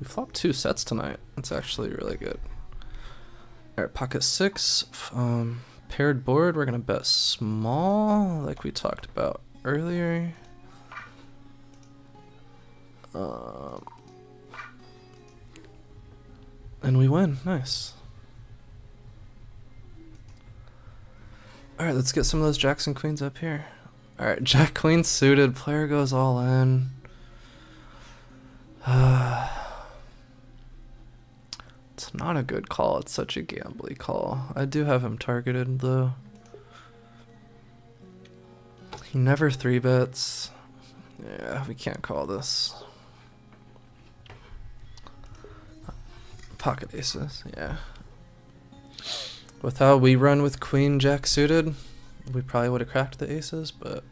We flopped 2 sets tonight. That's actually really good. Alright, pocket 6. Paired board, we're going to bet small, like we talked about earlier. And we win. Nice. Alright, let's get some of those jacks and queens up here. Alright, jack queen suited, player goes all in. It's not a good call, it's such a gambly call. I do have him targeted though. He never 3-bets. Yeah, we can't call this. Pocket aces, yeah. With how we run with queen jack suited, we probably would have cracked the aces, but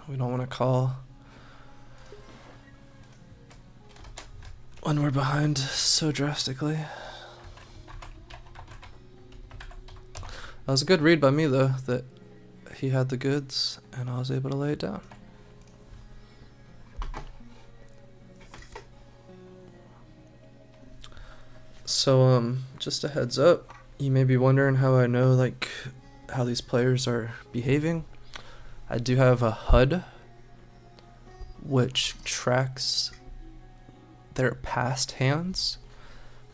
We don't want to call when we're behind so drastically. That was a good read by me, though, that he had the goods, and I was able to lay it down. So, just a heads up, you may be wondering how I know, like, how these players are behaving. I do have a HUD, which tracks their past hands,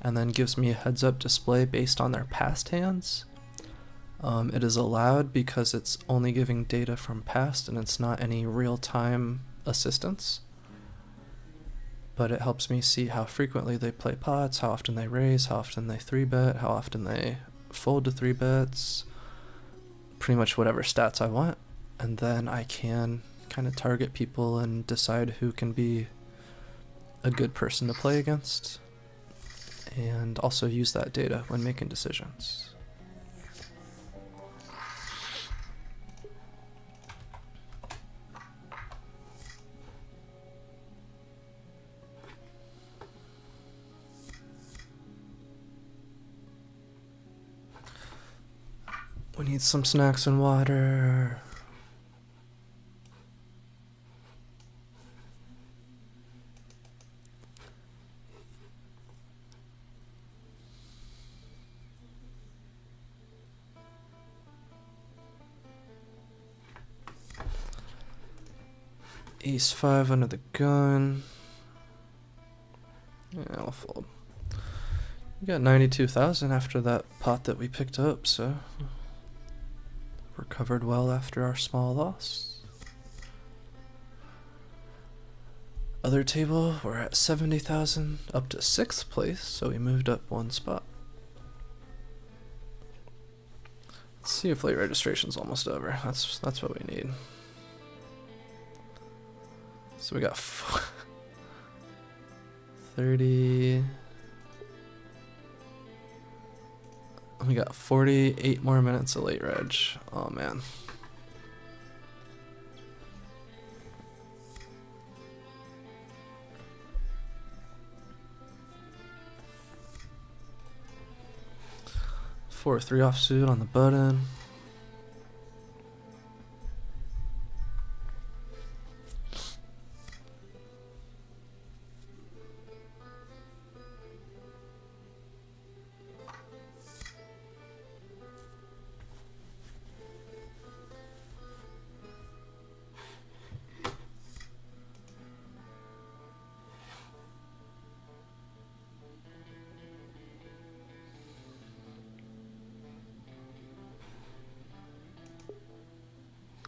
and then gives me a heads up display based on their past hands. It is allowed because it's only giving data from past and it's not any real-time assistance. But it helps me see how frequently they play pots, how often they raise, how often they 3-bet, how often they fold to 3-bets, pretty much whatever stats I want. And then I can kind of target people and decide who can be a good person to play against, and also use that data when making decisions. We need some snacks and water. Ace 5 under the gun. Yeah, I'll fold. We got 92,000 after that pot that we picked up, so recovered well after our small loss. Other table, we're at 70,000, up to 6th place, so we moved up one spot. Let's see if late registration's almost over. That's what we need. So we got 30. We got 48 more minutes of late reg. Oh man. Four 3 offsuit on the button.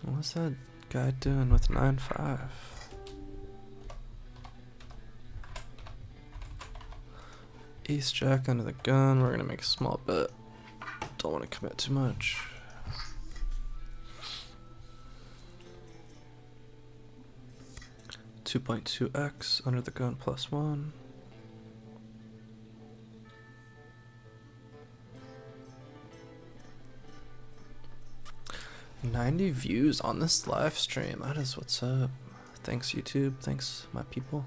What's that guy doing with 9-5? Ace Jack under the gun. We're gonna make a small bet. Don't want to commit too much. $2.2x under the gun +1. 90 views on this live stream. That is what's up. Thanks, YouTube. Thanks, my people.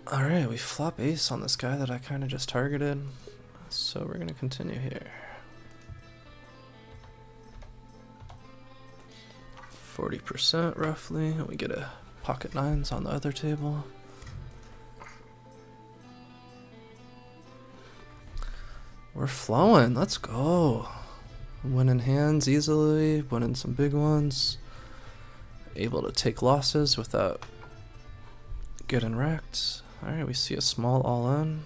Alright, we flop ace on this guy that I kind of just targeted. So we're going to continue here. 40% roughly. And we get a pocket nines on the other table. We're flowing. Let's go. Winning hands easily, winning some big ones, able to take losses without getting wrecked. Alright, we see a small all-in.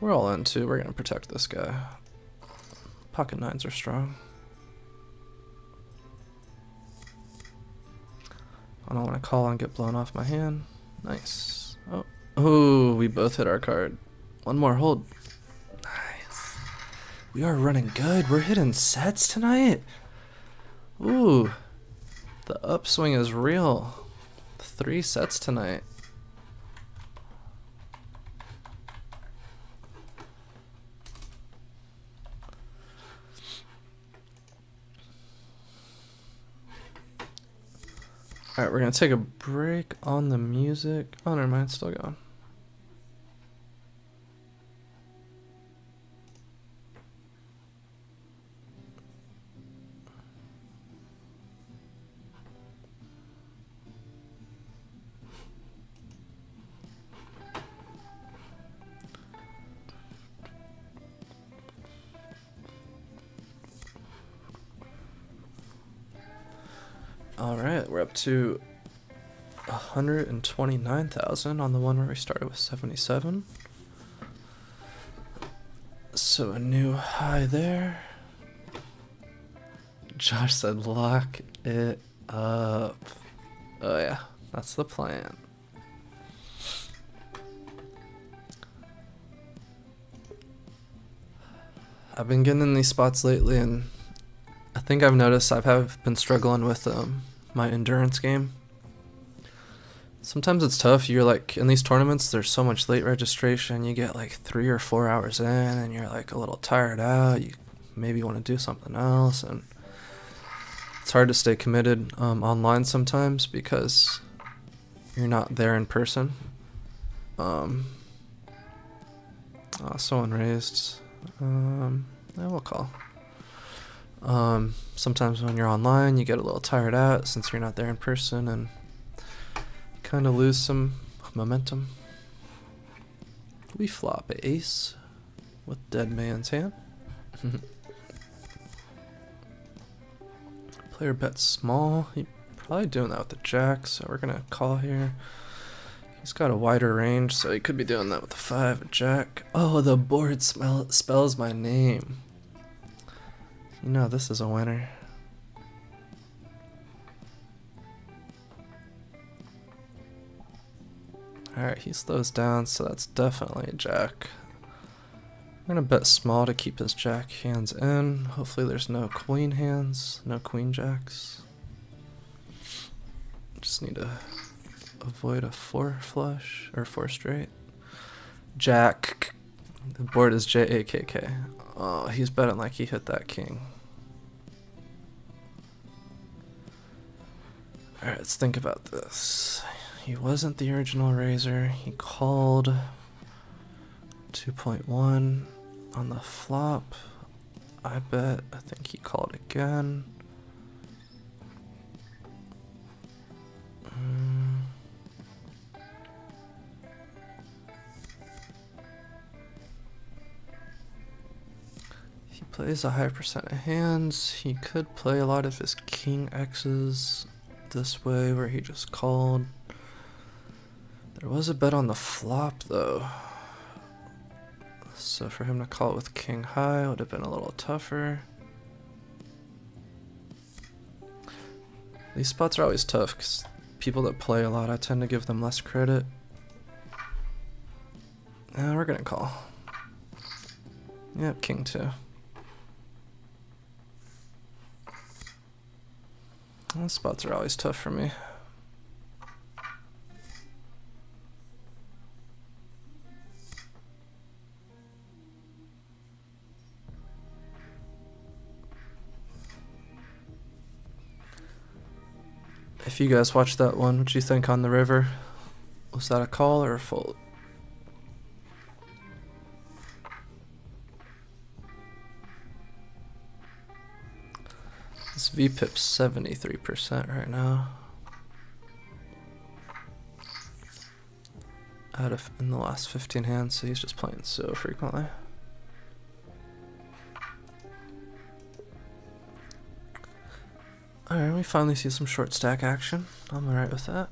We're all in too, we're gonna protect this guy. Pocket nines are strong. I don't want to call and get blown off my hand. Nice. Oh, we both hit our card. One more hold. We are running good. We're hitting sets tonight. Ooh, the upswing is real. 3 sets tonight. Alright, we're gonna take a break on the music. Oh, never mind, it's still going. Alright, we're up to 129,000 on the one where we started with 77. So a new high there. Josh said lock it up. Oh yeah, that's the plan. I've been getting in these spots lately, and I think I've noticed I've been struggling with my endurance game. Sometimes it's tough. You're like, in these tournaments, there's so much late registration. You get like 3 or 4 hours in, and you're like a little tired out. You maybe want to do something else, and it's hard to stay committed online sometimes because you're not there in person. Someone raised. We'll call. Sometimes when you're online, you get a little tired out since you're not there in person, and kind of lose some momentum. We flop ace with dead man's hand. Player bets small. He's probably doing that with the jack, so we're gonna call here. He's got a wider range, so he could be doing that with the 5, a jack. Oh, the board spells my name. You know this is a winner. Alright, he slows down, so that's definitely a jack. I'm gonna bet small to keep his jack hands in. Hopefully there's no queen hands, no queen jacks. Just need to avoid a 4 flush, or 4 straight. Jack. The board is J-A-K-K. Oh, he's betting like he hit that king. Alright, let's think about this. He wasn't the original raiser. He called 2.1 on the flop. I bet. I think he called again. He plays a high percent of hands. He could play a lot of his king X's this way where he just called. There was a bet on the flop though, so for him to call it with king high would have been a little tougher. These spots are always tough because people that play a lot, I tend to give them less credit. We're gonna call. Yep, king 2. Those spots are always tough for me. If you guys watched that one, what'd you think on the river? Was that a call or a fold? This VPIP's 73% right now. In the last 15 hands, so he's just playing so frequently. Alright, we finally see some short stack action. I'm alright with that.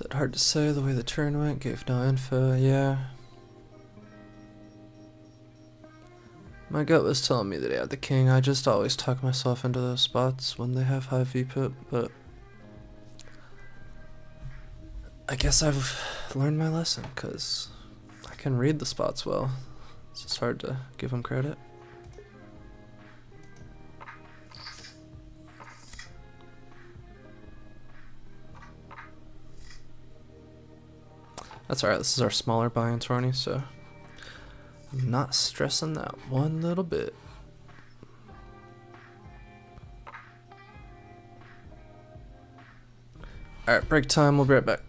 Said hard to say the way the turn went, gave no info, yeah. My gut was telling me that he had the king. I just always talk myself into those spots when they have high VPIP, but I guess I've learned my lesson, because I can read the spots well. It's just hard to give him credit. That's alright, this is our smaller buy-in tourney, so I'm not stressing that one little bit. Alright, break time, we'll be right back.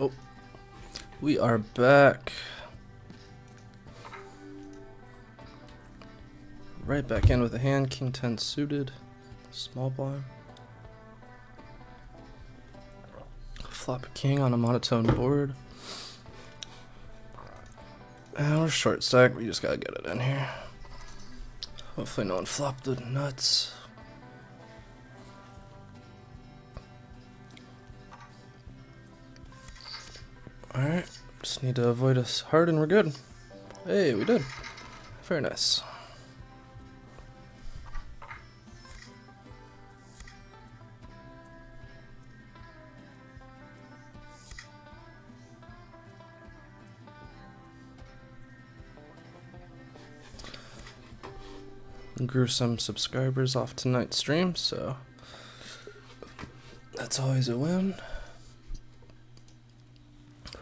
Oh, we are back. Right back in with a hand, king 10 suited, small blind. Flop a king on a monotone board. And we're short stack, we just gotta get it in here. Hopefully no one flopped the nuts. Alright, just need to avoid us hard and we're good. Hey, we did. Very nice. Grew some subscribers off tonight's stream, so that's always a win.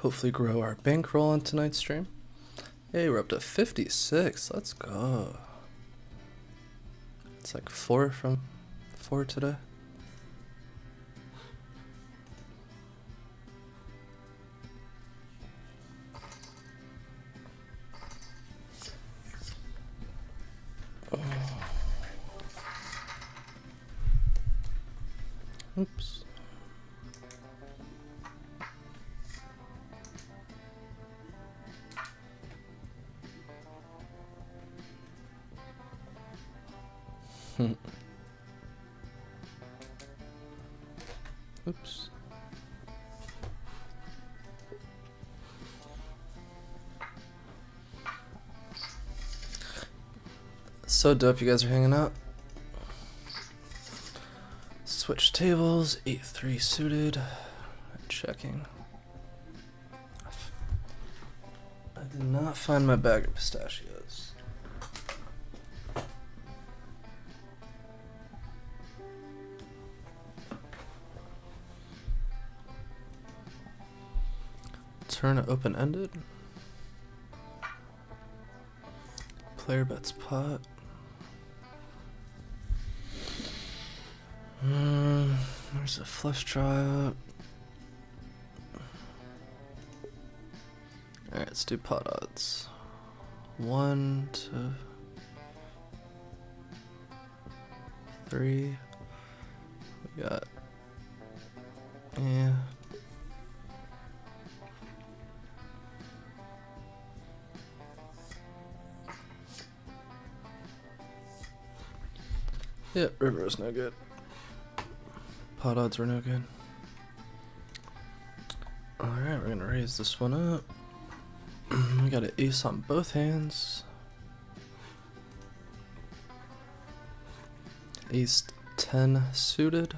Hopefully grow our bankroll on tonight's stream. Hey, we're up to 56. Let's go. It's like 4 from 4 today. Oops. Oops. So dope you guys are hanging out. Switch tables, 8-3 suited, checking. I did not find my bag of pistachios. Turn open-ended. Player bets pot. There's a flush draw. Alright, let's do pot odds. 1, 2, 3. We got, yeah. Yeah, river is no good. Pot odds were no good. Alright, we're gonna raise this one up. We got an ace on both hands. Ace 10 suited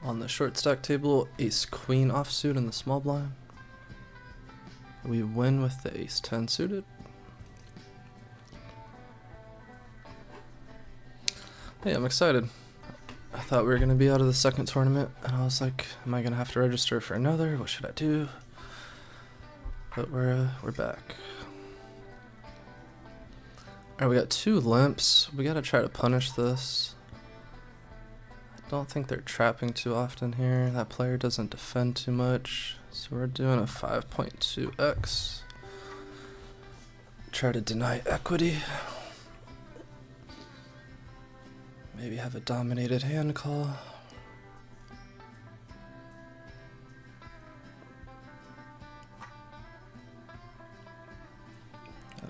on the short stack table. Ace queen offsuit in the small blind. We win with the ace 10 suited. Hey, I'm excited. I thought we were going to be out of the second tournament, and I was like, am I going to have to register for another? What should I do? But we're back. Alright, we got 2 limps. We got to try to punish this. I don't think they're trapping too often here. That player doesn't defend too much. So we're doing a 5.2x. Try to deny equity. Maybe have a dominated hand call.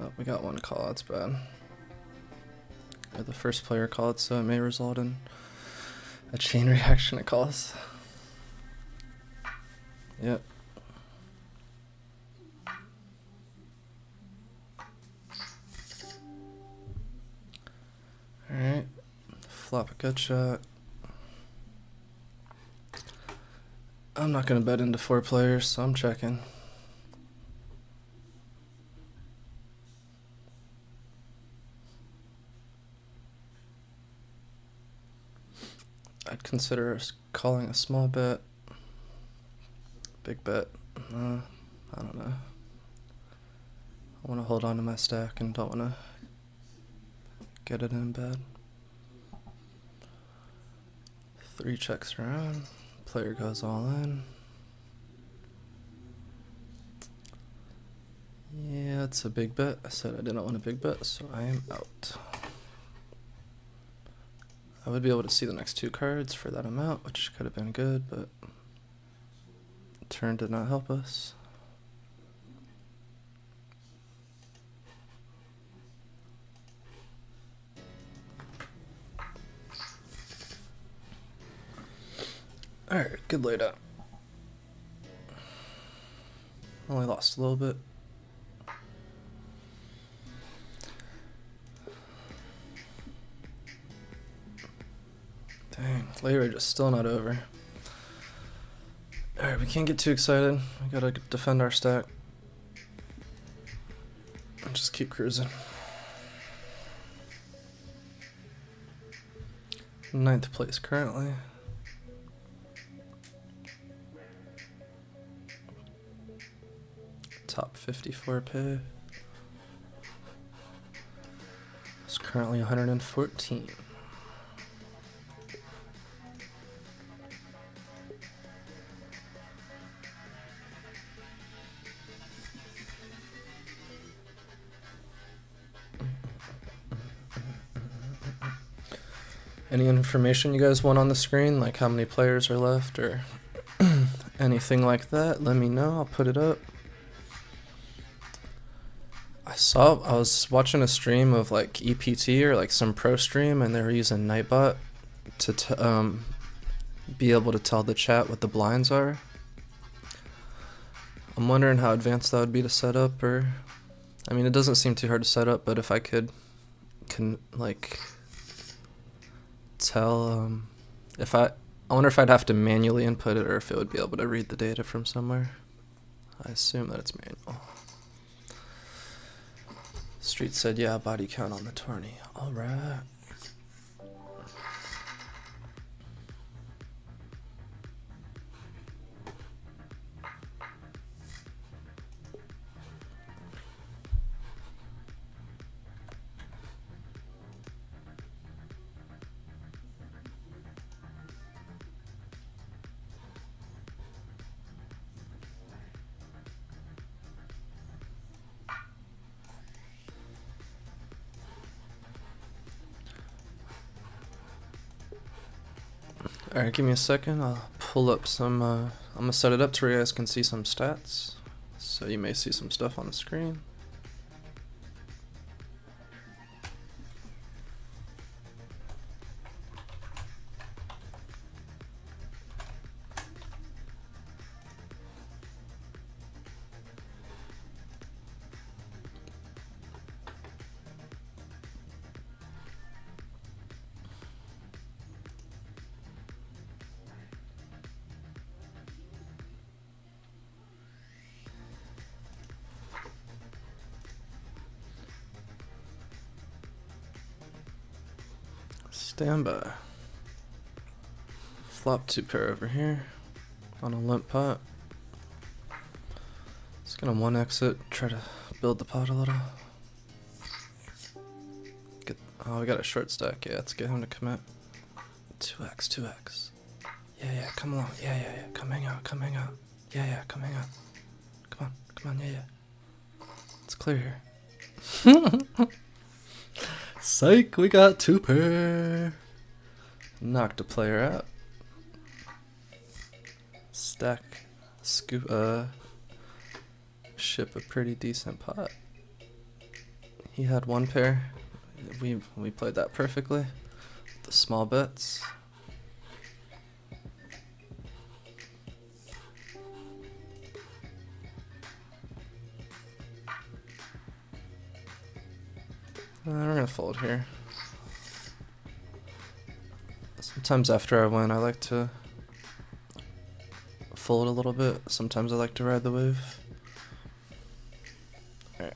Oh, we got one call, that's bad. Or the first player called, so it may result in a chain reaction of calls. Yep. Alright. Flop a gut shot. I'm not gonna bet into 4 players, so I'm checking. I'd consider us calling a small bet. Big bet. I don't know. I want to hold on to my stack and don't want to get it in bad. 3 checks around. Player goes all in. That's a big bet. I said I didn't want a big bet, so I am out. I would be able to see the next two cards for that amount, which could have been good, but turn did not help us. Alright, good laydown. Only lost a little bit. Dang, lay rate is still not over. Alright, we can't get too excited. We gotta defend our stack. And just keep cruising. 9th place currently. Top 54 pay. It's currently 114. Any information you guys want on the screen, like how many players are left or anything like that, let me know. I'll put it up. I was watching a stream of like EPT or like some pro stream, and they were using Nightbot to be able to tell the chat what the blinds are. I'm wondering how advanced that would be to set up, or I mean, it doesn't seem too hard to set up, but if I can like tell I wonder if I'd have to manually input it or if it would be able to read the data from somewhere. I assume that it's manual. Street said, yeah, body count on the tourney. All right. Alright, give me a second. I'll pull up some, I'm gonna set it up to where you guys can see some stats. So you may see some stuff on the screen. Standby. Flop 2 pair over here on a limp pot. Just gonna 1-exit, try to build the pot a little. Oh, we got a short stack. Yeah, let's get him to commit. 2x, 2x. Yeah, come along. Yeah, come hang out, come hang out. Yeah, come hang out. Come on, yeah. It's clear here. Psych, we got 2 pair. Knocked a player out. Stack, scoop, ship a pretty decent pot. He had 1 pair. We played that perfectly. The small bets. We're gonna fold here. Sometimes after I win, I like to fold a little bit. Sometimes I like to ride the wave. Alright.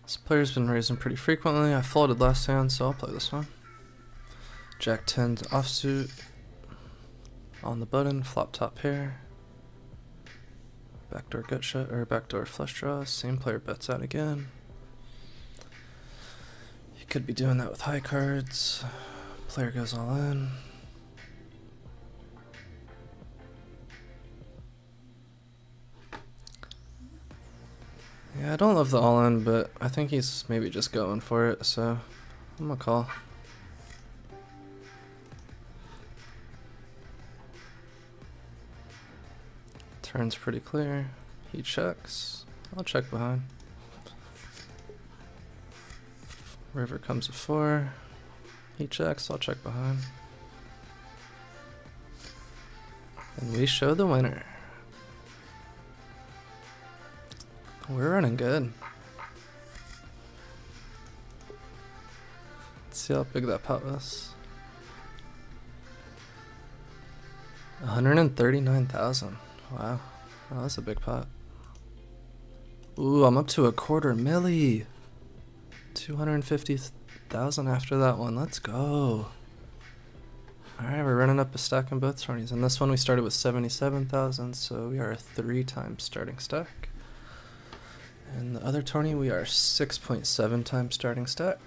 This player's been raising pretty frequently. I folded last hand, so I'll play this one. Jack 10 offsuit on the button, flop top pair. Backdoor gut shot or backdoor flush draw. Same player bets out again. You could be doing that with high cards. Player goes all in. Yeah, I don't love the all in, but I think he's maybe just going for it, so I'm gonna call. Turn's pretty clear. He checks. I'll check behind. River comes a 4. He checks. I'll check behind. And we show the winner. We're running good. Let's see how big that pot was. 139,000. Wow. Oh, that's a big pot. Ooh, I'm up to a quarter milli. 250,000 after that one. Let's go. Alright, we're running up a stack in both tourneys. And this one we started with 77,000, so we are a 3 times starting stack. And the other tourney we are 6.7 times starting stack.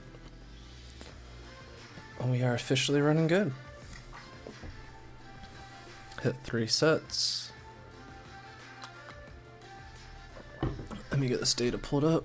And we are officially running good. Hit 3 sets. Let me get this data pulled up.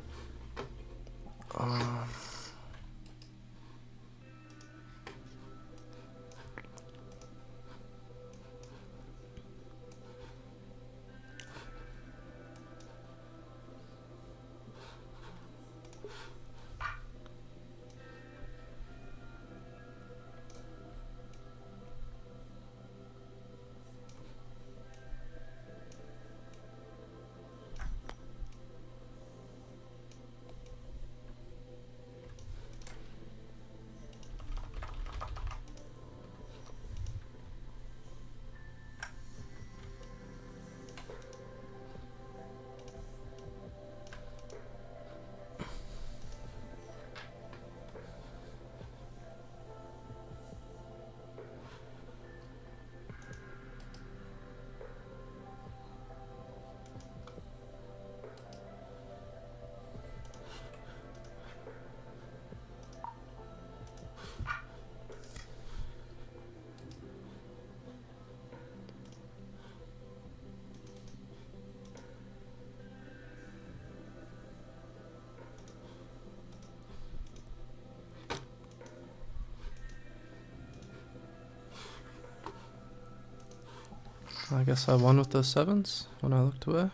I guess I won with those 7s when I looked away.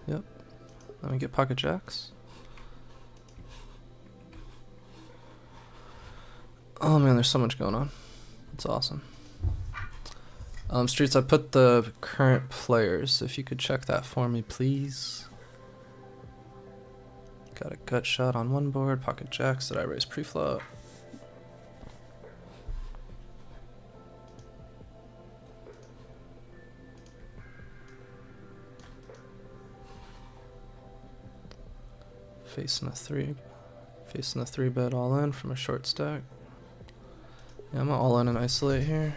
Yep. Let me get pocket jacks. Oh man, there's so much going on. It's awesome. Streets, I put the current players. If you could check that for me, please. Got a gut shot on one board. Pocket jacks that I raised pre-flop. Facing a 3 bet all in from a short stack. Yeah, I'm gonna all in and isolate here.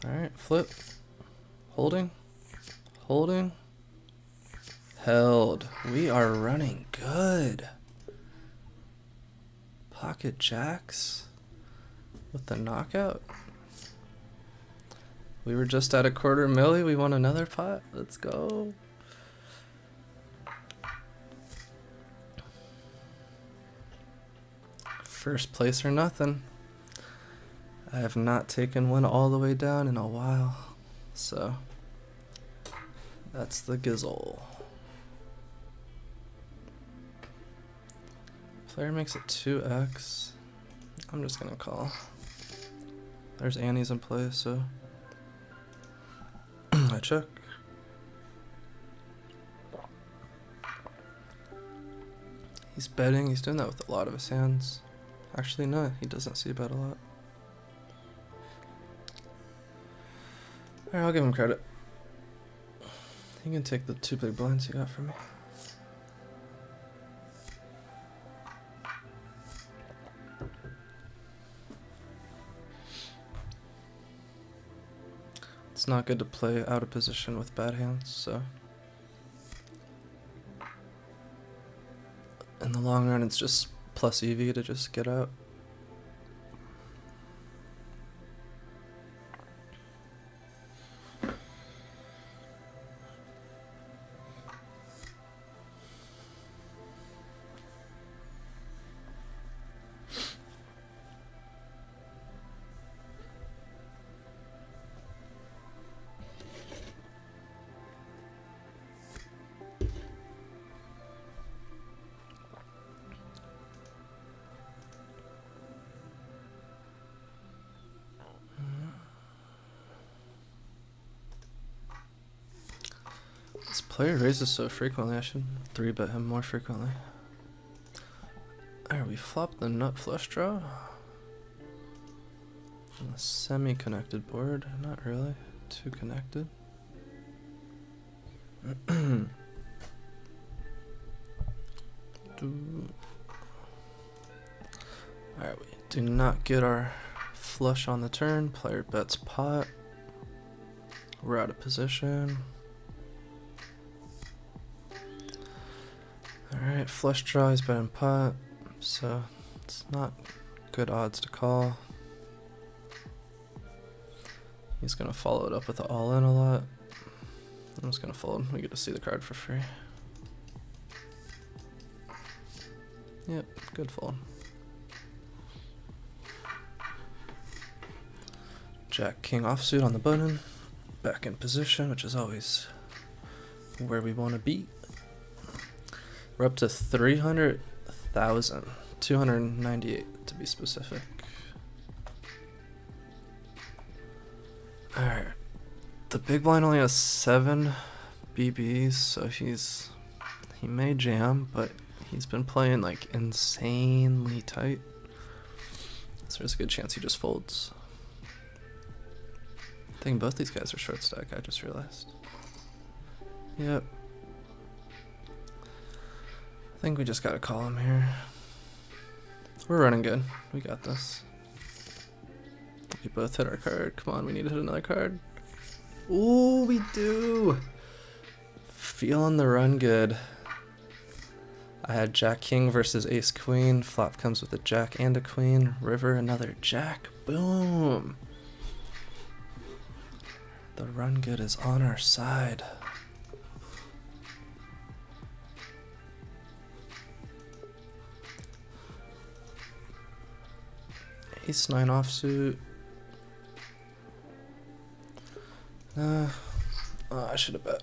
Alright, flip. Holding. Holding. Held. We are running good. Pocket jacks with the knockout. We were just at a quarter milli. We won another pot. Let's go. First place or nothing. I have not taken one all the way down in a while, so that's the gizzle. Player makes it 2x. I'm just gonna call. There's Annie's in play, so I check. He's betting. He's doing that with a lot of his hands. Actually, no, he doesn't see bet a lot. Alright, I'll give him credit. He can take the 2 big blinds he got from me. not good to play out of position with bad hands, so in the long run it's just plus EV to just get out. This player raises so frequently, I should 3-bet him more frequently. Alright, we flopped the nut flush draw. On a semi-connected board, not really too connected. Alright, we do not get our flush on the turn. Player bets pot. We're out of position. Alright, flush draw is betting pot, so it's not good odds to call. He's gonna follow it up with the all-in a lot. I'm just gonna fold. We get to see the card for free. Yep, good fold. Jack King offsuit on the button. Back in position, which is always where we want to be. We're up to 300,000, 298 to be specific. Alright, the big blind only has 7 BBs, so he may jam, but he's been playing like insanely tight. So there's a good chance he just folds. I think both these guys are short stack, I just realized. Yep. I think we just gotta call him here. We're running good. We got this. We both hit our card. Come on, we need to hit another card. Ooh, we do! Feeling the run good. I had Jack King versus Ace Queen. Flop comes with a Jack and a Queen. River, another Jack. Boom! The run good is on our side. Ace 9 offsuit. Oh, I should have bet.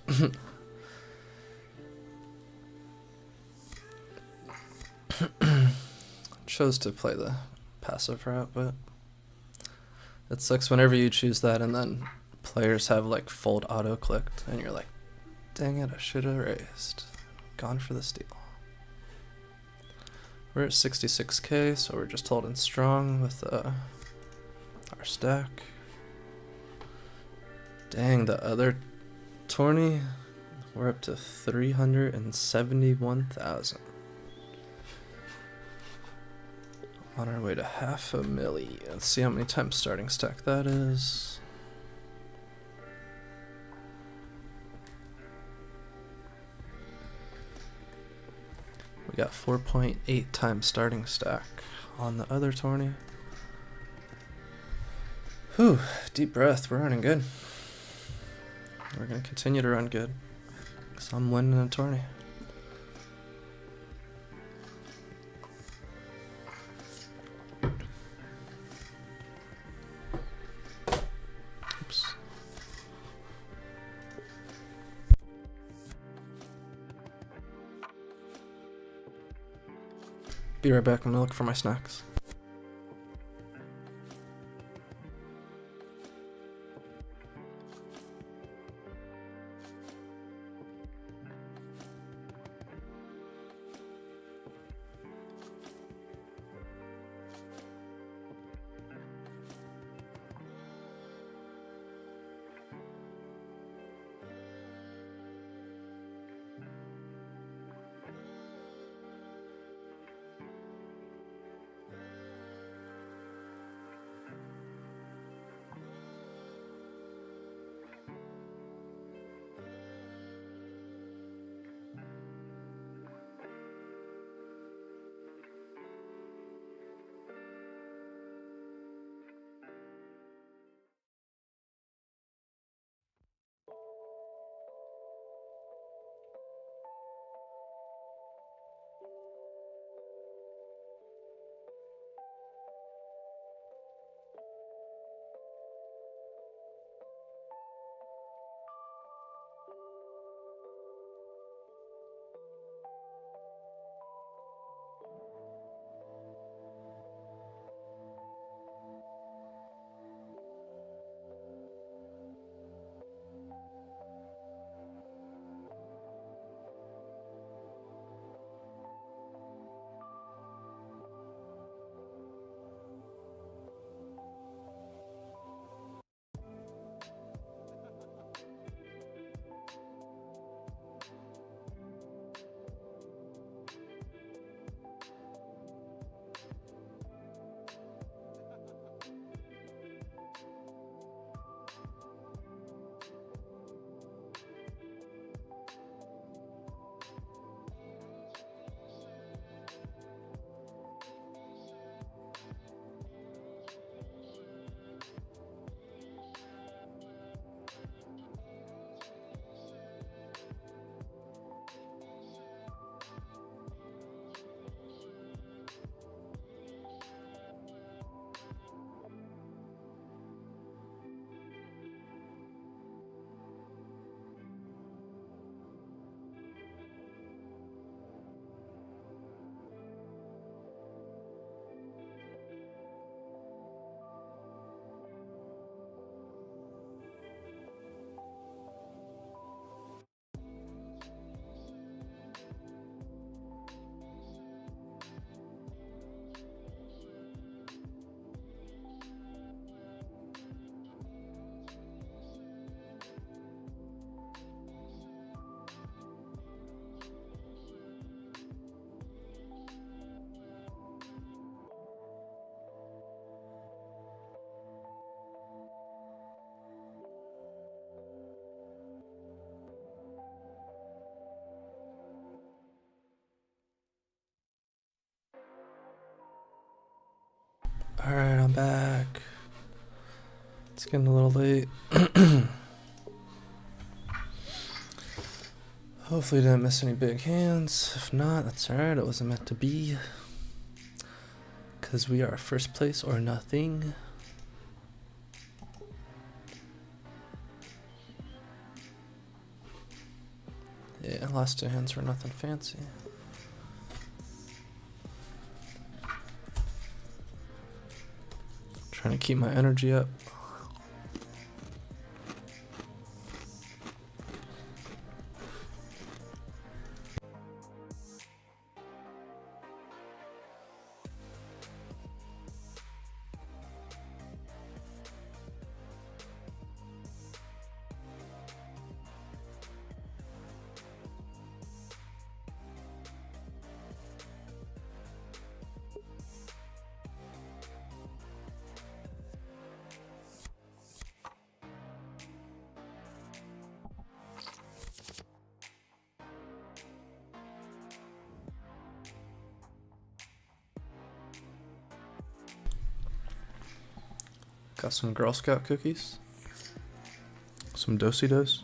Chose to play the passive route, but it sucks whenever you choose that and then players have like fold auto clicked and you're like, dang it, I should have raised. Gone for the steal. We're at 66k, so we're just holding strong with our stack. Dang, the other tourney, we're up to 371,000. On our way to 500,000. Let's see how many times starting stack that is. We got 4.8 times starting stack on the other tourney. Whew, deep breath, we're running good. We're gonna continue to run good, because I'm winning a tourney. Oops. Be right back, I'm gonna look for my snacks. back. It's getting a little late. Hopefully didn't miss any big hands. If not, that's alright. It wasn't meant to be. Because we are first place or nothing. Yeah, last 2 hands were nothing fancy. Trying to keep my energy up. Got some Girl Scout cookies. Some Do-si-dos.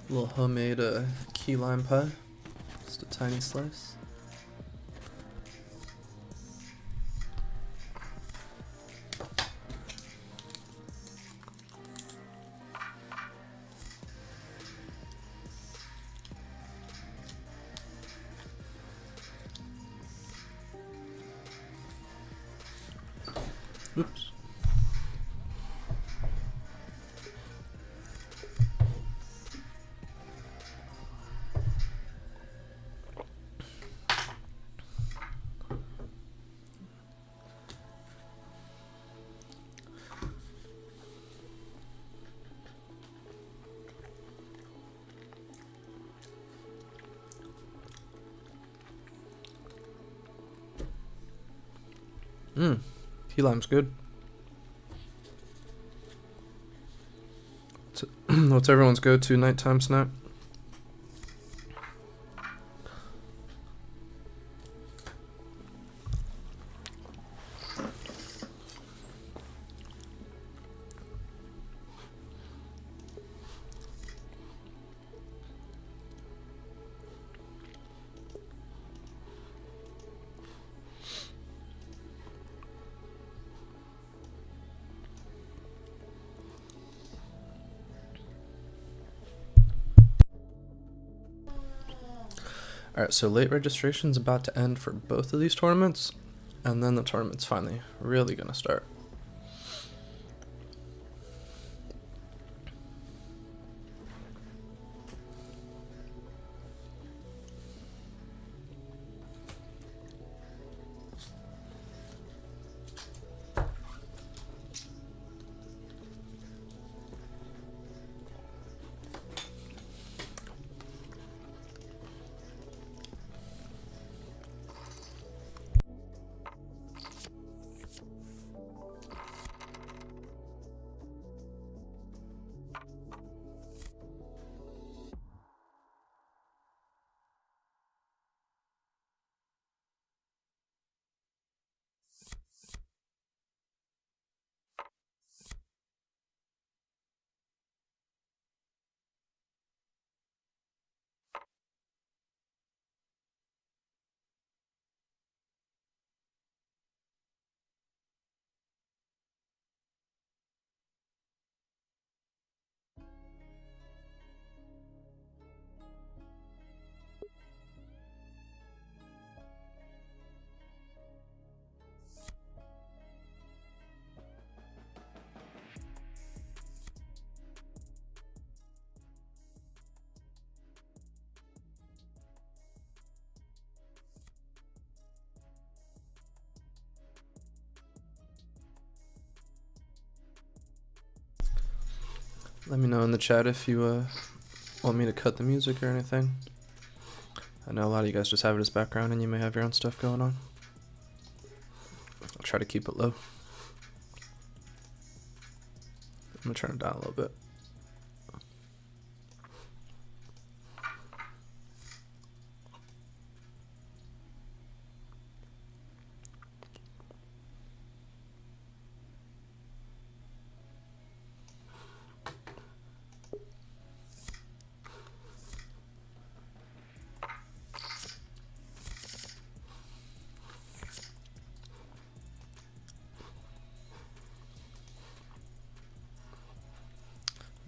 Little homemade key lime pie. Just a tiny slice. Oops. Key lime's good. What's everyone's go-to nighttime snack? Alright, so late registration's about to end for both of these tournaments, and then the tournament's finally really gonna start. Let me know in the chat if you want me to cut the music or anything. I know a lot of you guys just have it as background and you may have your own stuff going on. I'll try to keep it low. I'm gonna turn it down a little bit.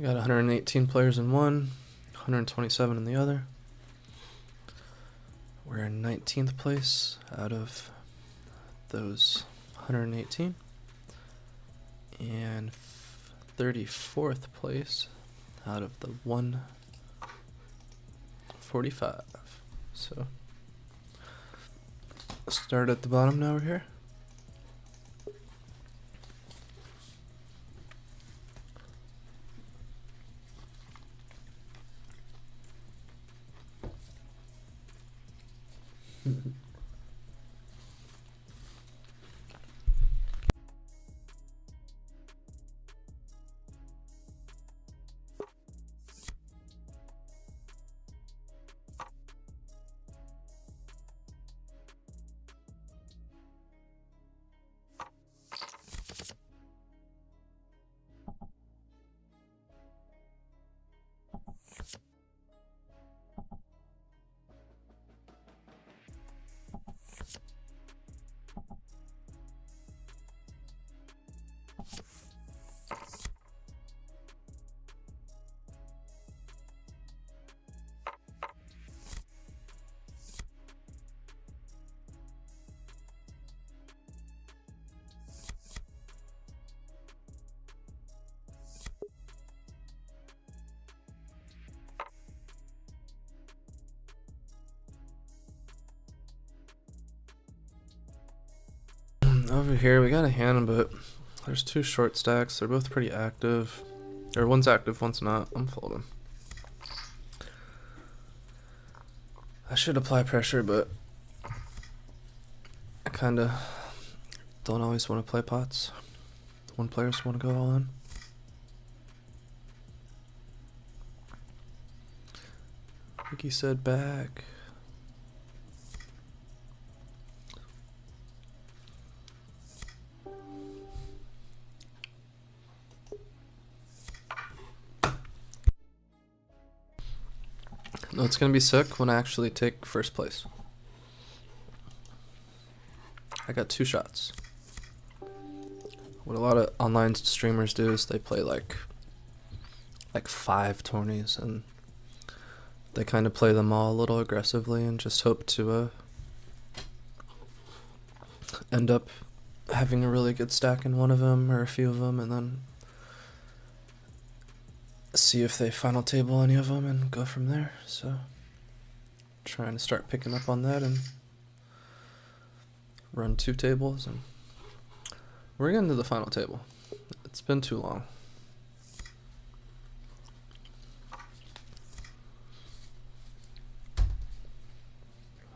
We got 118 players in one, 127 in the other. We're in 19th place out of those 118. And 34th place out of the 145. So, start at the bottom now, we're here. Over here we got a hand, but there's two short stacks. They're both pretty active. Or one's active, one's not. I'm folding. I should apply pressure, but I kinda don't always want to play pots. One players want to go all in. I think he said back. No, it's gonna be sick when I actually take first place. I got 2 shots. What a lot of online streamers do is they play like 5 tourneys, and they kind of play them all a little aggressively and just hope to end up having a really good stack in one of them or a few of them, and then see if they final table any of them and go from there. So trying to start picking up on that and run 2 tables, and we're getting to the final table. It's been too long.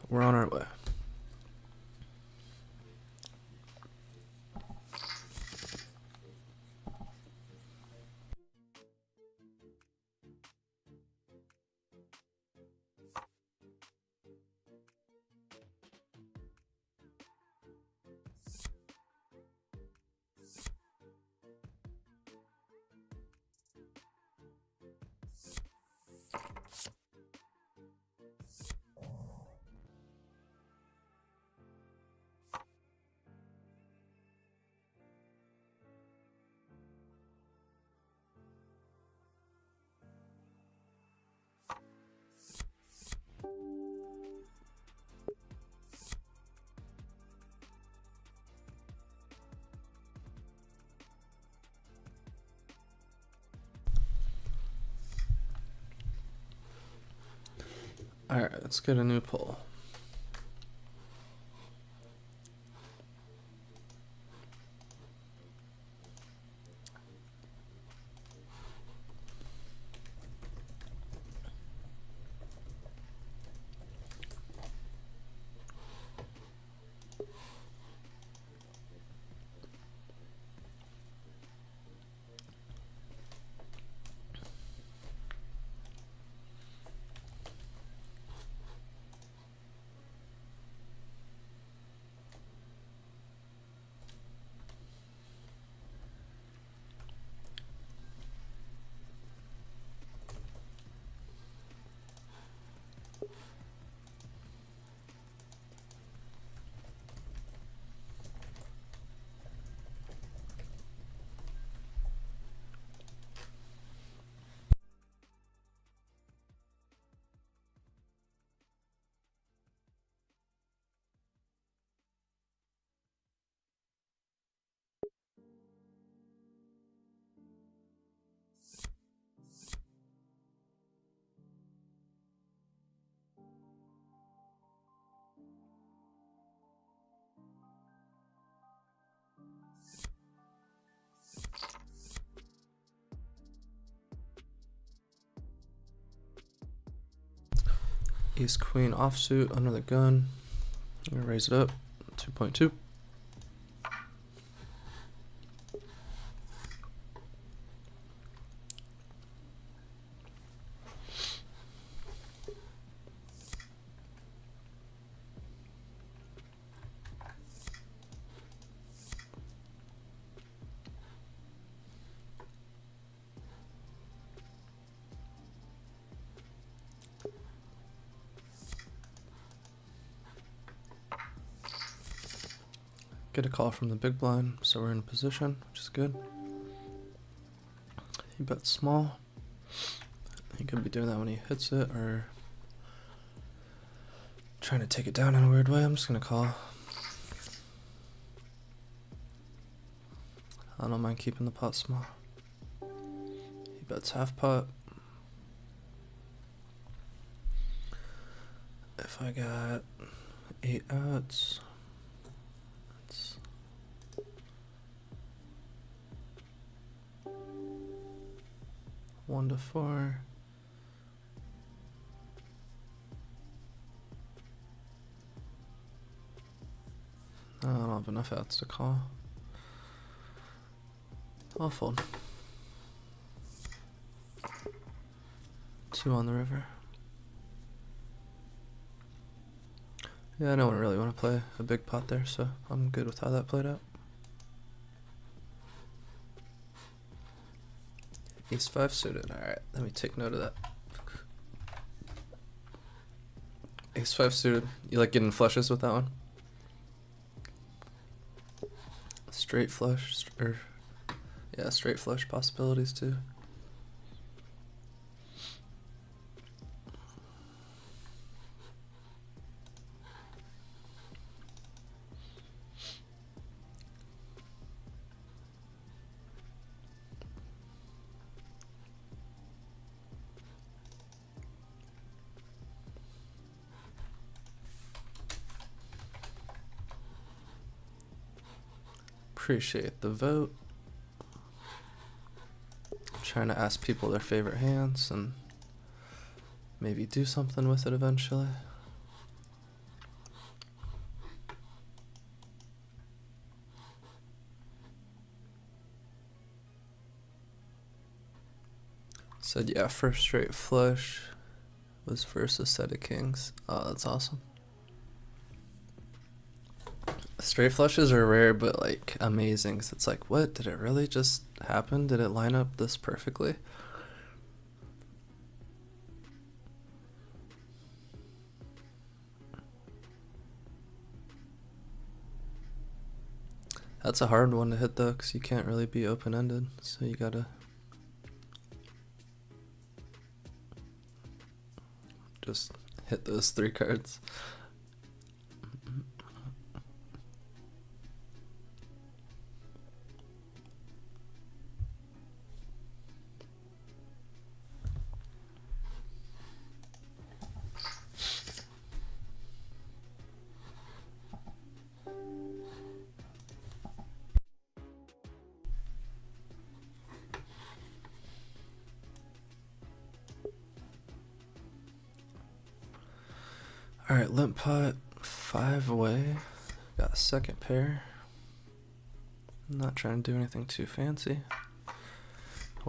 We're on our way. Alright, let's get a new pull. Ace queen offsuit under the gun. I'm gonna raise it up. 2.2. Get a call from the big blind, so we're in position, which is good. He bets small. He could be doing that when he hits it, or trying to take it down in a weird way. I'm just gonna call. I don't mind keeping the pot small. He bets half pot. If I got 8 outs, it's 1 to 4. I don't have enough outs to call. I'll fold. 2 on the river. Yeah, I don't really want to play a big pot there, so I'm good with how that played out. Ace 5 suited. Alright, let me take note of that. Ace 5 suited. You like getting flushes with that one? Straight flush, or yeah, straight flush possibilities too. Appreciate the vote. I'm trying to ask people their favorite hands and maybe do something with it eventually. Said yeah, first straight flush was versus set of kings. Oh, that's awesome. Straight flushes are rare, but like amazing. So it's like, what? Did it really just happen? Did it line up this perfectly? That's a hard one to hit though, because you can't really be open-ended. So you gotta just hit those 3 cards. Alright, limp pot, 5 away. Got a second pair. I'm not trying to do anything too fancy.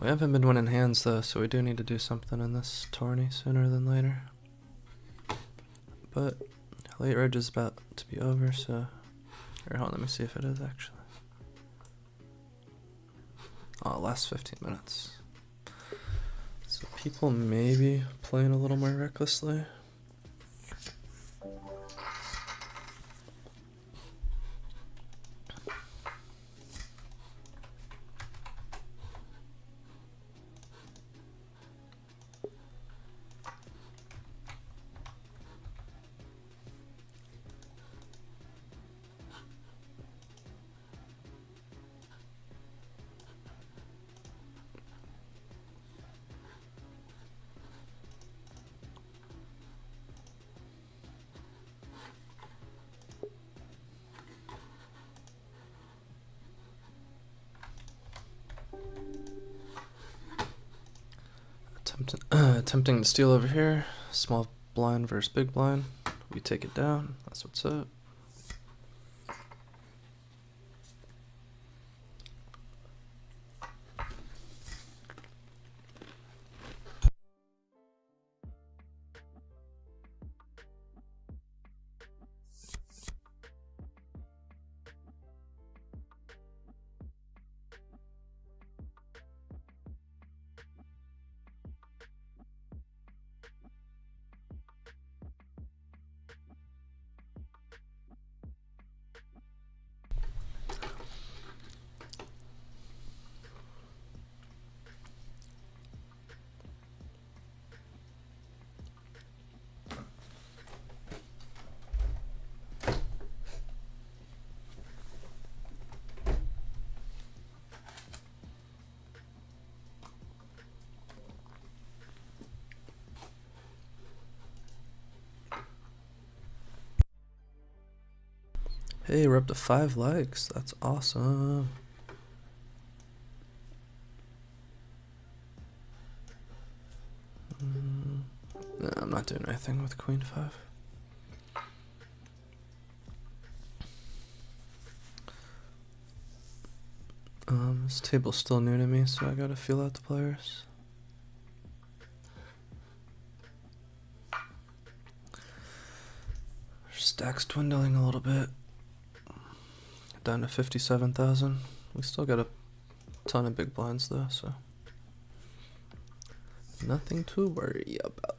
We haven't been winning hands though, so we do need to do something in this tourney sooner than later. But late reg is about to be over, so or hold on, let me see if it is actually. Oh, last 15 minutes. So people may be playing a little more recklessly. Attempting to steal over here. Small blind versus big blind. We take it down. That's what's up. Hey, we're up to 5 likes. That's awesome. No, I'm not doing anything with Queen 5. This table's still new to me, so I gotta feel out the players. Stack's dwindling a little bit. Down to 57,000. We still got a ton of big blinds though, so nothing to worry about.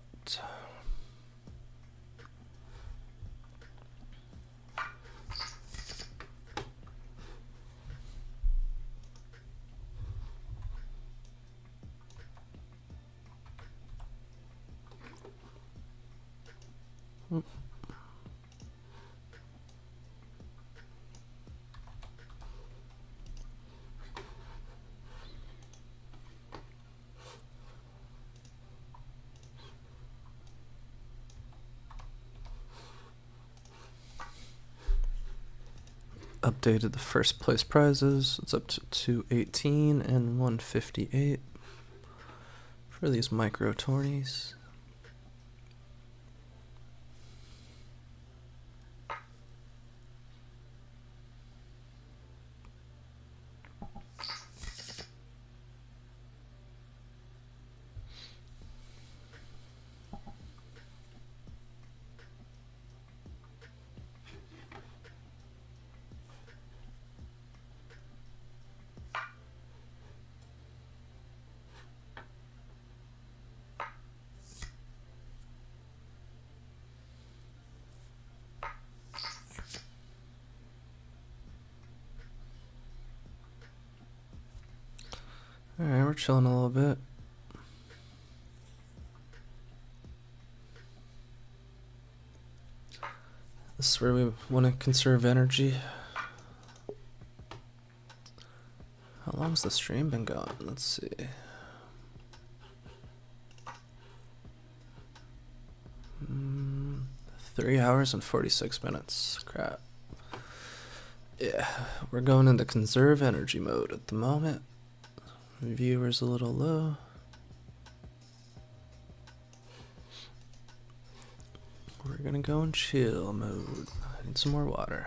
Updated the first place prizes. It's up to 218 and 158 for these micro tourneys. Alright, we're chilling a little bit. This is where we want to conserve energy. How long's the stream been going? Let's see. Mm, 3 hours and 46 minutes. Crap. Yeah, we're going into conserve energy mode at the moment. Viewers a little low. We're gonna go in chill mode. I need some more water.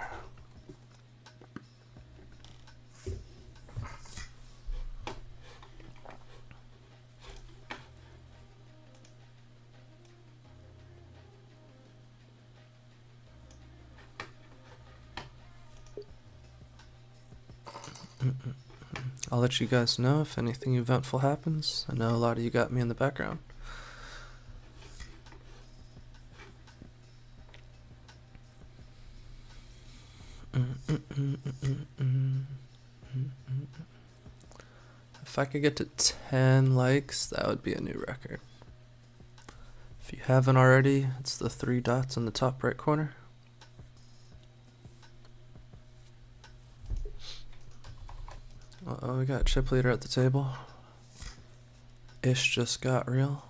I'll let you guys know if anything eventful happens. I know a lot of you got me in the background. If I could get to 10 likes, that would be a new record. If you haven't already, it's the 3 dots in the top right corner. Uh-oh, we got chip leader at the table. Ish just got real.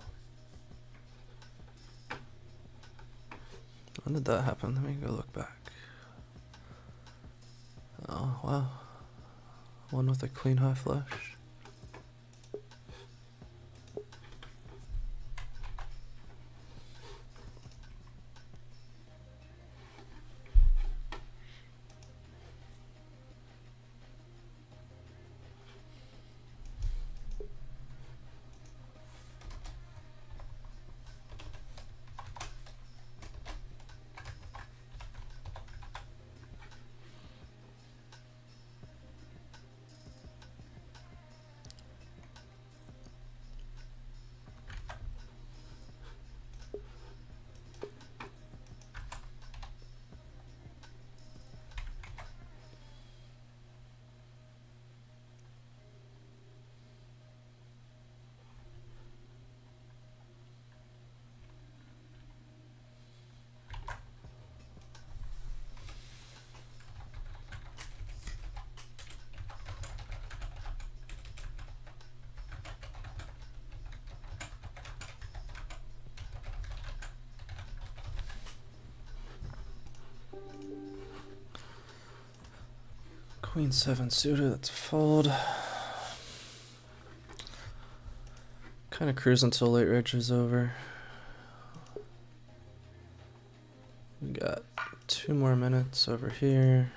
When did that happen? Let me go look back. Oh, wow. One with a queen high flush. Queen 7 suited, that's a fold. Kind of cruise until late reg is over. We got 2 more minutes over here.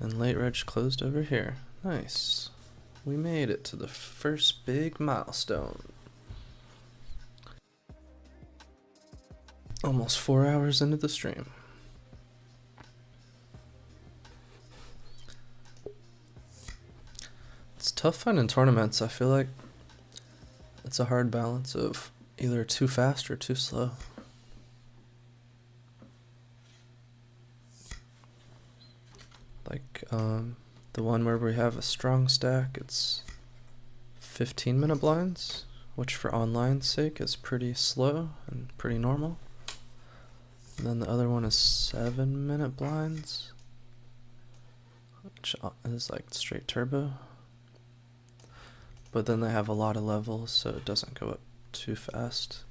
And late reg closed over here. Nice. We made it to the first big milestone. Almost 4 hours into the stream. It's tough finding tournaments. I feel like it's a hard balance of either too fast or too slow. Like the one where we have a strong stack, it's 15-minute blinds, which for online's sake is pretty slow and pretty normal. And then the other one is 7-minute blinds, which is like straight turbo. But then they have a lot of levels, so it doesn't go up too fast.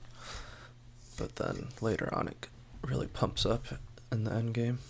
But then later on it really pumps up in the end game.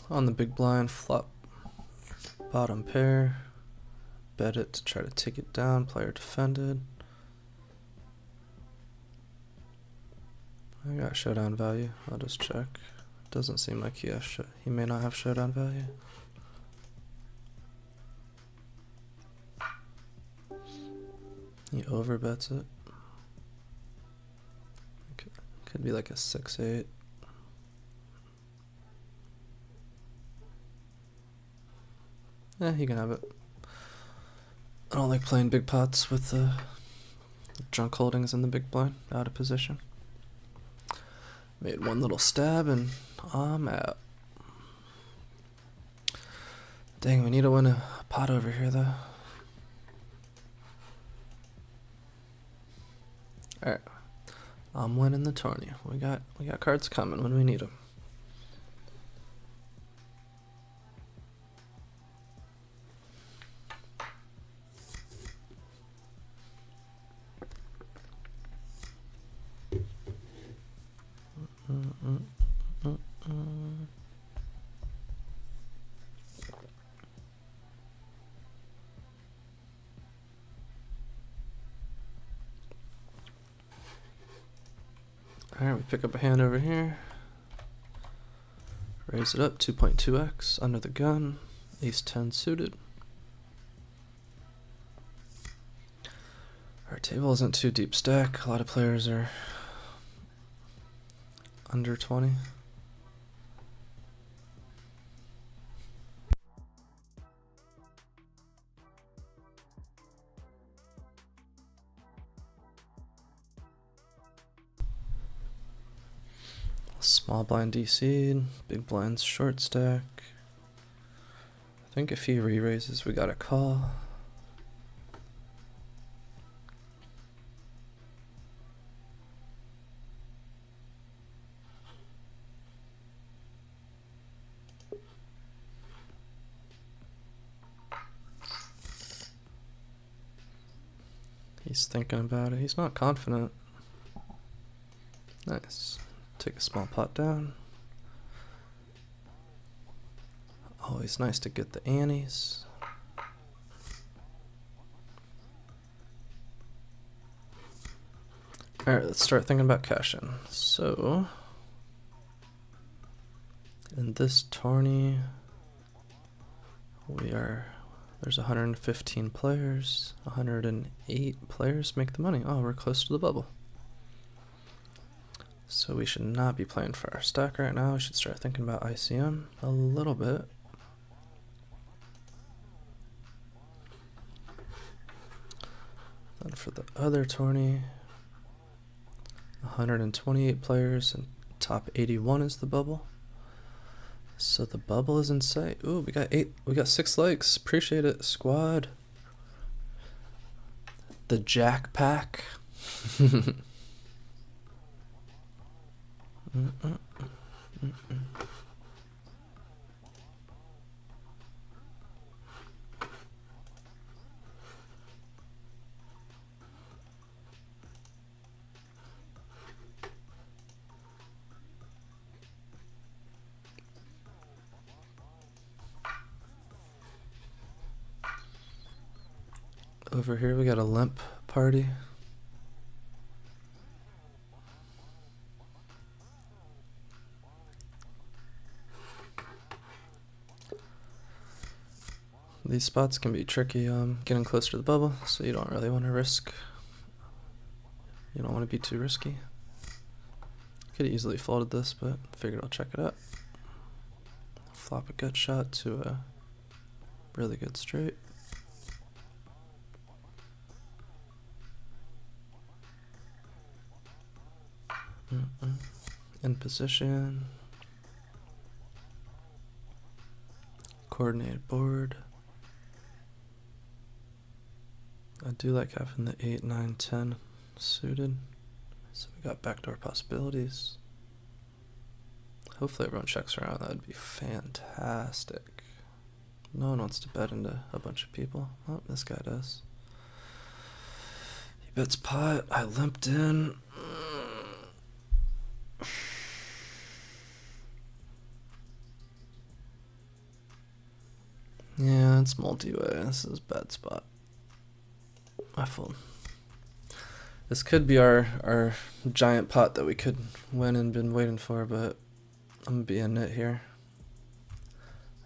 On the big blind, flop bottom pair, bet it to try to take it down, player defended. I got showdown value, I'll just check. Doesn't seem like he may not have showdown value. He overbets it. Could be like a 6-8. Yeah, he can have it. I don't like playing big pots with junk holdings in the big blind, out of position. Made one little stab and I'm out. Dang, we need to win a pot over here though. Alright, I'm winning the tourney. We got cards coming when we need them. Alright, we pick up a hand over here. Raise it up, 2.2x, under the gun, ace 10 suited. Our table isn't too deep stack, a lot of players are under 20. Small blind DC'd, big blinds short stack. I think if he re-raises, we got a call. He's thinking about it. He's not confident. Nice. Take a small pot down. Always nice to get the antes. Alright, let's start thinking about cashing. So, in this tourney, we are There's 115 players. 108 players make the money. Oh, we're close to the bubble. So we should not be playing for our stack right now. We should start thinking about ICM a little bit. Then for the other tourney, 128 players and top 81 is the bubble. So the bubble is in sight. Ooh, we got 6 likes. Appreciate it, squad. The Jack Pack. Over here we got a limp party. These spots can be tricky getting closer to the bubble, so you don't really want to risk. You don't want to be too risky. Could have easily folded this, but figured I'll check it out. Flop a gut shot to a really good straight. In position. Coordinated board. I do like having the 8, 9, 10 suited. So we got backdoor possibilities. Hopefully everyone checks around. That would be fantastic. No one wants to bet into a bunch of people. Oh, this guy does. He bets pot. I limped in. Yeah, it's multi-way. This is a bad spot. I fold. This could be our giant pot that we could win and been waiting for, but I'm gonna be in it here.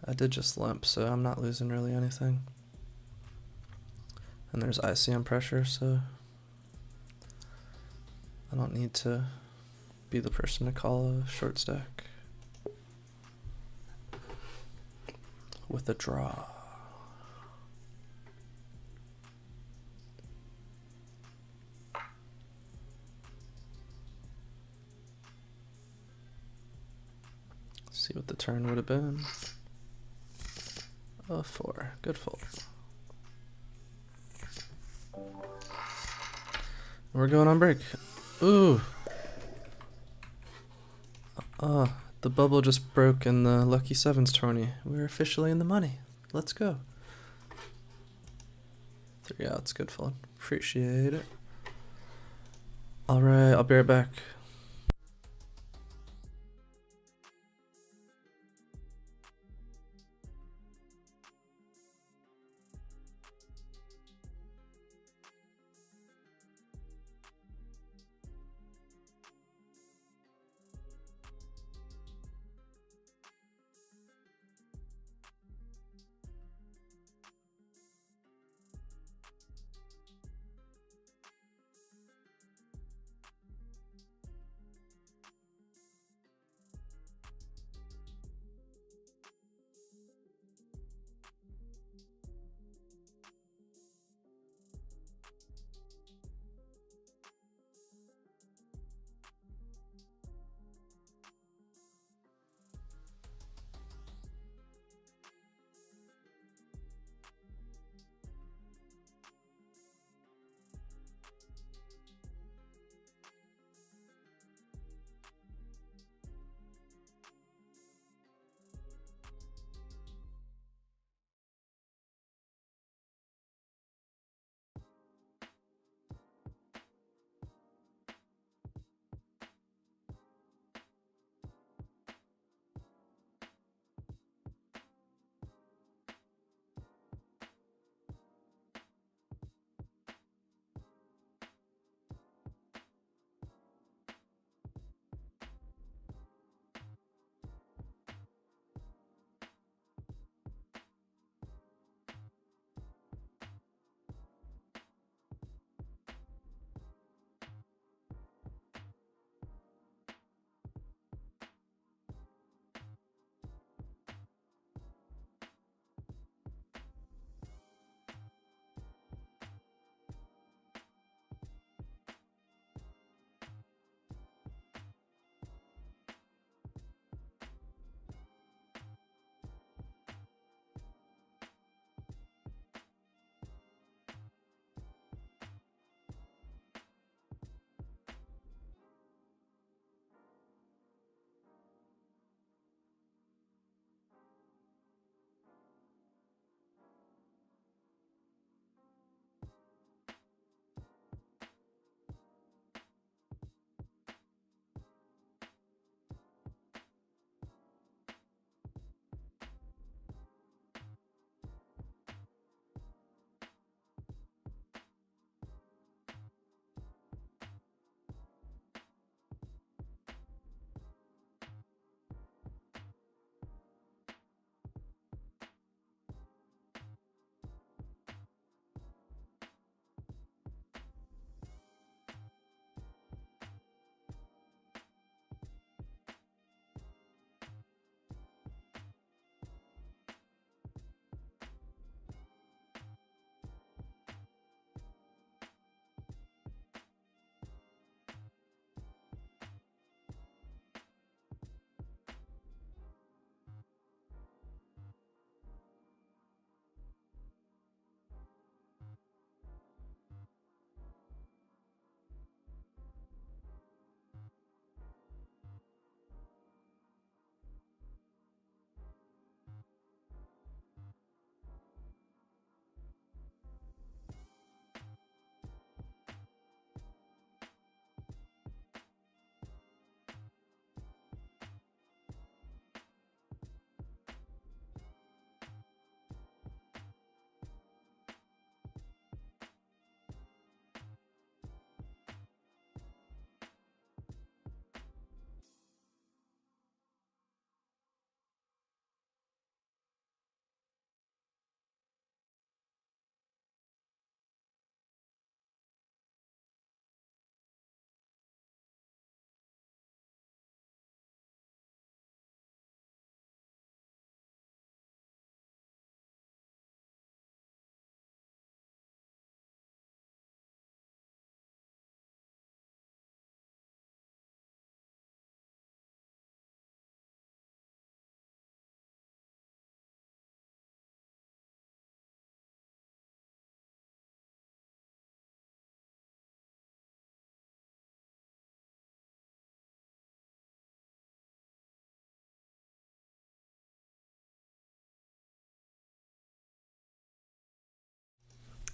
I did just limp, so I'm not losing really anything. And there's ICM pressure, so I don't need to be the person to call a short stack with a draw. See what the turn would have been. A 4. Good fold. We're going on break. Ooh. The bubble just broke in the Lucky Sevens tourney. We're officially in the money. Let's go. 3 outs. Good fold. Appreciate it. Alright, I'll be right back.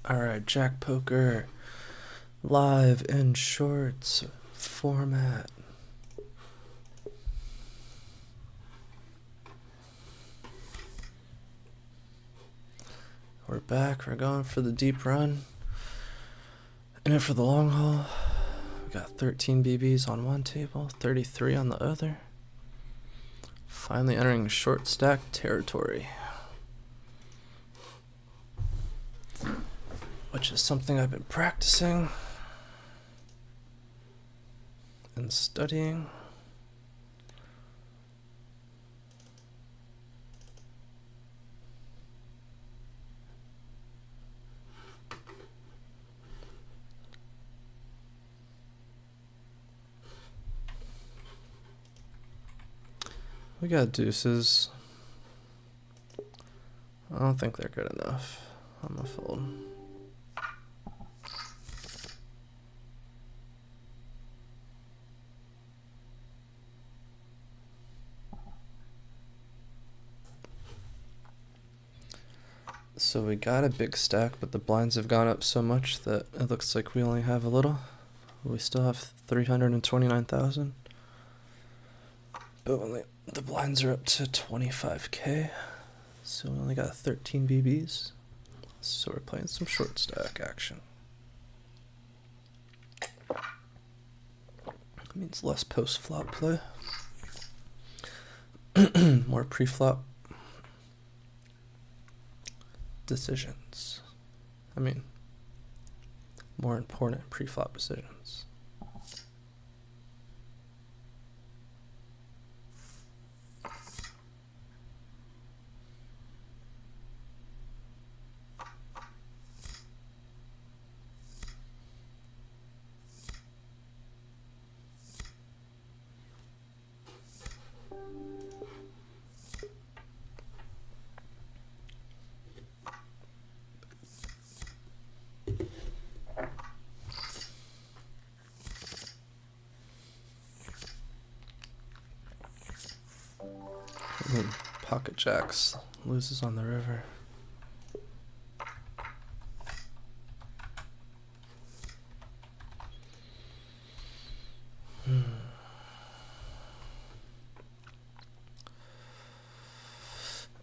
Alright, Jack Poker, live in shorts format. We're back, we're going for the deep run. In it for the long haul. We got 13 BBs on one table, 33 on the other. Finally entering short stack territory, which is something I've been practicing and studying. We got deuces. I don't think they're good enough. I'm gonna fold. So we got a big stack, but the blinds have gone up so much that it looks like we only have a little. We still have 329,000. But when the blinds are up to 25k, so we only got 13 BBs. So we're playing some short stack action. That means less post-flop play. More pre-flop decisions. I mean, more important pre-flop decisions. Pocket jacks loses on the river.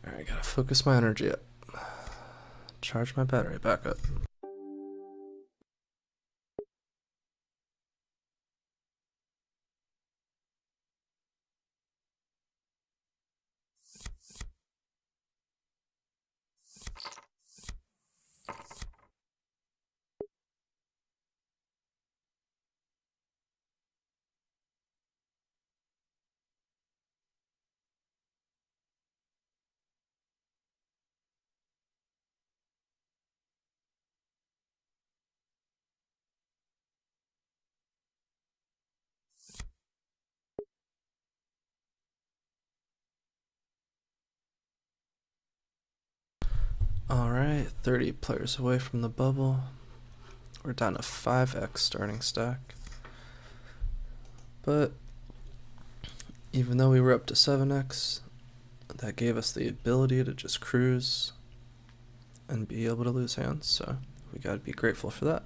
Alright, gotta focus my energy up. Charge my battery back up. Alright, 30 players away from the bubble. We're down to 5x starting stack. But even though we were up to 7x, that gave us the ability to just cruise and be able to lose hands, so we gotta be grateful for that.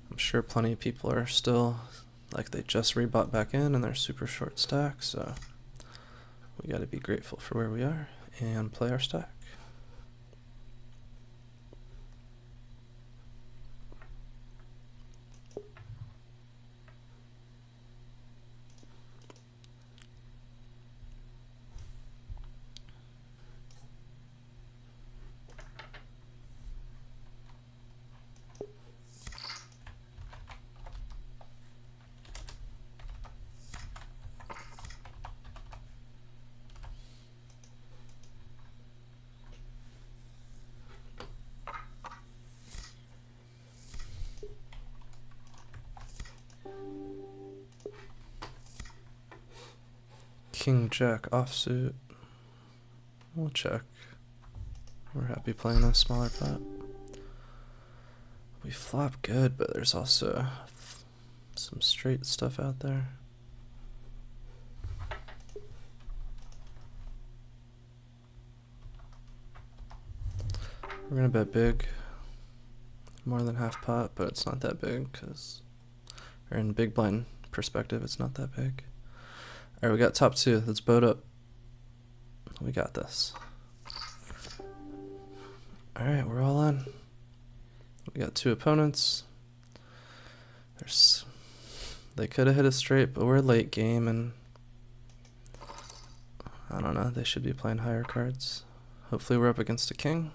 I'm sure plenty of people are still like they just rebought back in and they're super short stack, so we gotta be grateful for where we are and play our stack. King Jack offsuit. We'll check. We're happy playing a smaller pot. We flop good, but there's also some straight stuff out there. We're gonna bet big. more than half pot, but it's not that big or in big blind perspective, it's not that big. All right, we got top 2. Let's boat up. We got this. All right, we're all on. We got 2 opponents. They could have hit us straight, but we're late game, and I don't know. They should be playing higher cards. Hopefully, we're up against a king,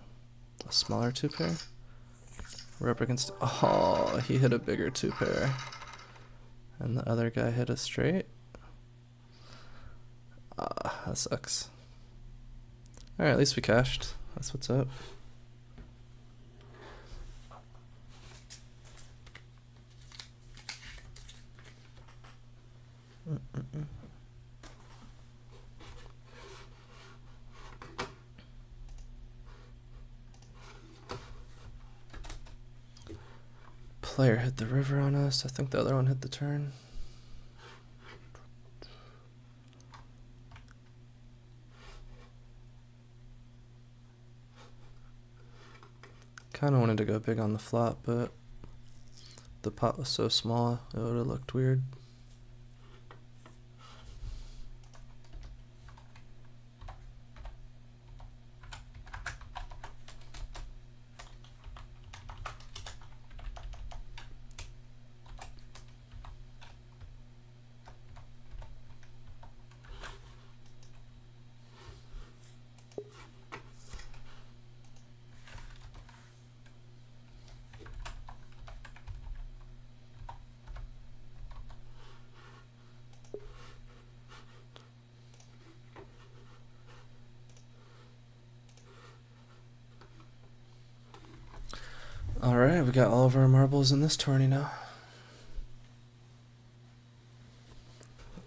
a smaller 2-pair. We're up against. Oh, he hit a bigger 2-pair, and the other guy hit a straight. That sucks. All right, at least we cashed. That's what's up. Player hit the river on us. I think the other one hit the turn. Kind of wanted to go big on the flop, but the pot was so small, it would have looked weird. Alright, we got all of our marbles in this tourney now.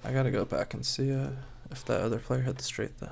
I gotta go back and see if that other player hit the straight though.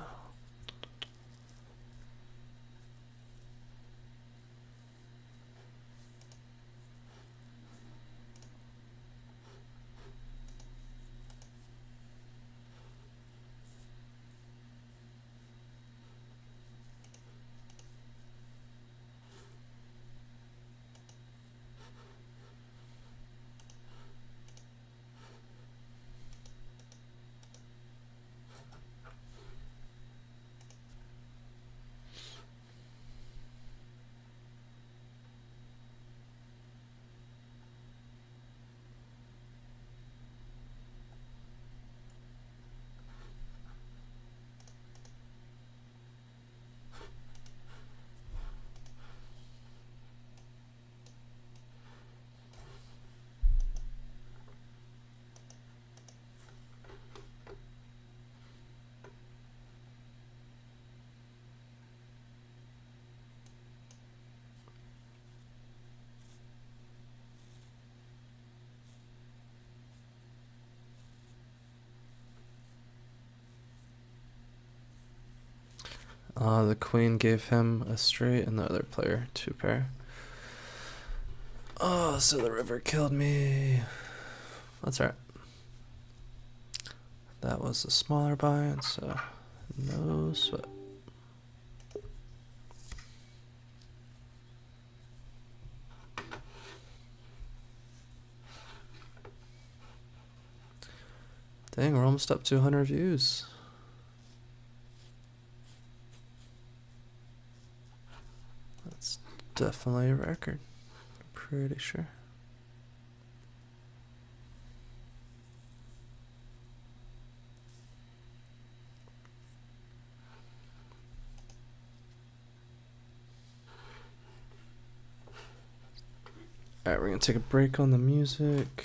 The queen gave him a straight and the other player 2-pair. Oh, so the river killed me. That's alright. That was a smaller buy-in, so no sweat. Dang, we're almost up to 200 views. That's definitely a record. I'm pretty sure. Alright, we're gonna take a break on the music.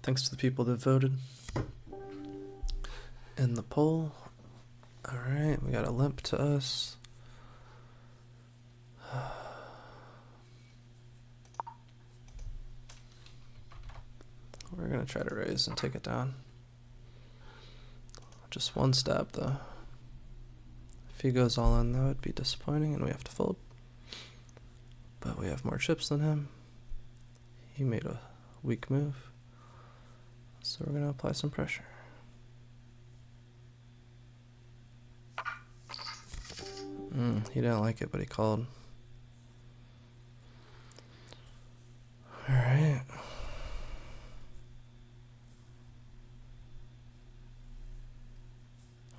Thanks to the people that voted in the poll. Alright, we got a limp to us. We're gonna try to raise and take it down. Just one stab though. If he goes all in, that would be disappointing and we have to fold. But we have more chips than him. He made a weak move. So we're gonna apply some pressure. He didn't like it, but he called. Alright.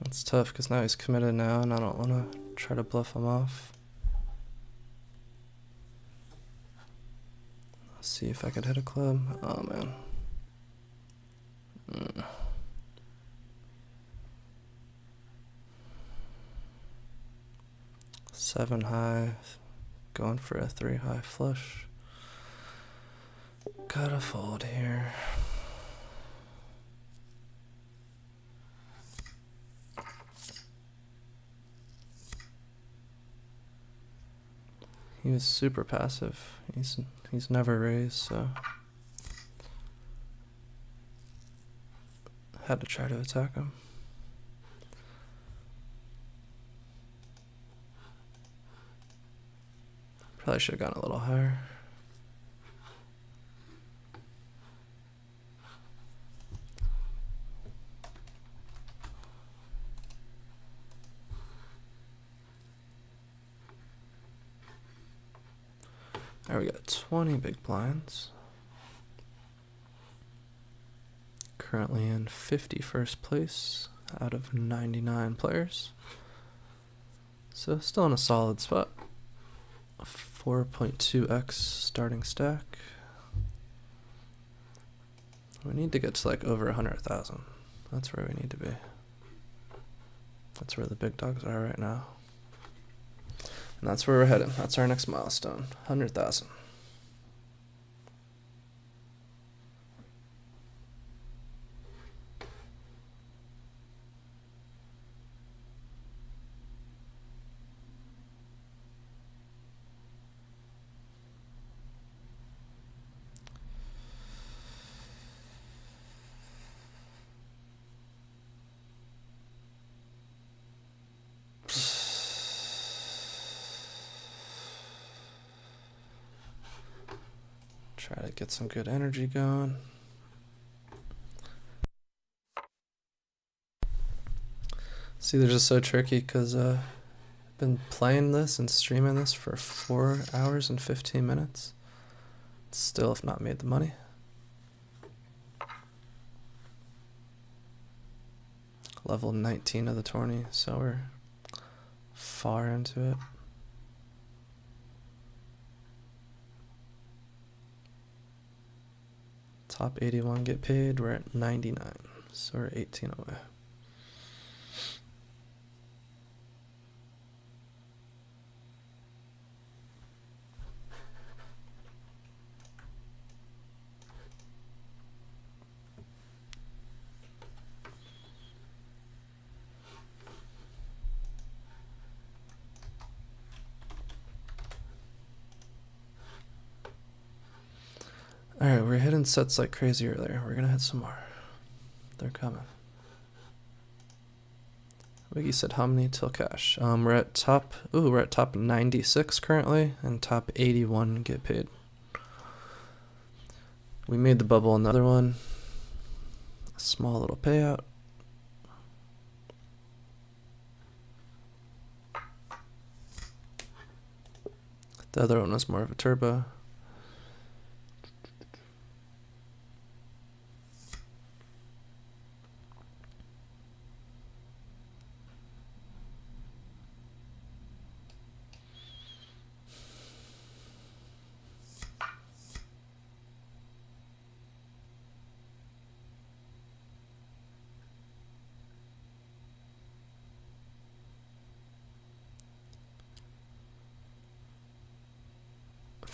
It's tough because now he's committed now and I don't want to try to bluff him off. Let's see if I could hit a club. Oh man. 7 high, going for a 3 high flush. Gotta fold here. He was super passive. He's never raised, so had to try to attack him. Probably should have gone a little higher. There we got 20 big blinds. Currently in 51st place out of 99 players. So still in a solid spot. 4.2x starting stack. We need to get to like over 100,000. That's where we need to be. That's where the big dogs are right now. And that's where we're heading. That's our next milestone, 100,000. Try to get some good energy going. See, they're just so tricky because I've been playing this and streaming this for 4 hours and 15 minutes. Still have not made the money. Level 19 of the tourney, so we're far into it. Top 81 get paid, we're at 99, so we're 18 away. Alright, we're hitting sets like crazy earlier. We're gonna hit some more. They're coming. Wiggy said how many till cash? We're at top 96 currently, and top 81 get paid. We made the bubble another one. A small little payout. The other one was more of a turbo.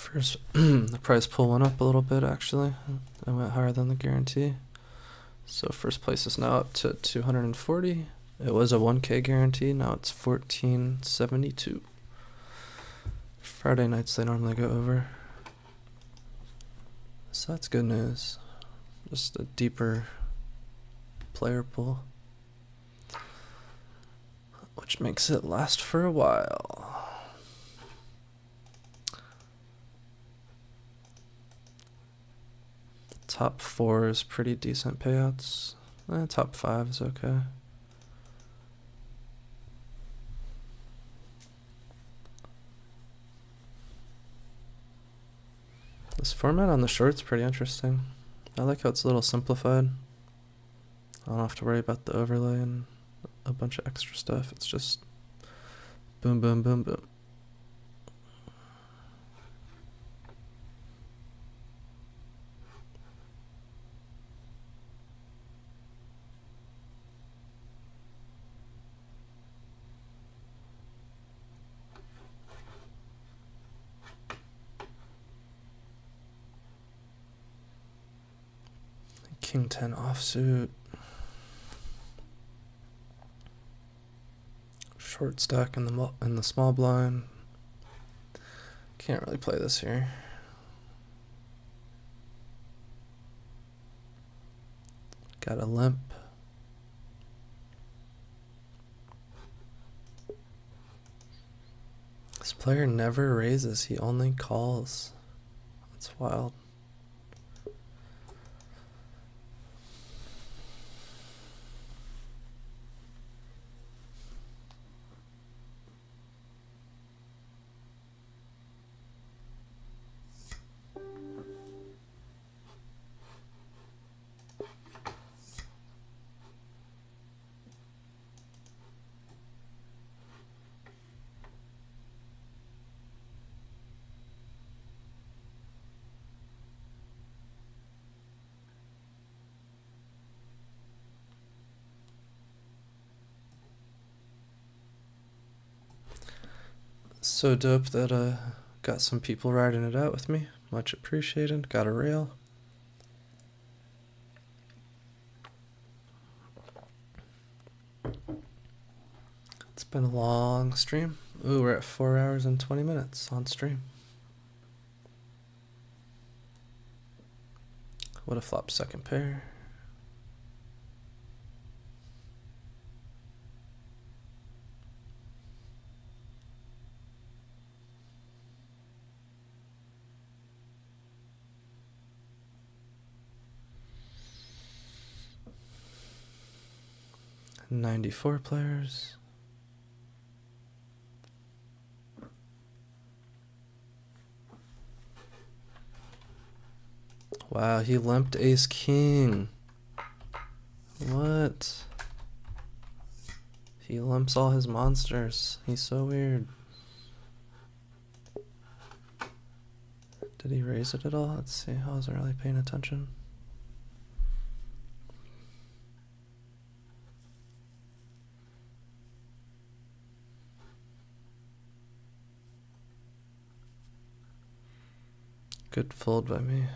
First, the prize pool went up a little bit actually. I went higher than the guarantee. So first place is now up to 240. It was a 1K guarantee, now it's 1472. Friday nights they normally go over. So that's good news. Just a deeper player pool, which makes it last for a while. Top 4 is pretty decent payouts. Top 5 is okay. This format on the short's pretty interesting. I like how it's a little simplified. I don't have to worry about the overlay and a bunch of extra stuff. It's just boom, boom, boom, boom. King 10 offsuit. Short stack in the small blind. Can't really play this here. Got a limp. This player never raises, he only calls. That's wild. So dope that got some people riding it out with me. Much appreciated. Got a rail. It's been a long stream. Ooh, we're at 4 hours and 20 minutes on stream. What a flop second pair. $94 players. Wow, he limped ace king. What? He limps all his monsters. He's so weird. Did he raise it at all? Let's see. I wasn't really paying attention. Good fold by me.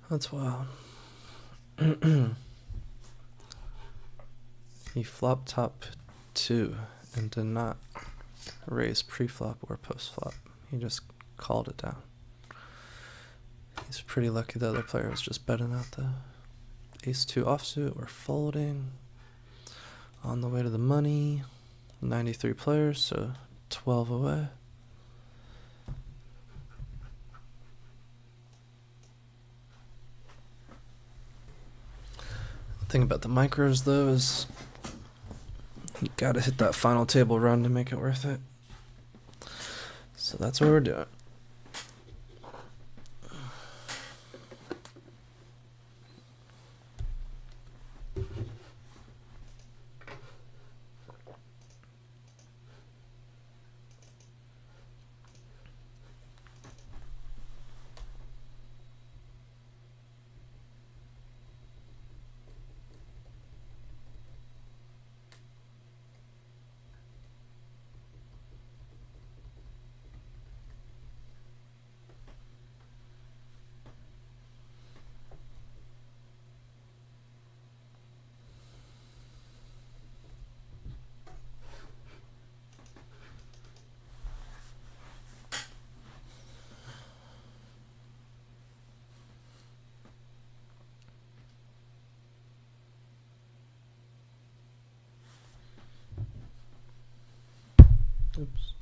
That's wild. He flopped top 2 and did not raise pre-flop or post-flop. He just called it down. He's pretty lucky the other player was just betting out the ace-2 offsuit. We're folding. On the way to the money. 93 players, so 12 away. The thing about the micros, though, is you gotta hit that final table run to make it worth it. So that's what we're doing. Oops.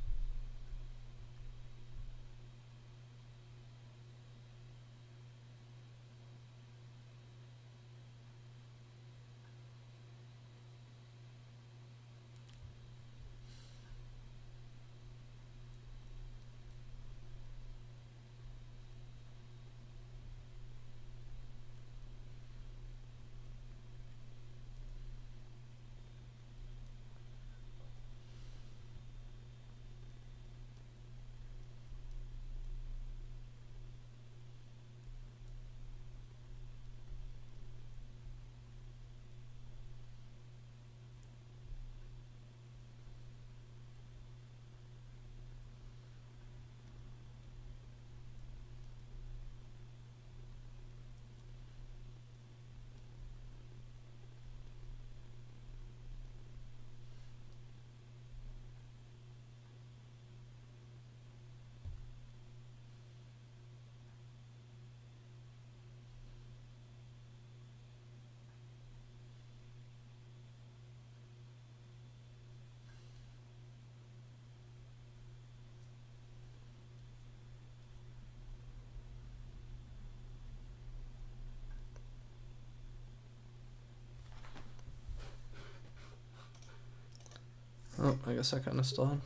Oh, I guess I kind of stalled.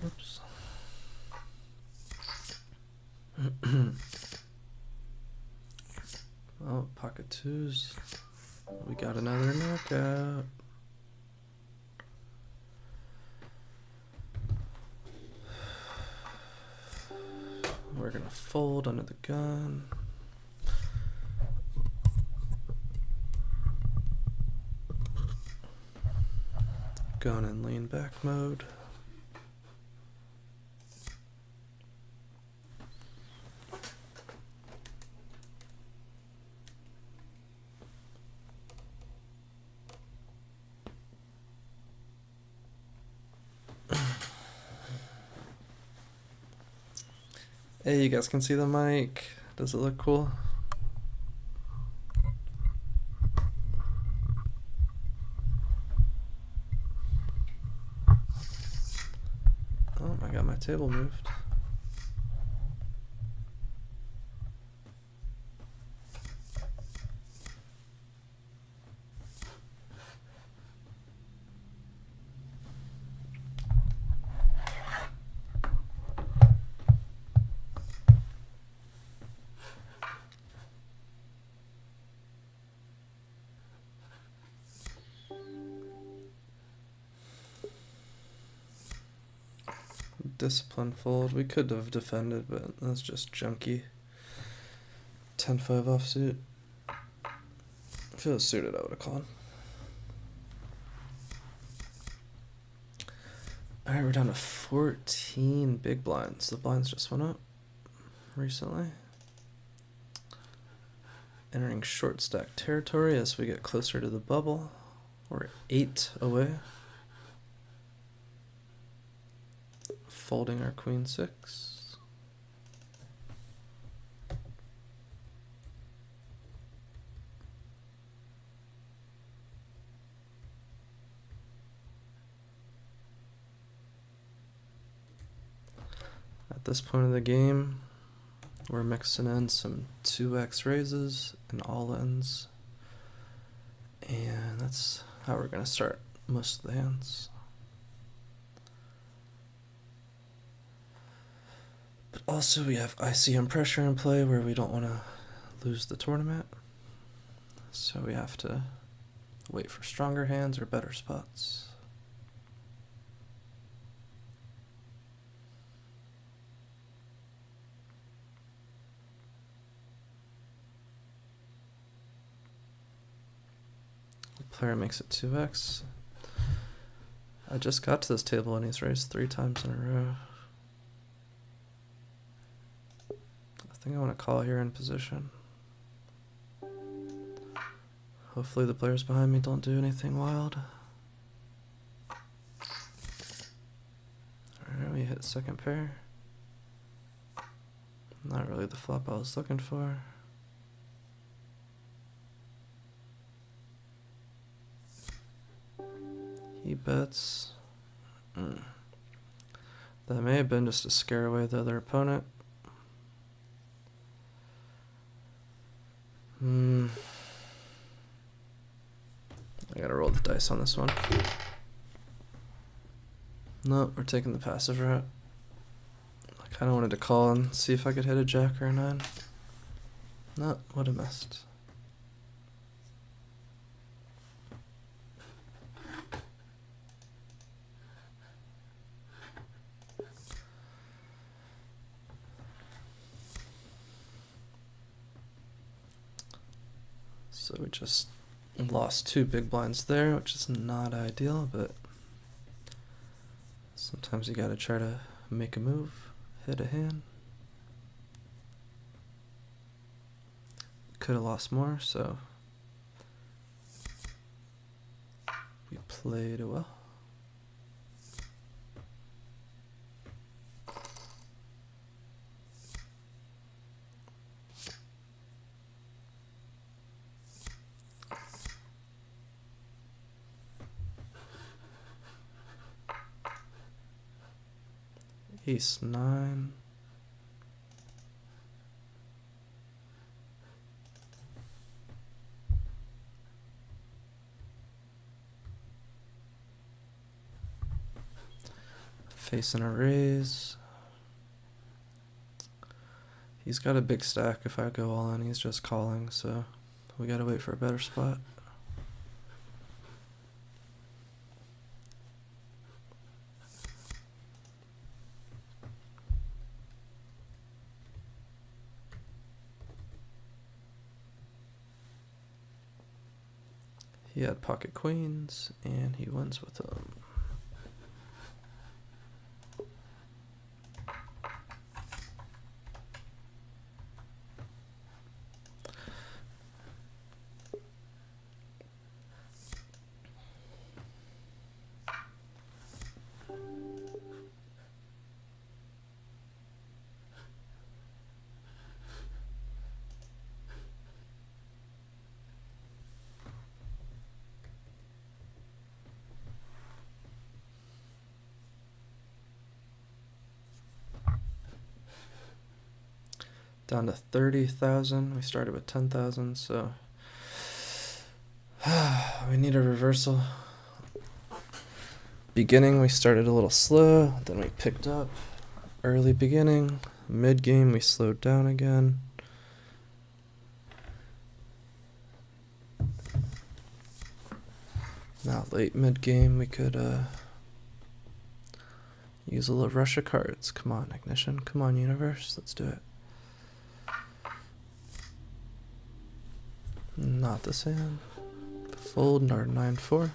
Oops. Oh, pocket twos. We got another knockout. We're gonna fold under the gun. Going in lean back mode. Hey, you guys can see the mic. Does it look cool? Oh, I got my table moved. Discipline fold. We could have defended, but that's just junky. 10-5 offsuit. If it was suited, I would have called. Alright, we're down to 14 big blinds. The blinds just went up recently. Entering short stack territory as we get closer to the bubble. We're 8 away. Folding our queen 6. At this point of the game, we're mixing in some 2x raises and all-ins. And that's how we're going to start most of the hands. But also we have ICM pressure in play where we don't want to lose the tournament. So we have to wait for stronger hands or better spots. Player makes it 2x. I just got to this table and he's raised 3 times in a row. I think I want to call here in position. Hopefully the players behind me don't do anything wild. Alright, we hit second pair. Not really the flop I was looking for. He bets. That may have been just to scare away the other opponent. I gotta roll the dice on this one. No, we're taking the passive route. I kinda wanted to call and see if I could hit a jack or a 9. No, would have missed. So we just lost 2 big blinds there, which is not ideal, but sometimes you gotta try to make a move, hit a hand. Could have lost more, so we played it well. Ace 9. Facing a raise. He's got a big stack. If I go all in, he's just calling, so we gotta wait for a better spot. He had pocket queens, and he wins with them. Down to 30,000. We started with 10,000, so we need a reversal. Beginning, we started a little slow, then we picked up. Early beginning, mid game, we slowed down again. Now late mid game, we could use a little rush of cards. Come on, Ignition. Come on, Universe. Let's do it. Not this hand. Fold our 9-4.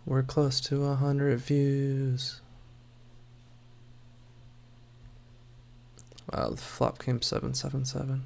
We're close to 100 views. Wow, the flop came 777.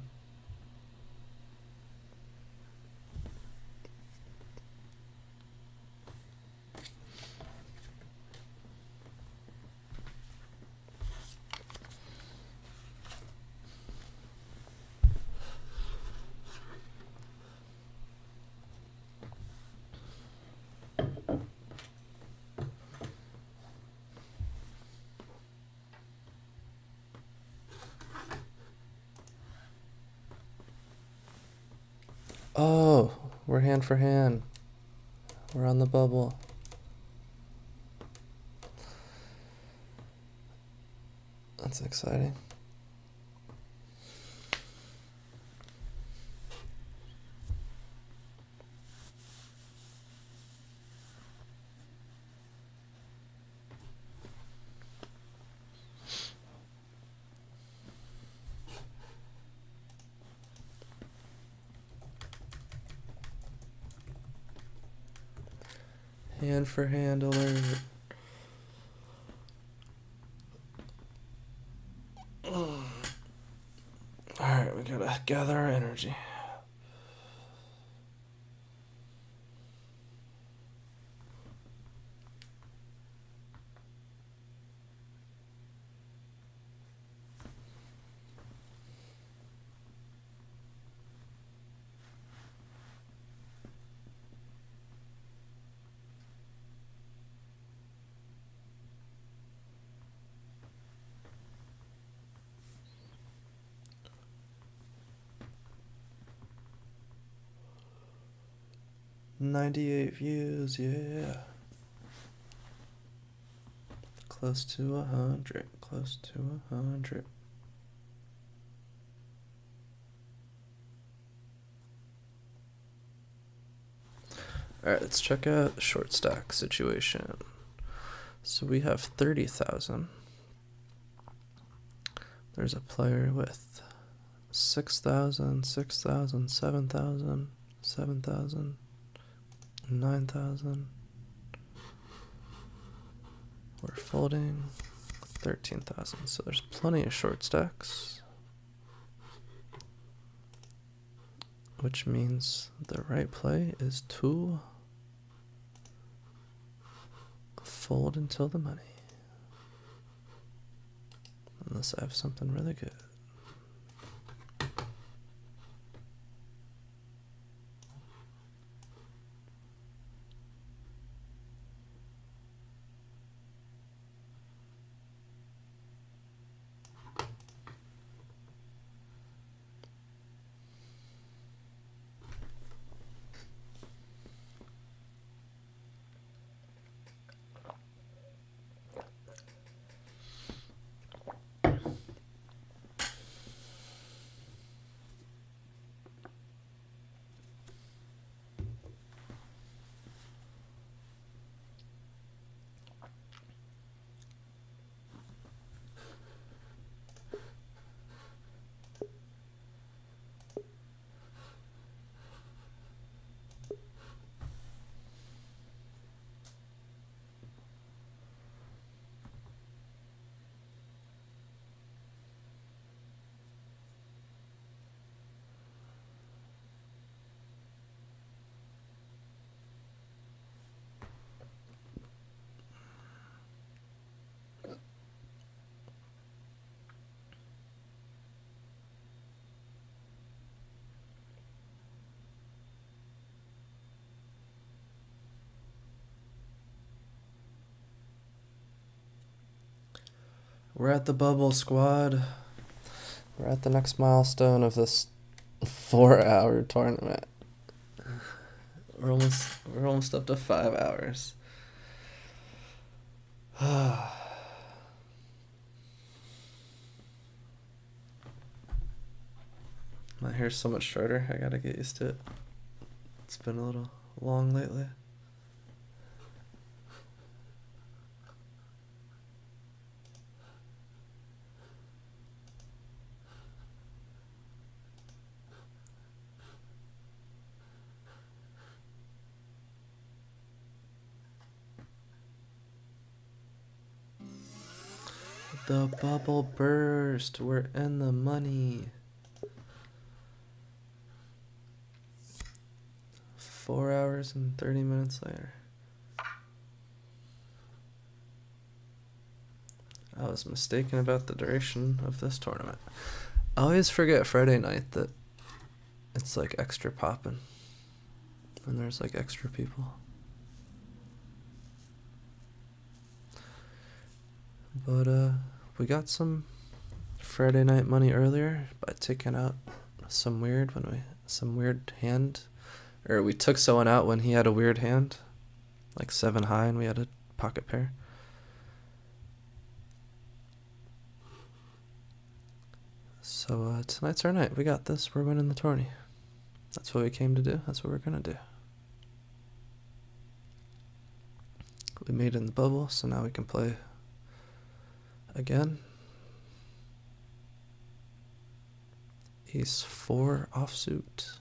Oh, we're hand for hand. We're on the bubble. That's exciting. Hand for hand alert. Alright, we gotta gather our energy. $98 views, yeah. Close to 100, close to 100. Alright, let's check out the short stack situation. So we have 30,000. There's a player with 6,000, 6,000, 7,000, 7,000, 9,000. We're folding 13,000. So there's plenty of short stacks, which means the right play is to fold until the money. Unless I have something really good. We're at the bubble, squad. We're at the next milestone of this 4-hour tournament. We're almost up to 5 hours. My hair's so much shorter, I gotta get used to it. It's been a little long lately. The bubble burst. We're in the money. 4 hours and 30 minutes later. I was mistaken about the duration of this tournament. I always forget Friday night that it's like extra poppin'. And there's like extra people. But we got some Friday night money earlier by taking out some weird hand, or we took someone out when he had a weird hand, like 7 high, and we had a pocket pair. So tonight's our night. We got this. We're winning the tourney. That's what we came to do. That's what we're gonna do. We made it in the bubble, so now we can play again. Ace 4 offsuit.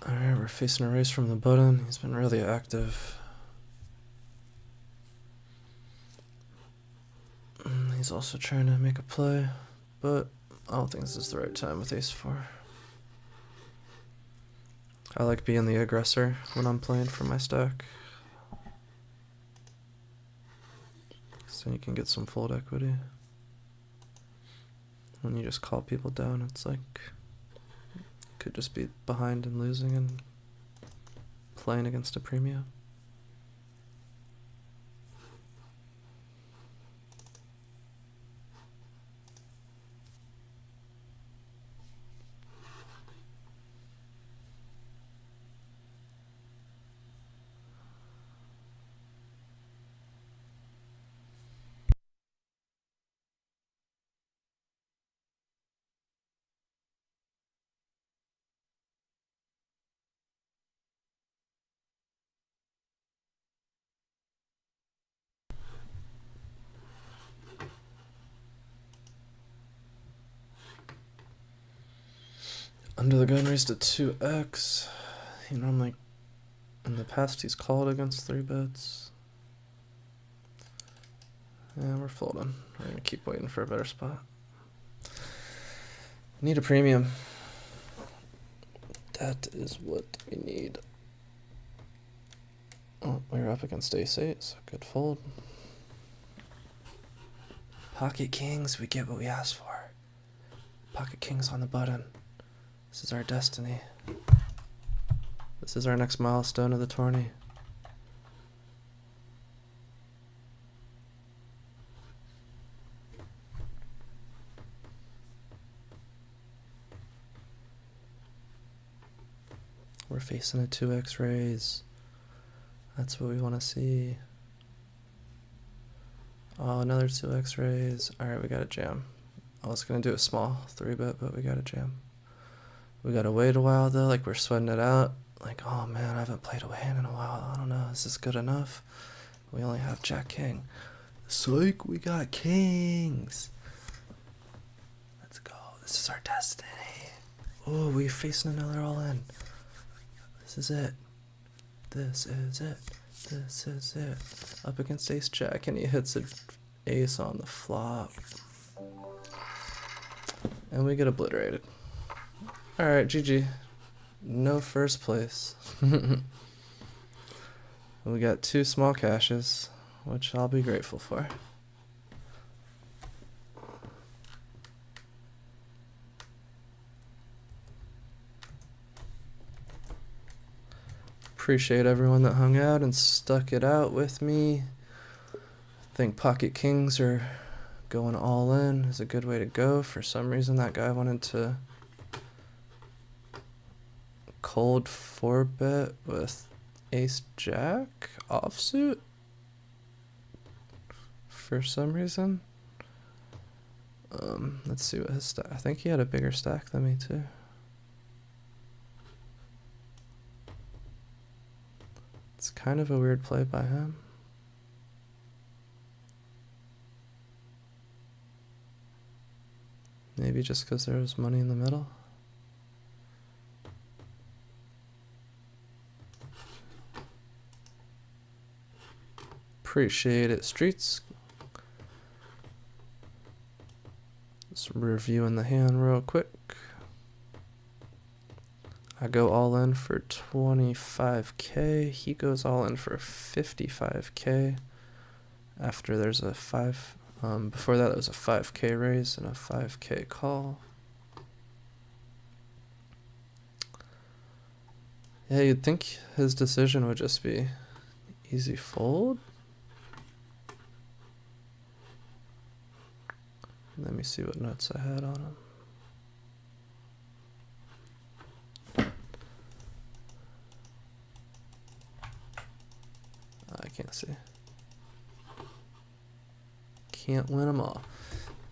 Alright, we're facing a race from the button. He's been really active. He's also trying to make a play, but I don't think this is the right time with ace 4. I like being the aggressor when I'm playing for my stack, so you can get some fold equity. When you just call people down, it's like could just be behind and losing and playing against a premium. Under the gun raised to 2x. He normally, in the past, he's called against 3 bets. Yeah, we're folding. We're gonna keep waiting for a better spot. Need a premium. That is what we need. Oh, we're up against ace 8, so good fold. Pocket kings, we get what we asked for. Pocket kings on the button. This is our destiny. This is our next milestone of the tourney. We're facing a 2x raise. That's what we want to see. Oh, another 2x raise. Alright, we got a jam. I was going to do a small 3-bet, but we got a jam. We gotta wait a while though, like we're sweating it out. Like, oh man, I haven't played a hand in a while. I don't know, is this good enough? We only have Jack King. Psych, we got kings. Let's go. This is our destiny. Oh, we're facing another all-in. This is it. This is it. This is it. Up against ace jack, and he hits an ace on the flop. And we get obliterated. Alright, GG. No first place. We got 2 small cashes, which I'll be grateful for. Appreciate everyone that hung out and stuck it out with me. I think pocket kings are going all in is a good way to go. For some reason that guy wanted to cold 4-bet with ace jack offsuit for some reason. Let's see what his stack. I think he had a bigger stack than me too. It's kind of a weird play by him. Maybe just because there was money in the middle. Appreciate it, streets. Just reviewing the hand real quick. I go all in for 25k. He goes all in for 55k. After there's a 5. Before that, it was a 5k raise and a 5k call. Yeah, you'd think his decision would just be easy fold. Let me see what notes I had on him. I can't see. Can't win them all.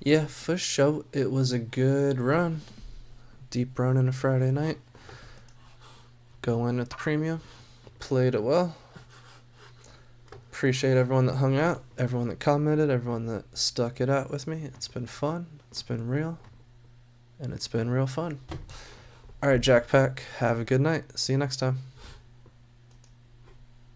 Yeah, for sure. It was a good run. Deep run on a Friday night. Go in at the premium. Played it well. Appreciate everyone that hung out, everyone that commented, everyone that stuck it out with me. It's been fun. It's been real. And it's been real fun. Alright, Jack Pack. Have a good night. See you next time.